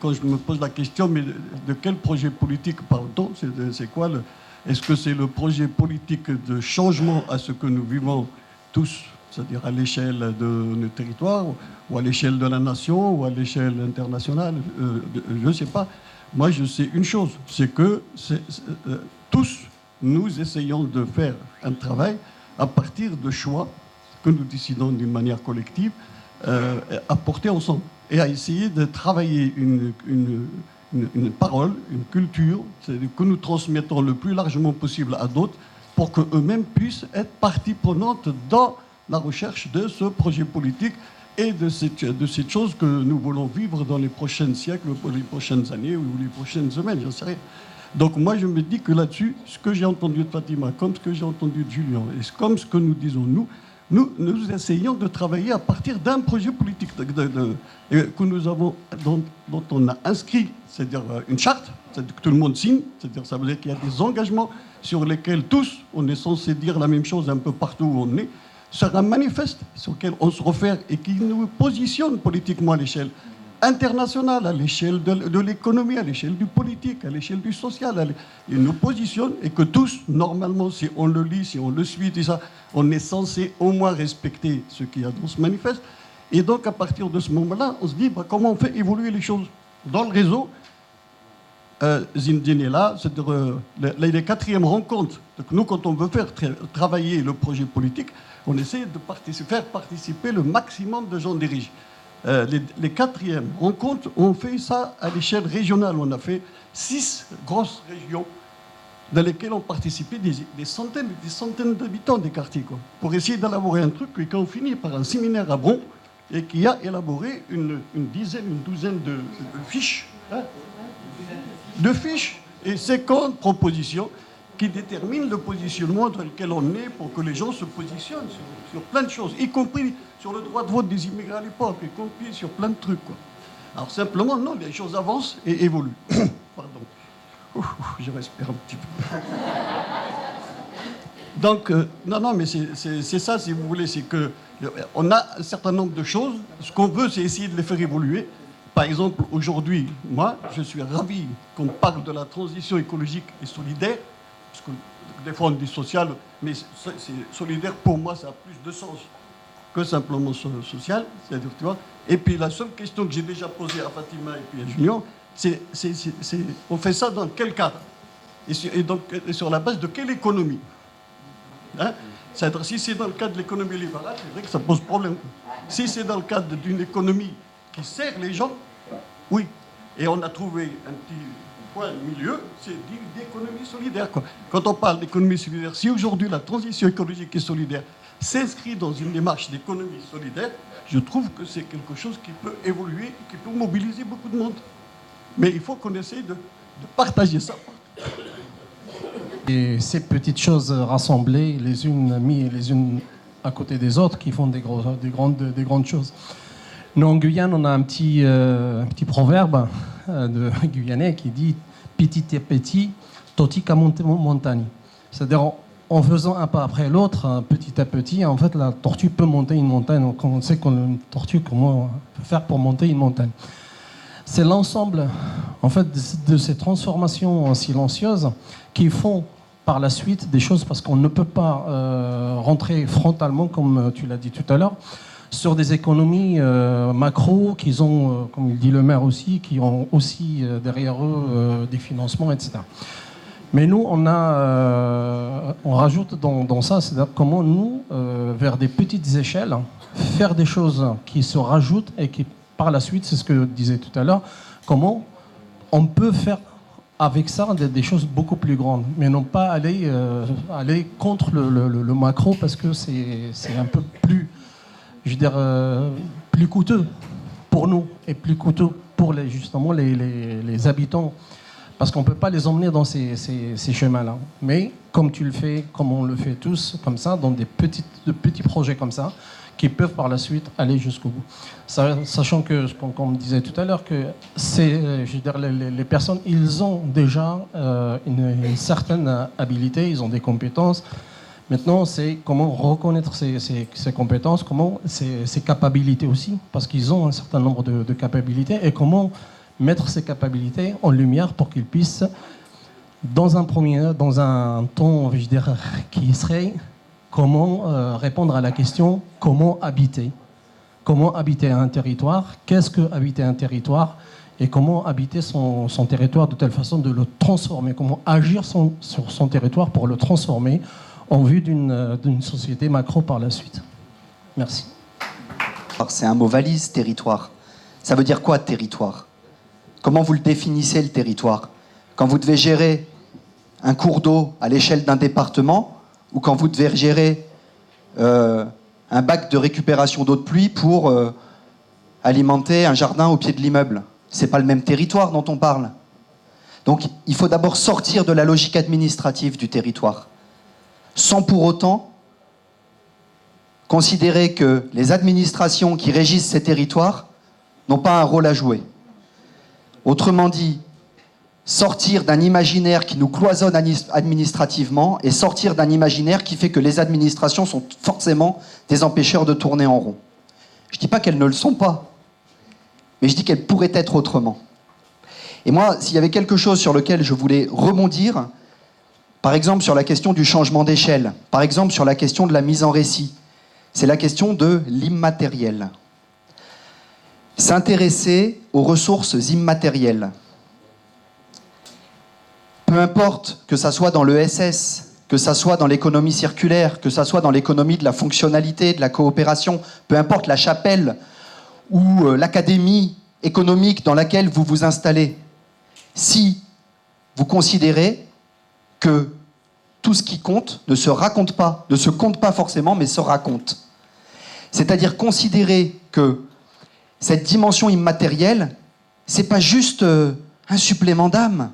quand je me pose la question, mais de quel projet politique parle-t-on? C'est quoi Est-ce que c'est le projet politique de changement à ce que nous vivons tous, c'est-à-dire à l'échelle de nos territoires, ou à l'échelle de la nation, ou à l'échelle internationale? Je ne sais pas. Moi, je sais une chose, c'est que tous, nous essayons de faire un travail à partir de choix que nous décidons d'une manière collective, à porter ensemble, et à essayer de travailler une parole, une culture, que nous transmettons le plus largement possible à d'autres, pour qu'eux-mêmes puissent être partie prenante dans la recherche de ce projet politique et de cette chose que nous voulons vivre dans les prochains siècles, les prochaines années ou les prochaines semaines, j'en sais rien. Donc moi, je me dis que là-dessus, ce que j'ai entendu de Fatima, comme ce que j'ai entendu de Julien, et comme ce que nous disons nous essayons de travailler à partir d'un projet politique que nous avons, dont on a inscrit, c'est-à-dire une charte, c'est-à-dire que tout le monde signe, c'est-à-dire ça veut dire qu'il y a des engagements sur lesquels tous, on est censé dire la même chose un peu partout où on est, sur un manifeste sur lequel on se réfère et qui nous positionne politiquement à l'échelle internationale, à l'échelle de l'économie, à l'échelle du politique, à l'échelle du social. Il nous positionne et que tous, normalement, si on le lit, si on le suit, tout ça, on est censé au moins respecter ce qu'il y a dans ce manifeste. Et donc, à partir de ce moment-là, on se dit comment on fait évoluer les choses. Dans le réseau, Zinedine est là, c'est-à-dire les 4e rencontres. Donc nous, quand on veut faire travailler le projet politique, on essaie de faire participer le maximum de gens dirigés. Les 4e rencontres, on fait ça à l'échelle régionale. On a fait 6 grosses régions dans lesquelles ont participé des centaines et des centaines d'habitants des quartiers, quoi, pour essayer d'élaborer un truc et qu'on finit par un séminaire à Bron et qui a élaboré une douzaine de fiches. Hein, de fiches et 50 propositions qui déterminent le positionnement dans lequel on est pour que les gens se positionnent sur plein de choses, y compris sur le droit de vote des immigrés à l'époque, y compris sur plein de trucs, quoi. Alors simplement, non, les choses avancent et évoluent. Pardon. Je respire un petit peu. Donc, non, mais c'est ça, si vous voulez, c'est qu'on a un certain nombre de choses. Ce qu'on veut, c'est essayer de les faire évoluer. Par exemple, aujourd'hui, moi, je suis ravi qu'on parle de la transition écologique et solidaire, parce que des fois on dit social, mais c'est solidaire, pour moi, ça a plus de sens que simplement social, c'est-à-dire, tu vois. Et puis la seule question que j'ai déjà posée à Fatima et puis à Junior, c'est on fait ça dans quel cadre et donc sur la base de quelle économie, hein? C'est-à-dire, si c'est dans le cadre de l'économie libérale, c'est vrai que ça pose problème. Si c'est dans le cadre d'une économie qui sert les gens, oui. Et on a trouvé un petit point de milieu, c'est d'économie solidaire, quoi. Quand on parle d'économie solidaire, si aujourd'hui la transition écologique et solidaire s'inscrit dans une démarche d'économie solidaire, je trouve que c'est quelque chose qui peut évoluer, qui peut mobiliser beaucoup de monde. Mais il faut qu'on essaye de partager ça. Et ces petites choses rassemblées, les unes mises les unes à côté des autres, qui font des grandes choses. Nous, en Guyane, on a un petit proverbe de guyanais qui dit « petit à petit, toti ka montagne ». C'est-à-dire, en faisant un pas après l'autre, petit à petit, en fait, la tortue peut monter une montagne. Donc, on sait qu'une tortue, comment on peut faire pour monter une montagne. C'est l'ensemble, en fait, de ces transformations silencieuses qui font par la suite des choses, parce qu'on ne peut pas rentrer frontalement, comme tu l'as dit tout à l'heure, sur des économies macro qu'ils ont, comme il dit le maire aussi, qui ont aussi derrière eux des financements, etc. Mais nous, on rajoute dans ça, c'est-à-dire comment nous, vers des petites échelles, faire des choses qui se rajoutent et qui, par la suite, c'est ce que je disais tout à l'heure, comment on peut faire avec ça des choses beaucoup plus grandes, mais non pas aller contre le macro, parce que c'est un peu plus, je veux dire, plus coûteux pour nous et plus coûteux pour justement les habitants, parce qu'on ne peut pas les emmener dans ces chemins-là. Mais comme tu le fais, comme on le fait tous, comme ça, dans de petits projets comme ça, qui peuvent par la suite aller jusqu'au bout. Sachant que, comme on me disait tout à l'heure, que je veux dire, les personnes, ils ont déjà une certaine habilité, ils ont des compétences. Maintenant, c'est comment reconnaître ces compétences, comment ces capacités aussi, parce qu'ils ont un certain nombre de capacités, et comment mettre ces capacités en lumière pour qu'ils puissent, dans un temps, je veux dire, qui serait comment répondre à la question comment habiter un territoire, qu'est-ce que habiter un territoire, et comment habiter son territoire de telle façon de le transformer, comment agir sur son territoire pour le transformer en vue d'une société macro par la suite. Merci. C'est un mot valise, territoire. Ça veut dire quoi, territoire? Comment vous le définissez, le territoire? Quand vous devez gérer un cours d'eau à l'échelle d'un département, ou quand vous devez gérer un bac de récupération d'eau de pluie pour alimenter un jardin au pied de l'immeuble. C'est pas le même territoire dont on parle. Donc il faut d'abord sortir de la logique administrative du territoire, sans pour autant considérer que les administrations qui régissent ces territoires n'ont pas un rôle à jouer. Autrement dit, sortir d'un imaginaire qui nous cloisonne administrativement et sortir d'un imaginaire qui fait que les administrations sont forcément des empêcheurs de tourner en rond. Je ne dis pas qu'elles ne le sont pas, mais je dis qu'elles pourraient être autrement. Et moi, s'il y avait quelque chose sur lequel je voulais rebondir, par exemple sur la question du changement d'échelle, par exemple sur la question de la mise en récit, c'est la question de l'immatériel. S'intéresser aux ressources immatérielles. Peu importe que ça soit dans l'ESS, que ça soit dans l'économie circulaire, que ça soit dans l'économie de la fonctionnalité, de la coopération, peu importe la chapelle ou l'académie économique dans laquelle vous vous installez, si vous considérez que tout ce qui compte ne se raconte pas, ne se compte pas forcément, mais se raconte. C'est-à-dire considérer que cette dimension immatérielle, c'est pas juste un supplément d'âme.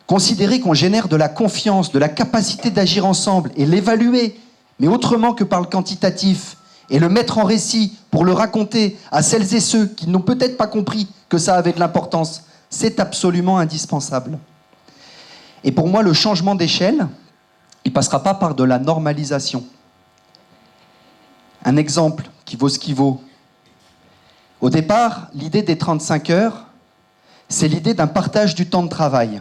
Considérer qu'on génère de la confiance, de la capacité d'agir ensemble et l'évaluer, mais autrement que par le quantitatif, et le mettre en récit pour le raconter à celles et ceux qui n'ont peut-être pas compris que ça avait de l'importance, c'est absolument indispensable. Et pour moi, le changement d'échelle, il ne passera pas par de la normalisation. Un exemple qui vaut ce qui vaut. Au départ, l'idée des 35 heures, c'est l'idée d'un partage du temps de travail.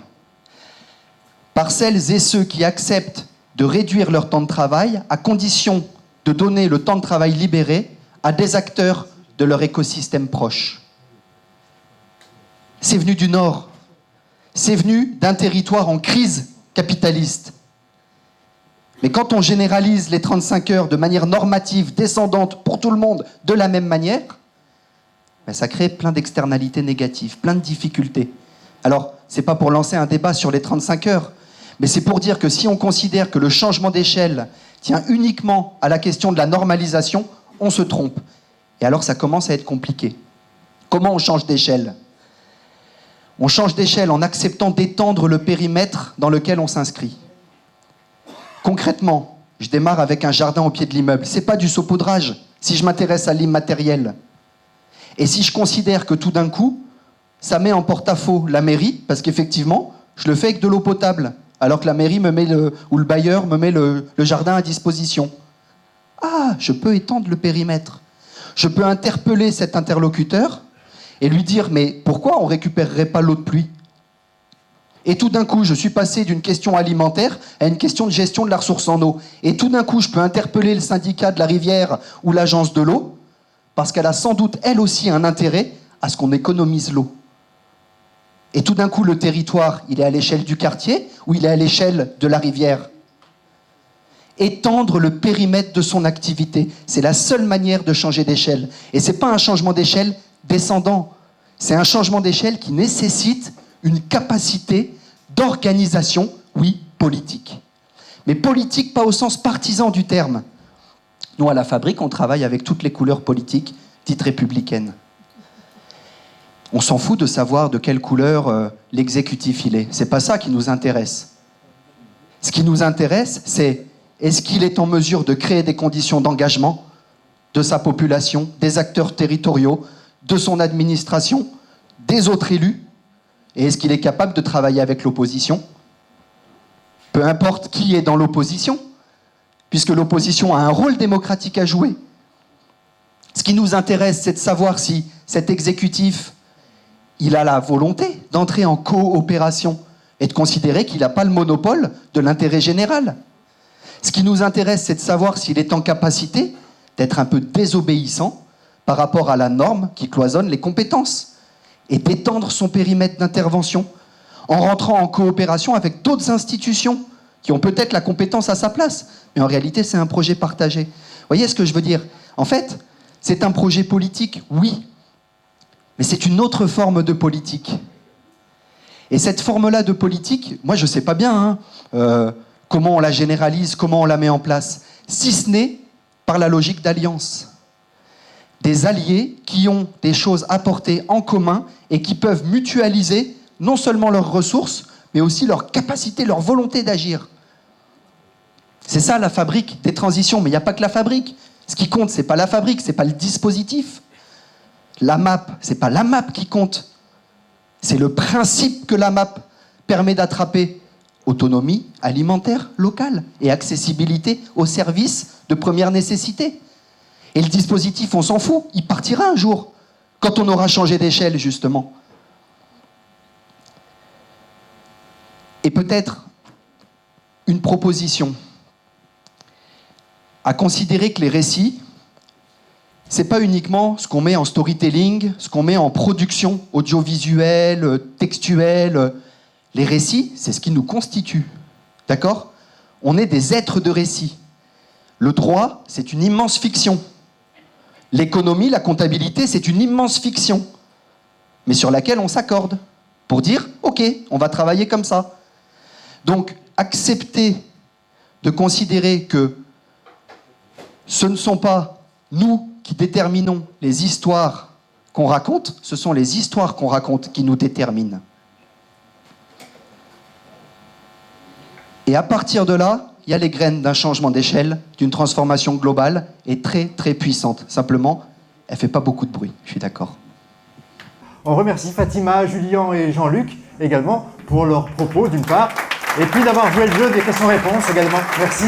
Par celles et ceux qui acceptent de réduire leur temps de travail à condition de donner le temps de travail libéré à des acteurs de leur écosystème proche. C'est venu du Nord. C'est venu d'un territoire en crise capitaliste. Mais quand on généralise les 35 heures de manière normative, descendante, pour tout le monde, de la même manière, ben ça crée plein d'externalités négatives, plein de difficultés. Alors, c'est pas pour lancer un débat sur les 35 heures, mais c'est pour dire que si on considère que le changement d'échelle tient uniquement à la question de la normalisation, on se trompe. Et alors, ça commence à être compliqué. Comment on change d'échelle ? On change d'échelle en acceptant d'étendre le périmètre dans lequel on s'inscrit. Concrètement, je démarre avec un jardin au pied de l'immeuble. C'est pas du saupoudrage si je m'intéresse à l'immatériel. Et si je considère que tout d'un coup, ça met en porte-à-faux la mairie, parce qu'effectivement, je le fais avec de l'eau potable, alors que la mairie me met ou le bailleur me met le jardin à disposition. Ah, je peux étendre le périmètre. Je peux interpeller cet interlocuteur et lui dire « Mais pourquoi on ne récupérerait pas l'eau de pluie ?» Et tout d'un coup, je suis passé d'une question alimentaire à une question de gestion de la ressource en eau. Et tout d'un coup, je peux interpeller le syndicat de la rivière ou l'agence de l'eau, parce qu'elle a sans doute, elle aussi, un intérêt à ce qu'on économise l'eau. Et tout d'un coup, le territoire, il est à l'échelle du quartier ou il est à l'échelle de la rivière. Étendre le périmètre de son activité, c'est la seule manière de changer d'échelle. Et ce n'est pas un changement d'échelle descendant, c'est un changement d'échelle qui nécessite une capacité d'organisation, oui, politique. Mais politique, pas au sens partisan du terme. Nous, à la Fabrique, on travaille avec toutes les couleurs politiques dites républicaines. On s'en fout de savoir de quelle couleur l'exécutif il est. C'est pas ça qui nous intéresse. Ce qui nous intéresse, c'est est-ce qu'il est en mesure de créer des conditions d'engagement de sa population, des acteurs territoriaux, de son administration, des autres élus, et est-ce qu'il est capable de travailler avec l'opposition ? Peu importe qui est dans l'opposition, puisque l'opposition a un rôle démocratique à jouer. Ce qui nous intéresse, c'est de savoir si cet exécutif, il a la volonté d'entrer en coopération et de considérer qu'il n'a pas le monopole de l'intérêt général. Ce qui nous intéresse, c'est de savoir s'il est en capacité d'être un peu désobéissant par rapport à la norme qui cloisonne les compétences et d'étendre son périmètre d'intervention en rentrant en coopération avec d'autres institutions qui ont peut-être la compétence à sa place, mais en réalité, c'est un projet partagé. Vous voyez ce que je veux dire ? En fait, c'est un projet politique, oui, mais c'est une autre forme de politique. Et cette forme-là de politique, moi, je ne sais pas bien comment on la généralise, comment on la met en place, si ce n'est par la logique d'alliance. Des alliés qui ont des choses à porter en commun et qui peuvent mutualiser non seulement leurs ressources, mais aussi leur capacité, leur volonté d'agir. C'est ça la fabrique des transitions, mais il n'y a pas que la fabrique. Ce qui compte, ce n'est pas la fabrique, ce n'est pas le dispositif. La map, ce n'est pas la map qui compte. C'est le principe que la map permet d'attraper. Autonomie alimentaire locale et accessibilité aux services de première nécessité. Et le dispositif, on s'en fout, il partira un jour, quand on aura changé d'échelle, justement. Et peut-être une proposition à considérer que les récits, c'est pas uniquement ce qu'on met en storytelling, ce qu'on met en production audiovisuelle, textuelle. Les récits, c'est ce qui nous constitue. D'accord ? On est des êtres de récits. Le droit, c'est une immense fiction. L'économie, la comptabilité, c'est une immense fiction, mais sur laquelle on s'accorde pour dire « Ok, on va travailler comme ça ». Donc, accepter de considérer que ce ne sont pas nous qui déterminons les histoires qu'on raconte, ce sont les histoires qu'on raconte qui nous déterminent. Et à partir de là, il y a les graines d'un changement d'échelle, d'une transformation globale et très très puissante. Simplement, elle ne fait pas beaucoup de bruit, je suis d'accord. On remercie Fatima, Julien et Jean-Luc également pour leurs propos d'une part, et puis d'avoir joué le jeu des questions-réponses également. Merci.